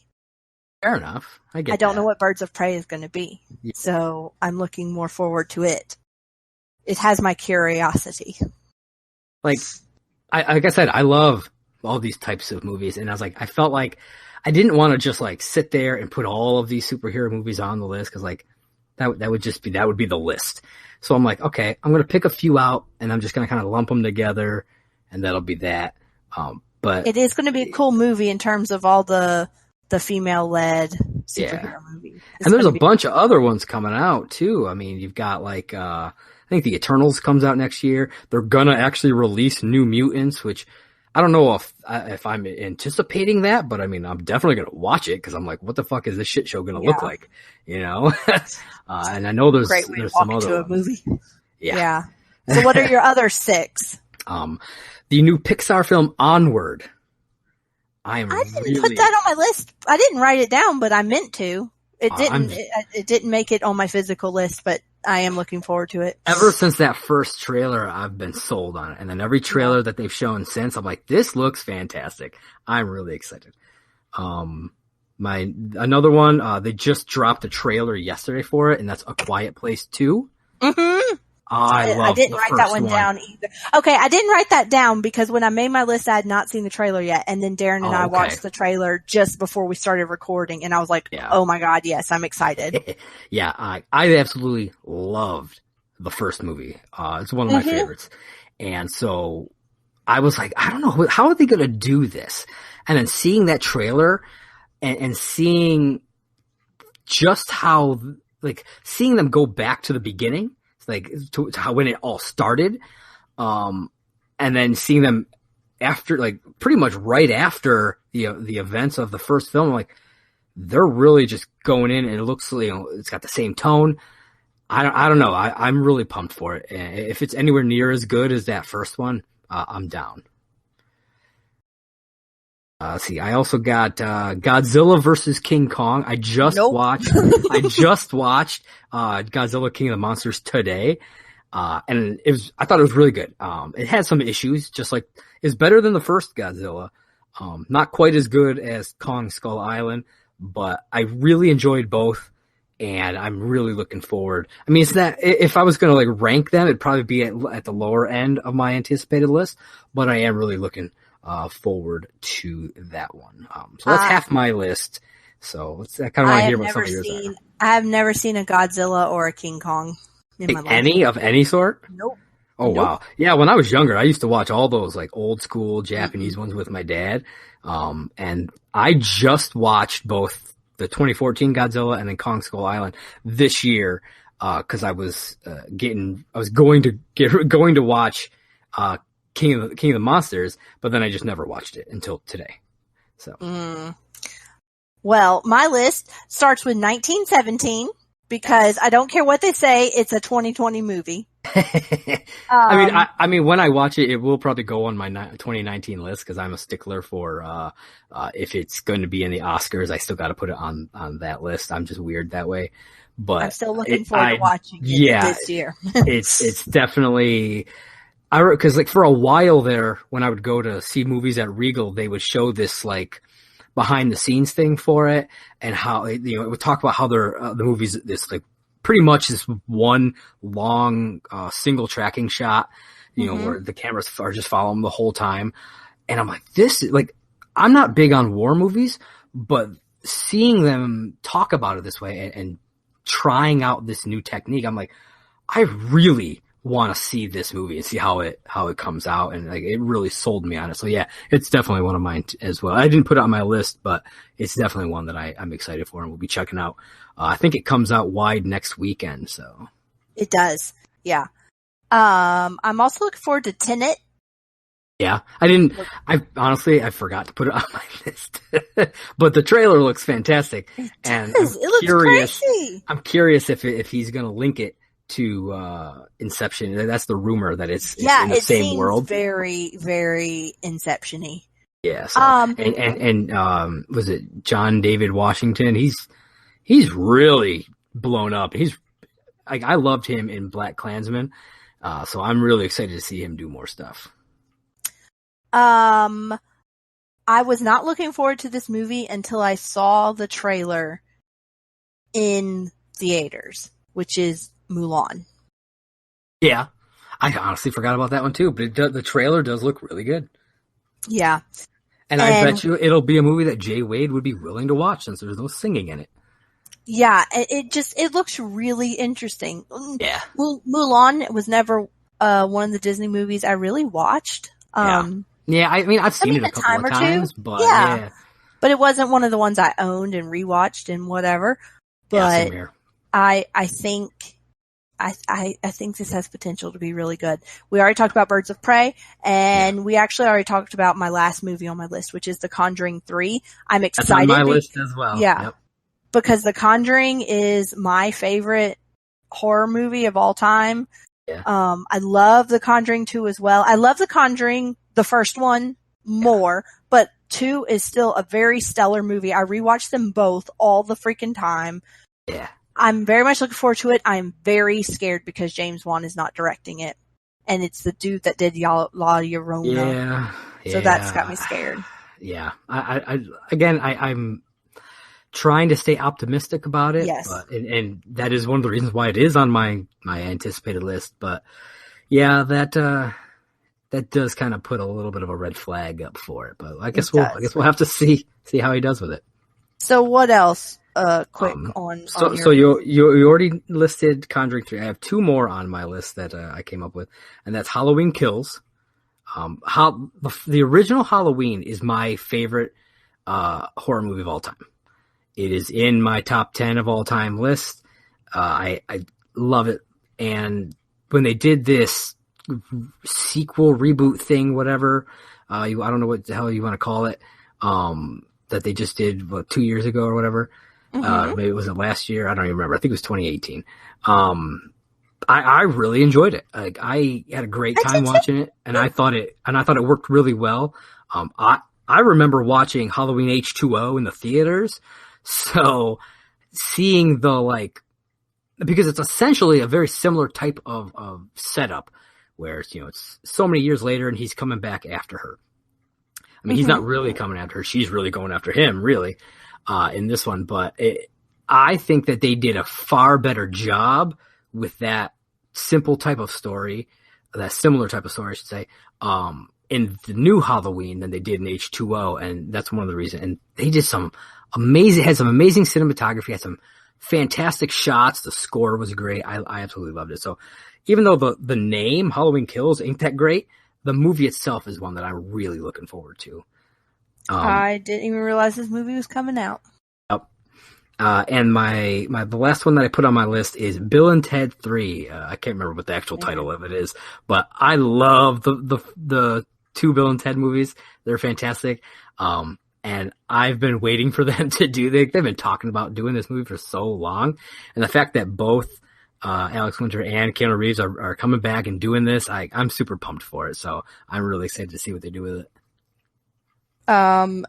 Speaker 2: Fair enough. I
Speaker 1: don't know what Birds of Prey is going to be. Yeah. So I'm looking more forward to it. It has my curiosity.
Speaker 2: Like I said, I love all these types of movies. And I felt like I didn't want to just like sit there and put all of these superhero movies on the list. Cause like that would be the list. So I'm like, okay, I'm going to pick a few out and I'm just going to kind of lump them together and that'll be that. But
Speaker 1: it is going to be a cool movie in terms of all the female-led superhero movies.
Speaker 2: And there's a bunch of other ones coming out too. I mean, you've got like, I think the Eternals comes out next year. They're gonna actually release New Mutants, which I don't know if I'm anticipating that, but I mean, I'm definitely gonna watch it because I'm like, what the fuck is this shit show gonna look like? You know? And I know there's some other
Speaker 1: a movie.
Speaker 2: Yeah.
Speaker 1: So what are your other 6?
Speaker 2: The new Pixar film Onward. I didn't
Speaker 1: put that on my list. I didn't write it down, but I meant to. It didn't make it on my physical list, but I am looking forward to it.
Speaker 2: Ever since that first trailer, I've been sold on it. And then every trailer that they've shown since, I'm like, this looks fantastic. I'm really excited. Another one, they just dropped a trailer yesterday for it, and that's A Quiet Place 2.
Speaker 1: Mm-hmm. I didn't write that one down either. Okay, I didn't write that down because when I made my list, I had not seen the trailer yet. And then Darren and I watched the trailer just before we started recording. And I was like, oh my God, yes, I'm excited.
Speaker 2: Yeah, I absolutely loved the first movie. It's one of my favorites. And so I was like, I don't know, how are they going to do this? And then seeing that trailer and seeing just how, like, seeing them go back to the beginning, like to how when it all started, and then seeing them after, like pretty much right after the events of the first film, like they're really just going in, and it looks, it's got the same tone. I don't know. I'm really pumped for it. If it's anywhere near as good as that first one, I'm down. Let's see. I also got Godzilla versus King Kong. I just watched Godzilla King of the Monsters today, and I thought it was really good. It had some issues, just like it's better than the first Godzilla. Not quite as good as Kong Skull Island, but I really enjoyed both, and I'm really looking forward. I mean, if I was going to like rank them, it'd probably be at the lower end of my anticipated list, but I am really looking forward to that one. So that's half my list. So I kind of want to hear what some of yours are.
Speaker 1: I have never seen a Godzilla or a King Kong in my life.
Speaker 2: Any of any sort?
Speaker 1: Nope.
Speaker 2: Oh, nope. Wow. Yeah, when I was younger, I used to watch all those like old school Japanese ones with my dad. And I just watched both the 2014 Godzilla and then Kong Skull Island this year, cause I was going to watch, King of the Monsters, but then I just never watched it until today. So.
Speaker 1: Well, my list starts with 1917 because I don't care what they say, it's a 2020 movie.
Speaker 2: I mean, when I watch it, it will probably go on my 2019 list because I'm a stickler for if it's going to be in the Oscars, I still got to put it on that list. I'm just weird that way. But
Speaker 1: I'm still looking forward to watching it this year.
Speaker 2: it's definitely. Cause like for a while there, when I would go to see movies at Regal, they would show this like behind the scenes thing for it, and how it would talk about how the movies this like pretty much this one long single tracking shot, where the cameras are just following the whole time, and I'm like, this is like, I'm not big on war movies, but seeing them talk about it this way and trying out this new technique, I'm like, I really want to see this movie and see how it comes out, and like it really sold me on it. So yeah, it's definitely one of mine as well. I didn't put it on my list, but it's definitely one that I'm excited for and we'll be checking out. I think it comes out wide next weekend, so
Speaker 1: it does. Yeah. I'm also looking forward to Tenet.
Speaker 2: Yeah, I honestly forgot to put it on my list, but the trailer looks fantastic, and it looks crazy. I'm curious if he's going to link it to Inception. That's the rumor that it's in the same world.
Speaker 1: Very, very Inception-y.
Speaker 2: Yeah. So, and was it John David Washington? He's really blown up. He's like, I loved him in Black Klansman. So I'm really excited to see him do more stuff.
Speaker 1: I was not looking forward to this movie until I saw the trailer in theaters, which is Mulan.
Speaker 2: Yeah, I honestly forgot about that one too, but the trailer does look really good.
Speaker 1: Yeah.
Speaker 2: And I bet you it'll be a movie that Jay Wade would be willing to watch since there's no singing in it.
Speaker 1: Yeah, it looks really interesting.
Speaker 2: Yeah.
Speaker 1: Mulan was never one of the Disney movies I really watched.
Speaker 2: Yeah, I mean, I've seen it a couple of times, but yeah.
Speaker 1: But it wasn't one of the ones I owned and rewatched and whatever. But I think this has potential to be really good. We already talked about Birds of Prey, and we actually already talked about my last movie on my list, which is The Conjuring 3. I'm excited.
Speaker 2: That's on my list as well.
Speaker 1: Yeah.
Speaker 2: Yep.
Speaker 1: Because The Conjuring is my favorite horror movie of all time.
Speaker 2: Yeah.
Speaker 1: I love The Conjuring 2 as well. I love The Conjuring, the first one, more, but 2 is still a very stellar movie. I rewatch them both all the freaking time.
Speaker 2: Yeah.
Speaker 1: I'm very much looking forward to it. I'm very scared because James Wan is not directing it. And it's the dude that did La Llorona.
Speaker 2: Yeah.
Speaker 1: So that's got me scared.
Speaker 2: Yeah. I'm trying to stay optimistic about it.
Speaker 1: Yes.
Speaker 2: But, and that is one of the reasons why it is on my anticipated list. But yeah, that does kind of put a little bit of a red flag up for it. But I guess we'll have to see how he does with it.
Speaker 1: So what else? Quick on.
Speaker 2: So you already listed Conjuring 3. I have 2 more on my list that I came up with, and that's Halloween Kills. The original Halloween is my favorite horror movie of all time. It is in my top 10 of all time list. I love it. And when they did this sequel reboot thing, whatever, I don't know what the hell you want to call it, that they just did 2 years ago or whatever. Maybe it was last year. I don't even remember. I think it was 2018. I really enjoyed it. Like, I had a great time watching it, and I thought it worked really well. I remember watching Halloween H2O in the theaters. So seeing because it's essentially a very similar type of setup where, it's so many years later and he's coming back after her. I mean, he's not really coming after her. She's really going after him, really, in this one. But I think that they did a far better job with that similar type of story, I should say, in the new Halloween than they did in H2O. And that's one of the reasons. And they did had some amazing cinematography, had some fantastic shots. The score was great. I absolutely loved it. So even though the name Halloween Kills ain't that great, the movie itself is one that I'm really looking forward to.
Speaker 1: I didn't even realize this movie was coming out.
Speaker 2: Yep. And the last one that I put on my list is Bill and Ted 3. I can't remember what the actual title of it is, but I love the 2 Bill and Ted movies. They're fantastic. And I've been waiting for them to they've been talking about doing this movie for so long. And the fact that both Alex Winter and Keanu Reeves are coming back and doing this, I'm super pumped for it. So I'm really excited to see what they do with it.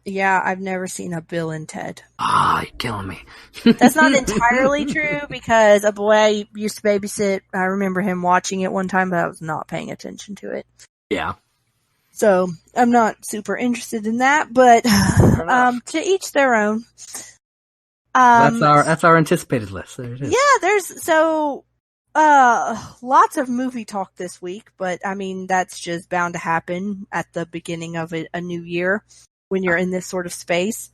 Speaker 1: Yeah, I've never seen a Bill and Ted.
Speaker 2: You're killing me.
Speaker 1: That's not entirely true because a boy I used to babysit, I remember him watching it one time, but I was not paying attention to it.
Speaker 2: Yeah.
Speaker 1: So I'm not super interested in that, but to each their own.
Speaker 2: That's our anticipated list. There it is.
Speaker 1: Yeah, there's lots of movie talk this week, but I mean that's just bound to happen at the beginning of a new year when you're in this sort of space.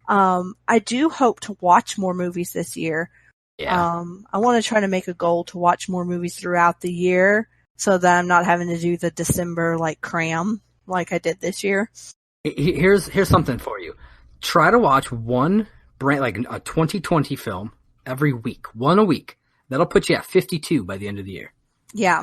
Speaker 1: I do hope to watch more movies this year.
Speaker 2: Yeah.
Speaker 1: I want to try to make a goal to watch more movies throughout the year so that I'm not having to do the December cram like I did this year.
Speaker 2: Here's something for you. Try to watch one brand, a 2020 film every week, one a week. That'll put you at 52 by the end of the year.
Speaker 1: Yeah.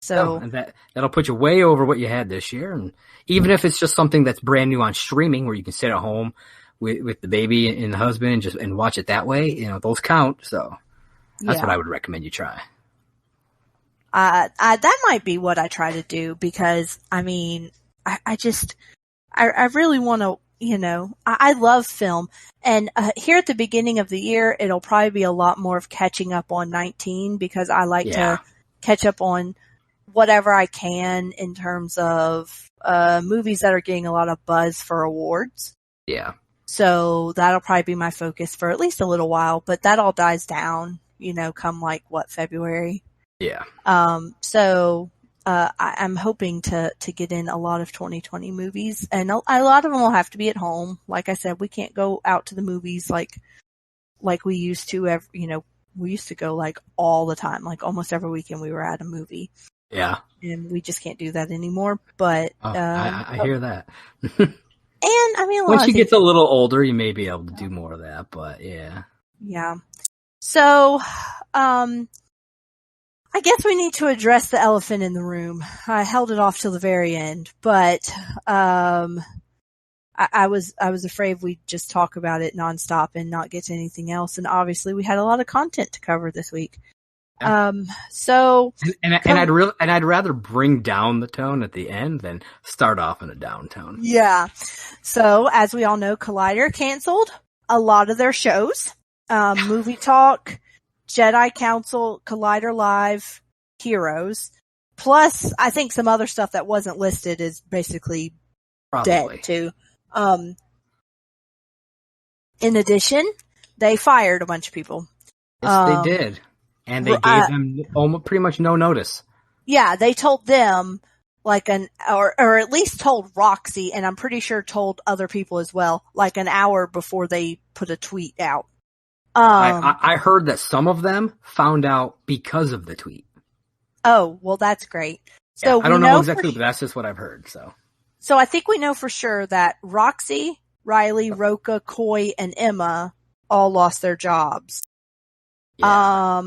Speaker 1: So
Speaker 2: and that'll put you way over what you had this year. And even if it's just something that's brand new on streaming where you can sit at home with the baby and the husband and watch it that way, those count. So that's what I would recommend you try.
Speaker 1: That might be what I try to do because I mean, I really want to, I love film and here at the beginning of the year, it'll probably be a lot more of catching up on 19 because I like to catch up on whatever I can in terms of, movies that are getting a lot of buzz for awards.
Speaker 2: Yeah. So
Speaker 1: that'll probably be my focus for at least a little while, but that all dies down, come February.
Speaker 2: Yeah.
Speaker 1: I'm hoping to get in a lot of 2020 movies and a lot of them will have to be at home. Like I said, we can't go out to the movies like we used to we used to go all the time, almost every weekend we were at a movie.
Speaker 2: Yeah.
Speaker 1: And we just can't do that anymore. But,
Speaker 2: I hear that.
Speaker 1: And I mean,
Speaker 2: once she gets a little older, you may be able to do more of that, but yeah.
Speaker 1: Yeah. So, I guess we need to address the elephant in the room. I held it off till the very end, but I was afraid we'd just talk about it nonstop and not get to anything else. And obviously, we had a lot of content to cover this week.
Speaker 2: Yeah. I'd rather bring down the tone at the end than start off in a down tone.
Speaker 1: Yeah. So as we all know, Collider canceled a lot of their shows. Movie Talk, Jedi Council, Collider Live, Heroes. Plus, I think some other stuff that wasn't listed is basically dead too. In addition, they fired a bunch of people.
Speaker 2: Yes, they did. And they gave them almost pretty much no notice.
Speaker 1: Yeah, they told them like or at least told Roxy, and I'm pretty sure told other people as well, like an hour before they put a tweet out.
Speaker 2: I heard that some of them found out because of the tweet.
Speaker 1: Oh, well, that's great. So
Speaker 2: I don't know exactly, but that's just what I've heard. So
Speaker 1: I think we know for sure that Roxy, Riley, Roka, Coy, and Emma all lost their jobs. Yeah.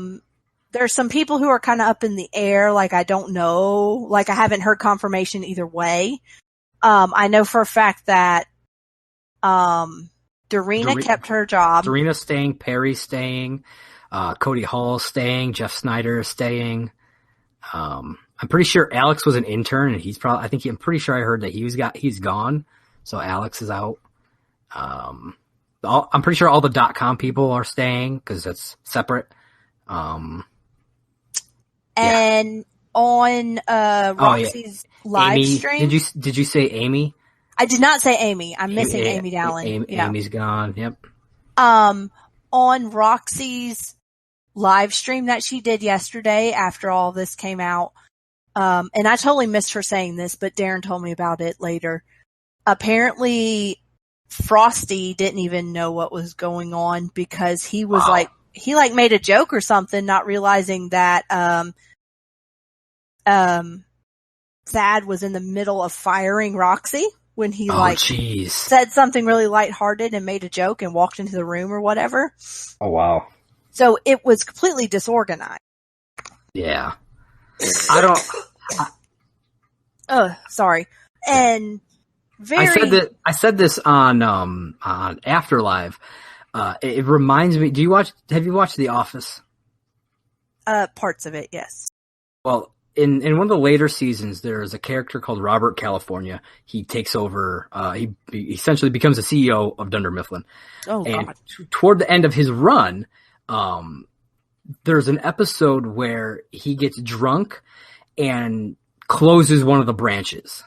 Speaker 1: There's some people who are kind of up in the air. Like, I don't know. Like, I haven't heard confirmation either way. I know for a fact that, Darina kept her job.
Speaker 2: Darina's staying. Perry's staying. Cody Hall's staying. Jeff Snyder is staying. I'm pretty sure Alex was an intern, and I'm pretty sure I heard that he's gone. So Alex is out. I'm pretty sure all the .com people are staying because it's separate.
Speaker 1: And on Roxy's live stream,
Speaker 2: did you say Amy?
Speaker 1: I did not say Amy. I'm missing Amy Dowling.
Speaker 2: Amy's gone. Yep.
Speaker 1: On Roxy's live stream that she did yesterday after all this came out, and I totally missed her saying this, but Darren told me about it later. Apparently, Frosty didn't even know what was going on because he was he made a joke or something, not realizing that Thad was in the middle of firing Roxy when he said something really lighthearted and made a joke and walked into the room or whatever.
Speaker 2: Oh wow.
Speaker 1: So it was completely disorganized.
Speaker 2: Yeah.
Speaker 1: Sorry. And
Speaker 2: I said this on After Live. It reminds me, have you watched The Office?
Speaker 1: Parts of it, yes.
Speaker 2: Well, in one of the later seasons, there's a character called Robert California. He takes over, he essentially becomes the CEO of Dunder Mifflin.
Speaker 1: Oh,
Speaker 2: and
Speaker 1: God.
Speaker 2: Toward the end of his run, there's an episode where he gets drunk and closes one of the branches.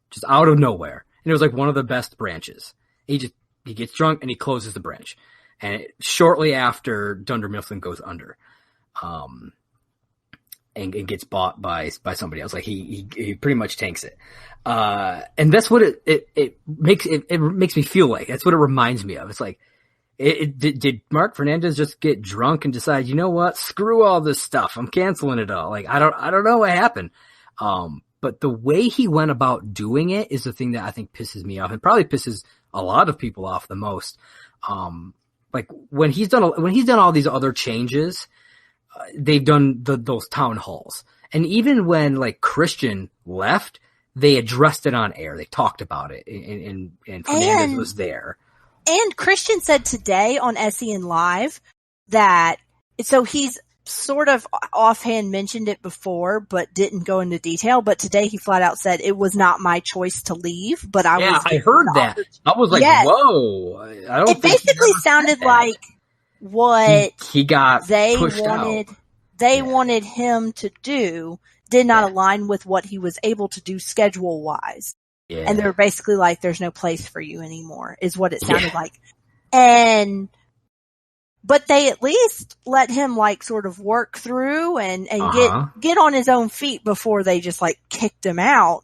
Speaker 2: Just out of nowhere. And it was like one of the best branches. He gets drunk and he closes the branch. And shortly after Dunder Mifflin goes under. And gets bought by somebody else. Like he pretty much tanks it. And that's what it makes me feel like. That's what it reminds me of. It's like, did Mark Fernandez just get drunk and decide, you know what? Screw all this stuff. I'm canceling it all. Like, I don't know what happened. But the way he went about doing it is the thing that I think pisses me off and probably pisses a lot of people off the most. Like when he's done all these other changes, they've done those town halls. And even when like Christian left, they addressed it on air. They talked about it and Fernandez was there.
Speaker 1: And Christian said today on SEN Live that, so he's sort of offhand mentioned it before, but didn't go into detail. But today he flat out said it was not my choice to leave, but I heard
Speaker 2: that. I was like, yes. Whoa.
Speaker 1: It basically sounded like what
Speaker 2: he got
Speaker 1: they wanted him to do did not align with what he was able to do schedule wise. Yeah. And they were basically like, there's no place for you anymore, is what it sounded like. But they at least let him like sort of work through and get on his own feet before they just like kicked him out.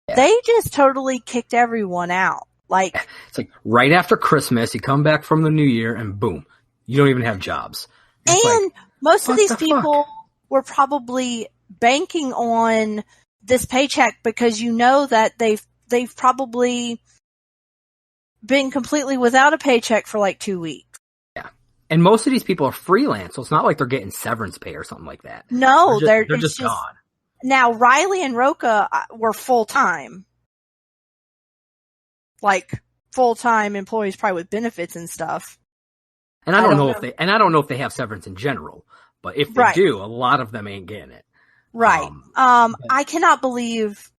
Speaker 1: Yeah. They just totally kicked everyone out. Like,
Speaker 2: it's like right after Christmas, you come back from the new year and boom, you don't even have jobs.
Speaker 1: It's and like, most of these people were probably banking on this paycheck because you know that they've probably been completely without a paycheck for like 2 weeks.
Speaker 2: Yeah. And most of these people are freelance, so it's not like they're getting severance pay or something like that.
Speaker 1: No,
Speaker 2: they're just gone.
Speaker 1: Now, Riley and Roka were full-time. Like, full-time employees probably with benefits and stuff.
Speaker 2: And I don't know if they have severance in general, but if they do, a lot of them ain't getting it.
Speaker 1: Right. I cannot believe,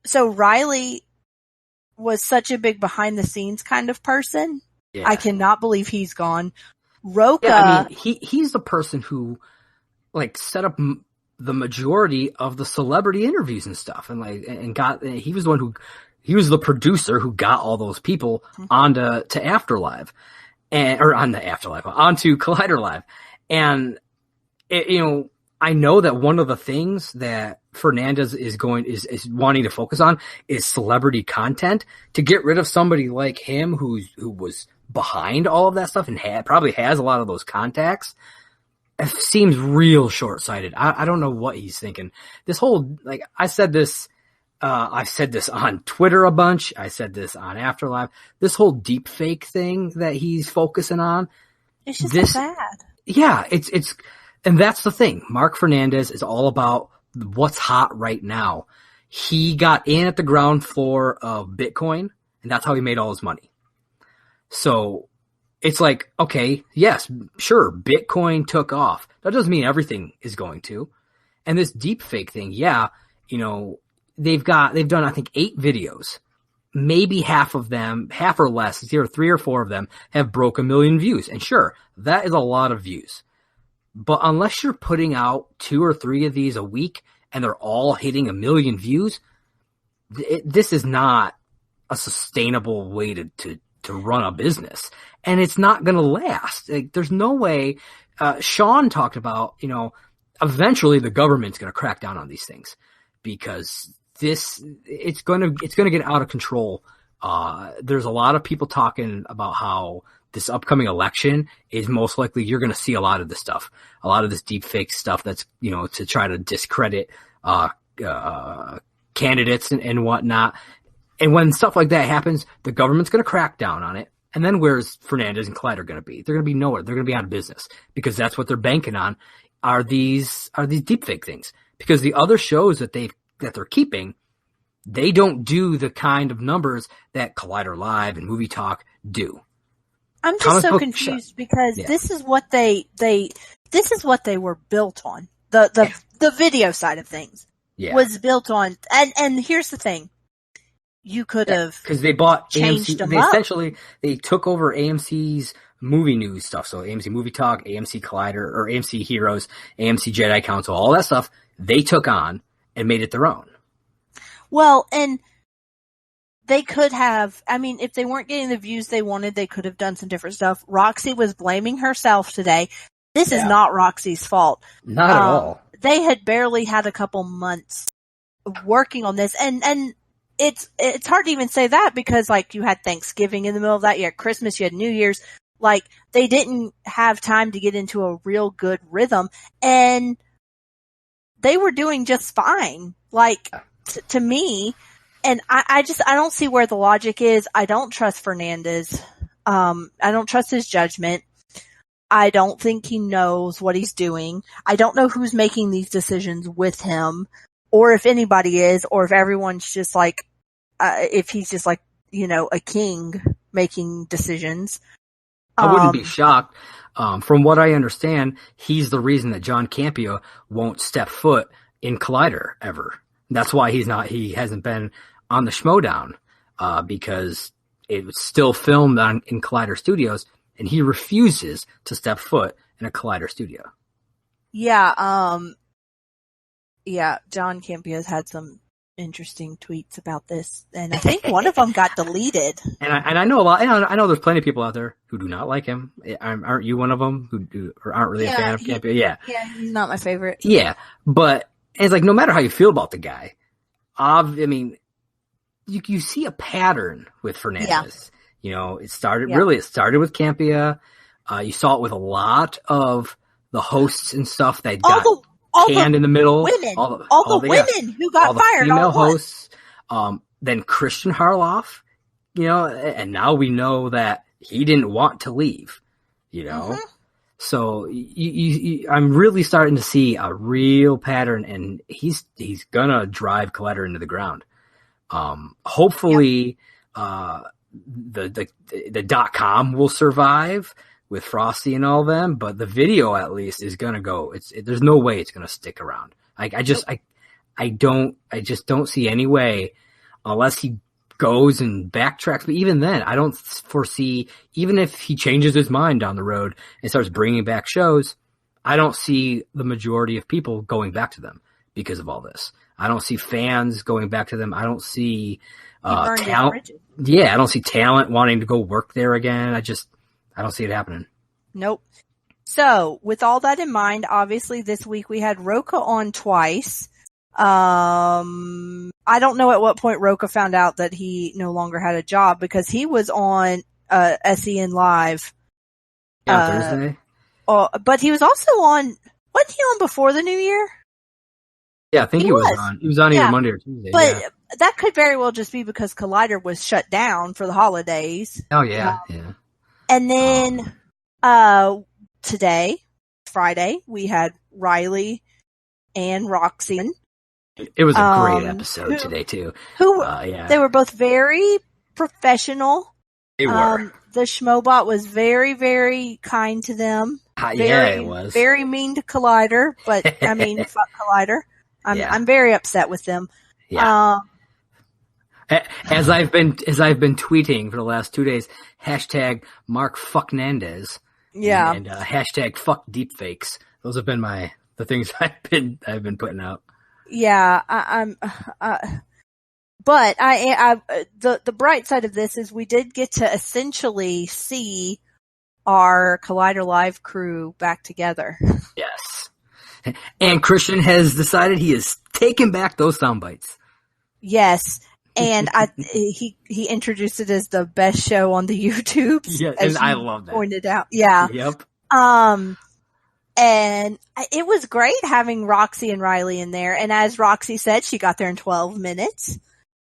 Speaker 1: so Riley was such a big behind the scenes kind of person. Yeah. I cannot believe he's gone. Roka.
Speaker 2: Yeah, I mean, he's the person who like set up the majority of the celebrity interviews and stuff. And he was the producer who got all those people onto After Live. or on the Afterlife, onto Collider Live. And, I know that one of the things that Fernandez is wanting to focus on is celebrity content to get rid of somebody like him who was behind all of that stuff and probably has a lot of those contacts. It seems real short-sighted. I don't know what he's thinking. This whole, I've said this on Twitter a bunch. I said this on Afterlife. This whole deep fake thing that he's focusing on.
Speaker 1: It's just bad.
Speaker 2: Yeah, and that's the thing. Mark Fernandez is all about what's hot right now. He got in at the ground floor of Bitcoin, and that's how he made all his money. So it's like, okay, yes, sure, Bitcoin took off. That doesn't mean everything is going to. And this deep fake thing, they've done, I think, 8 videos. Maybe half or less, it's either 3 or 4 of them have broke 1 million views. And sure, that is a lot of views. But unless you're putting out 2 or 3 of these a week and they're all hitting 1 million views, this is not a sustainable way to run a business. And it's not going to last. There's no way. Sean talked about, eventually the government's going to crack down on these things because it's going to get out of control. There's a lot of people talking about how this upcoming election is most likely you're going to see a lot of this stuff, a lot of this deep fake stuff that's, to try to discredit, candidates and whatnot. And when stuff like that happens, the government's going to crack down on it. And then where's Fernandez and Collider going to be? They're going to be nowhere. They're going to be out of business because that's what they're banking on are these deep fake things. Because the other shows that they're keeping, they don't do the kind of numbers that Collider Live and Movie Talk do.
Speaker 1: I'm just so confused because this is what they were built on. The video side of things was built on. And here's the thing. You could have
Speaker 2: because they bought
Speaker 1: changed
Speaker 2: AMC.
Speaker 1: Them
Speaker 2: they
Speaker 1: up.
Speaker 2: Essentially they took over AMC's movie news stuff. So AMC Movie Talk, AMC Collider, or AMC Heroes, AMC Jedi Council, all that stuff they took on and made it their own.
Speaker 1: Well, and they could have, if they weren't getting the views they wanted, they could have done some different stuff. Roxy was blaming herself today. This is not Roxy's fault.
Speaker 2: Not at all.
Speaker 1: They had barely had a couple months working on this. And it's hard to even say that because you had Thanksgiving in the middle of that, you had Christmas, you had New Year's. They didn't have time to get into a real good rhythm and they were doing just fine. To me, and I don't see where the logic is. I don't trust Fernandez. I don't trust his judgment. I don't think he knows what he's doing. I don't know who's making these decisions with him or if anybody is, or if everyone's just if he's just a king making decisions.
Speaker 2: I wouldn't be shocked. From what I understand, he's the reason that John Campea won't step foot in Collider ever. That's why he hasn't been on the Schmoedown, because it was still filmed in Collider Studios and he refuses to step foot in a Collider studio.
Speaker 1: Yeah. John Campea's had some interesting tweets about this, and I think one of them got deleted. And
Speaker 2: I know a lot. I know there's plenty of people out there who do not like him. Aren't you one of them who do or aren't really a fan of Campea? Yeah,
Speaker 1: he's not my favorite.
Speaker 2: Yeah, but it's no matter how you feel about the guy, you see a pattern with Fernandez. Yeah. It started with Campea. You saw it with a lot of the hosts and stuff that got canned in the middle.
Speaker 1: Women, all the women who got fired.
Speaker 2: Female hosts. Then Christian Harloff, and now we know that he didn't want to leave, Mm-hmm. So I'm really starting to see a real pattern, and he's gonna drive Collider into the ground. Hopefully, the .com will survive with Frosty and all them, but the video at least is gonna go. There's no way it's gonna stick around. I just don't see any way unless he goes and backtracks. But even then, I don't foresee, even if he changes his mind down the road and starts bringing back shows, I don't see the majority of people going back to them because of all this. I don't see fans going back to them. I don't see talent. Yeah, I don't see talent wanting to go work there again. I don't see it happening.
Speaker 1: Nope. So, with all that in mind, obviously this week we had Roka on twice. I don't know at what point Roka found out that he no longer had a job, because he was on SEN Live.
Speaker 2: Thursday?
Speaker 1: But he was also on, wasn't he on before the New Year?
Speaker 2: Yeah, I think he was on. He was on either Monday or Tuesday.
Speaker 1: But that could very well just be because Collider was shut down for the holidays.
Speaker 2: Oh, yeah, yeah.
Speaker 1: And then today, Friday, we had Riley and Roxy.
Speaker 2: It was a great episode today, too.
Speaker 1: They were both very professional.
Speaker 2: They were.
Speaker 1: The Schmoebot was very, very kind to them.
Speaker 2: It was.
Speaker 1: Very mean to Collider, but I mean, fuck Collider. I'm very upset with them.
Speaker 2: Yeah. As I've been tweeting for the last 2 days, hashtag Mark Fucknandez.
Speaker 1: Yeah.
Speaker 2: And hashtag fuck deepfakes. Those have been the things I've been putting out.
Speaker 1: Yeah, but the bright side of this is we did get to essentially see our Collider Live crew back together.
Speaker 2: Yes. And Christian has decided he is taking back those sound bites.
Speaker 1: Yes. And he introduced it as the best show on the YouTube.
Speaker 2: Yeah, and I love that.
Speaker 1: Pointed out. Yeah.
Speaker 2: Yep.
Speaker 1: And it was great having Roxy and Riley in there. And as Roxy said, she got there in 12 minutes.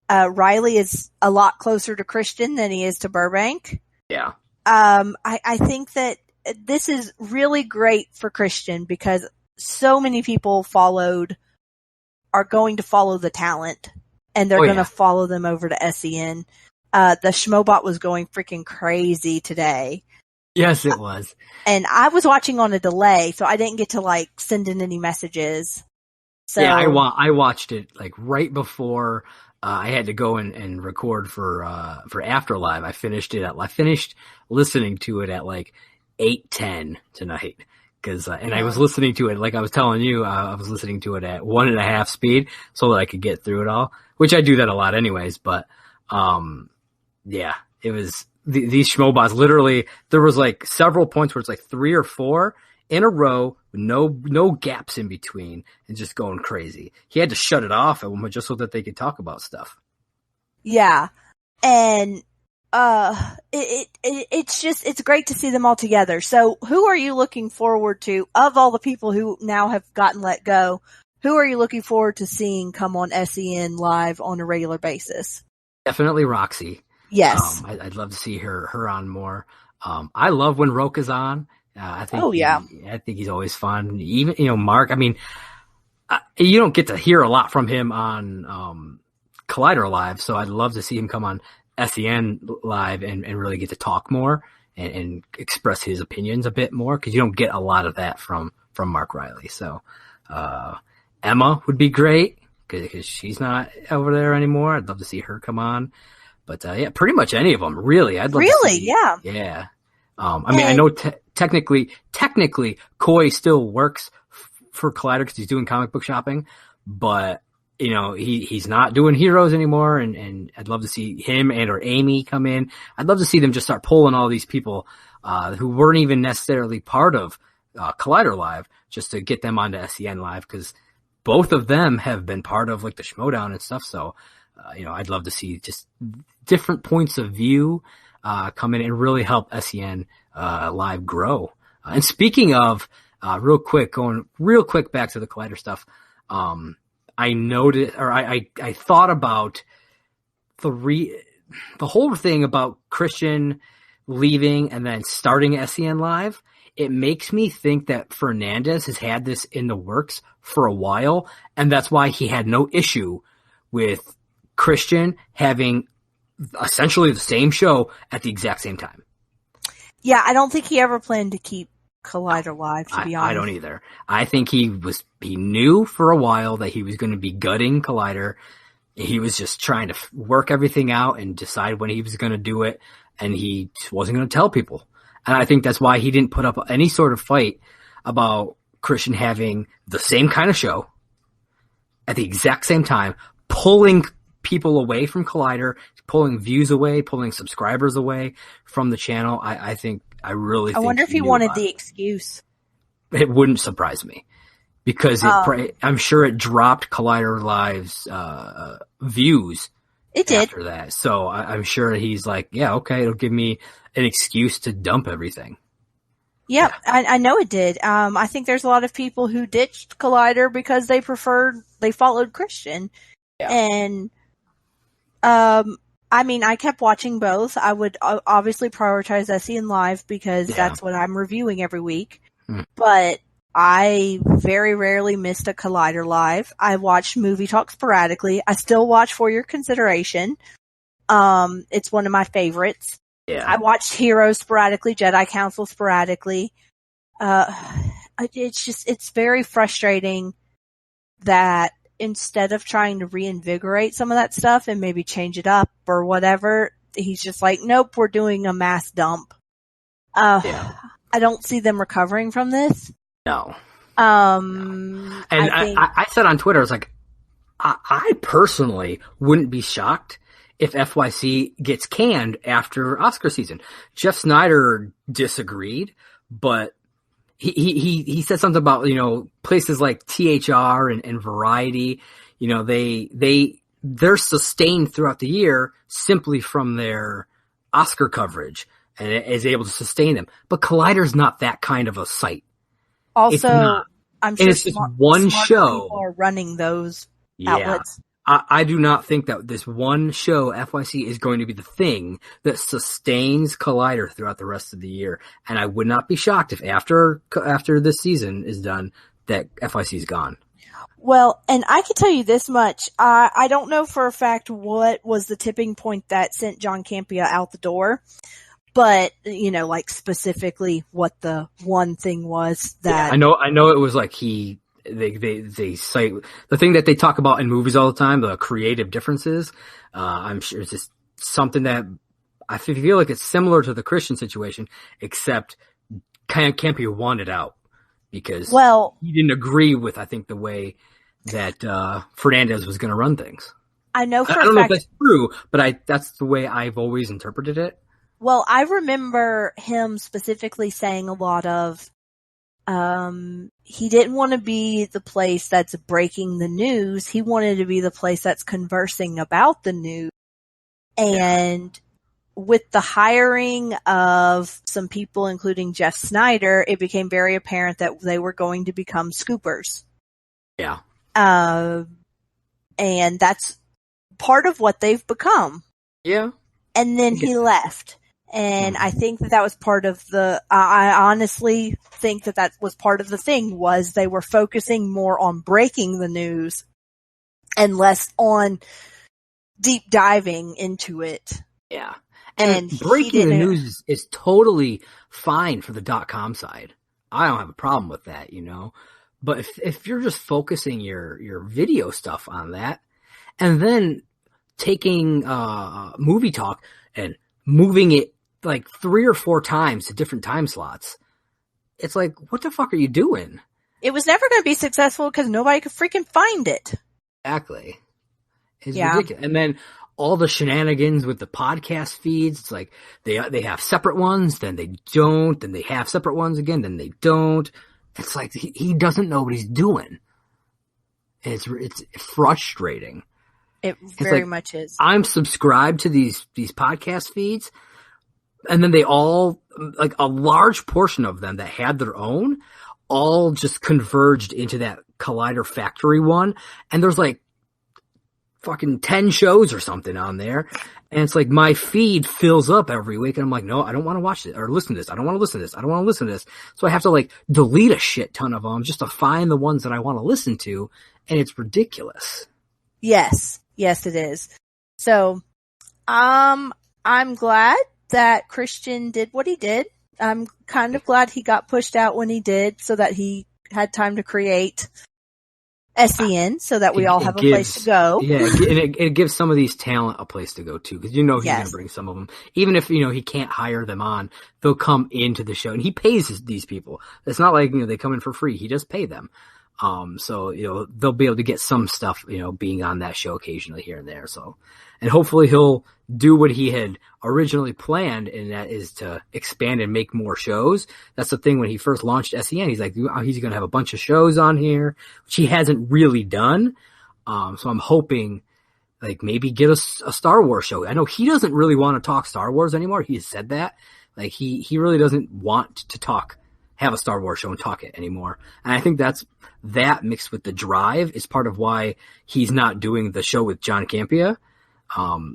Speaker 1: Riley is a lot closer to Christian than he is to Burbank.
Speaker 2: Yeah.
Speaker 1: I think that this is really great for Christian, because so many people are going to follow the talent, and they're going to follow them over to SEN. The Schmoebot was going freaking crazy today.
Speaker 2: Yes, it was.
Speaker 1: And I was watching on a delay, so I didn't get to send in any messages. So
Speaker 2: yeah, I watched it right before I had to go and record for After Live. I finished listening to it at 8:10 tonight. I was listening to it, like I was telling you, I was listening to it at 1.5 speed so that I could get through it all, which I do that a lot anyways. But, it was these Schmoebots. Literally, there was several points where it's 3 or 4 in a row, no gaps in between, and just going crazy. He had to shut it off at one point just so that they could talk about stuff.
Speaker 1: Yeah. And, it's great to see them all together. So who are you looking forward to, of all the people who now have gotten let go, who are you looking forward to seeing come on SEN Live on a regular basis?
Speaker 2: Definitely Roxy.
Speaker 1: Yes.
Speaker 2: I'd love to see her on more. I love when Roka's on. I think I think he's always fun. Even, Mark, I mean, you don't get to hear a lot from him on, Collider Live. So I'd love to see him come on SEN Live and really get to talk more and express his opinions a bit more, because you don't get a lot of that from Mark Riley. So Emma would be great, because she's not over there anymore. I'd love to see her come on. But pretty much any of them, really. I'd love to see. Yeah. I mean, I know technically Coy still works for Collider because he's doing comic book shopping, but he's not doing Heroes anymore, and I'd love to see him or Amy come in. I'd love to see them just start pulling all these people who weren't even necessarily part of Collider Live, just to get them onto SEN Live, because both of them have been part of the Schmoedown and stuff. So, I'd love to see just different points of view come in and really help SEN Live grow. And speaking of, going real quick back to the Collider stuff, I noted, or I thought about the whole thing about Christian leaving and then starting SEN Live. It makes me think that Fernandez has had this in the works for a while, and that's why he had no issue with Christian having essentially the same show at the exact same time. Yeah,
Speaker 1: I don't think he ever planned to keep Collider Live, to be honest.
Speaker 2: I don't either. I think he knew for a while that he was going to be gutting Collider. He was just trying to work everything out and decide when he was going to do it, and he wasn't going to tell people. And I think that's why he didn't put up any sort of fight about Christian having the same kind of show at the exact same time, pulling people away from Collider, pulling views away, pulling subscribers away from the channel. I really think.
Speaker 1: I wonder if he wanted the excuse.
Speaker 2: It wouldn't surprise me, because I'm sure it dropped Collider Live's views.
Speaker 1: It did.
Speaker 2: After that. So I'm sure he's like, yeah, okay, it'll give me an excuse to dump everything.
Speaker 1: Yep, yeah. I know it did. I think there's a lot of people who ditched Collider because they followed Christian. Yeah. And, I mean, I kept watching both. I would obviously prioritize SEN Live because that's what I'm reviewing every week. But I very rarely missed a Collider Live. I watched Movie Talk sporadically. I still watch For Your Consideration. It's one of my favorites.
Speaker 2: Yeah.
Speaker 1: I watched Heroes sporadically, Jedi Council sporadically. It's very frustrating that instead of trying to reinvigorate some of that stuff and maybe change it up or whatever, he's just like, nope, we're doing a mass dump. I don't see them recovering from this.
Speaker 2: No.
Speaker 1: And
Speaker 2: I said on Twitter, I was like, I personally wouldn't be shocked if FYC gets canned after Oscar season. Jeff Snyder disagreed, but he said something about, places like THR and Variety, they're sustained throughout the year simply from their Oscar coverage and is able to sustain them. But Collider's not that kind of a site.
Speaker 1: Also, I'm sure
Speaker 2: it's just one show
Speaker 1: people are running those outlets.
Speaker 2: I do not think that this one show, FYC, is going to be the thing that sustains Collider throughout the rest of the year. And I would not be shocked if after this season is done, that FYC is gone.
Speaker 1: Well, and I can tell you this much. I don't know for a fact what was the tipping point that sent John Campea out the door. But, like specifically what the one thing was that...
Speaker 2: Yeah, I know it was like they cite the thing that they talk about in movies all the time, the creative differences. I'm sure it's just something that I feel like it's similar to the Christian situation, except Campea wanted out because he didn't agree with, I think, the way that Fernandez was going to run things.
Speaker 1: I know for a fact...
Speaker 2: I don't know if that's true, but that's the way I've always interpreted it.
Speaker 1: Well, I remember him specifically saying a lot of, he didn't want to be the place that's breaking the news. He wanted to be the place that's conversing about the news. And with the hiring of some people, including Jeff Snyder, it became very apparent that they were going to become scoopers.
Speaker 2: Yeah.
Speaker 1: And that's part of what they've become.
Speaker 2: Yeah.
Speaker 1: And then he left. And I think that was part of I honestly think that was part of the thing, was they were focusing more on breaking the news and less on deep diving into it.
Speaker 2: Yeah. And breaking the news is totally fine for the .com side. I don't have a problem with that, but if you're just focusing your video stuff on that and then taking, Movie Talk and moving it like 3 or 4 times to different time slots. It's like, what the fuck are you doing?
Speaker 1: It was never going to be successful because nobody could freaking find it.
Speaker 2: Exactly. It's ridiculous. And then all the shenanigans with the podcast feeds. It's like they have separate ones, then they don't, then they have separate ones again, then they don't. It's like he doesn't know what he's doing. It's frustrating.
Speaker 1: It very much is.
Speaker 2: I'm subscribed to these podcast feeds. And then they all, like a large portion of them that had their own, all just converged into that Collider Factory one. And there's like fucking 10 shows or something on there. And it's like my feed fills up every week. And I'm like, no, I don't want to watch it or listen to this. I don't want to listen to this. I don't want to listen to this. So I have to like delete a shit ton of them just to find the ones that I want to listen to. And it's ridiculous.
Speaker 1: Yes. Yes, it is. So, I'm glad that Christian did what he did. I'm kind of glad he got pushed out when he did so that he had time to create SEN so that we all have a place to go.
Speaker 2: Yeah, and it gives some of these talent a place to go too, because he's going to bring some of them. Even if, he can't hire them on, they'll come into the show and he pays these people. It's not like, they come in for free. He does pay them. So, they'll be able to get some stuff, being on that show occasionally here and there. So, and hopefully he'll do what he had originally planned, and that is to expand and make more shows. That's the thing when he first launched SEN. He's like, he's going to have a bunch of shows on here, which he hasn't really done. So I'm hoping like maybe get a Star Wars show. I know he doesn't really want to talk Star Wars anymore. He has said that. Like he really doesn't want to have a Star Wars show and talk it anymore. And I think that mixed with the drive is part of why he's not doing the show with John Campea.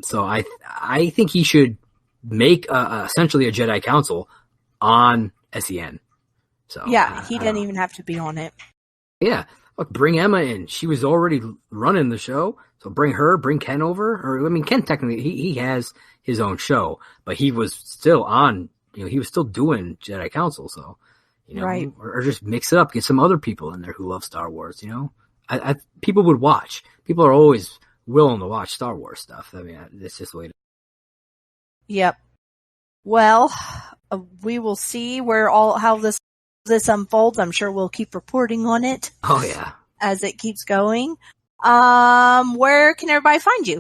Speaker 2: So I think he should make essentially a Jedi Council on SEN. So
Speaker 1: yeah, he didn't even have to be on it.
Speaker 2: Yeah. Look, bring Emma in. She was already running the show. So bring Ken over. Or, I mean, Ken technically, he has his own show, but he was still on, he was still doing Jedi Council. So,
Speaker 1: right.
Speaker 2: Or just mix it up, get some other people in there who love Star Wars, people would watch. People are always willing to watch Star Wars stuff. I mean, it's just the way to.
Speaker 1: Yep. Well, we will see how this unfolds. I'm sure we'll keep reporting on it.
Speaker 2: Oh yeah. As
Speaker 1: it keeps going. Where can everybody find you?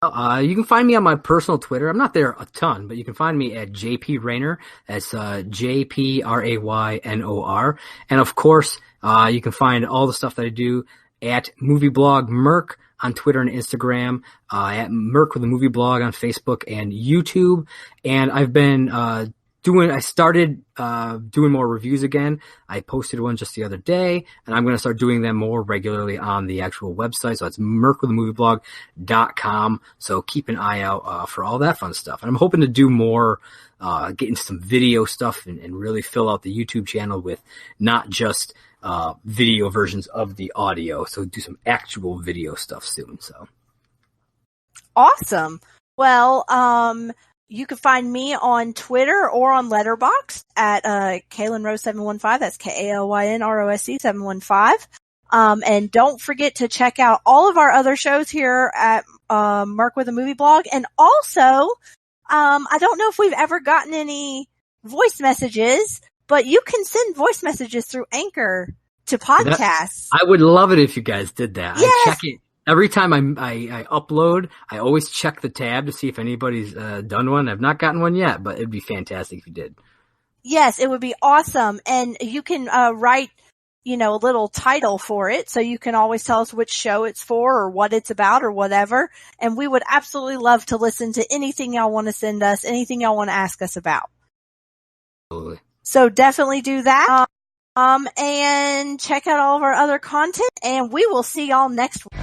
Speaker 2: You can find me on my personal Twitter. I'm not there a ton, but you can find me at JP Raynor. That's JPRAYNOR. And of course, you can find all the stuff that I do at Movie Blog Merc on Twitter and Instagram, at Merc with a Movie Blog on Facebook and YouTube. And I've been I started doing more reviews again. I posted one just the other day, and I'm going to start doing them more regularly on the actual website. So it's mercwithamovieblog.com. So keep an eye out for all that fun stuff. And I'm hoping to do more, get into some video stuff and really fill out the YouTube channel with not just video versions of the audio. So do some actual video stuff soon. So
Speaker 1: awesome. Well, you can find me on Twitter or on Letterboxd at KalynRose715. That's KalynRose 715. And don't forget to check out all of our other shows here at Merc with a Movie Blog. And also, I don't know if we've ever gotten any voice messages, but you can send voice messages through Anchor to podcasts.
Speaker 2: I would love it if you guys did that.
Speaker 1: Yes.
Speaker 2: I check it. Every time I upload, I always check the tab to see if anybody's done one. I've not gotten one yet, but it'd be fantastic if you did.
Speaker 1: Yes, it would be awesome. And you can write, a little title for it, so you can always tell us which show it's for or what it's about or whatever. And we would absolutely love to listen to anything y'all want to send us, anything y'all want to ask us about.
Speaker 2: Absolutely.
Speaker 1: So definitely do that. And check out all of our other content, and we will see y'all next week.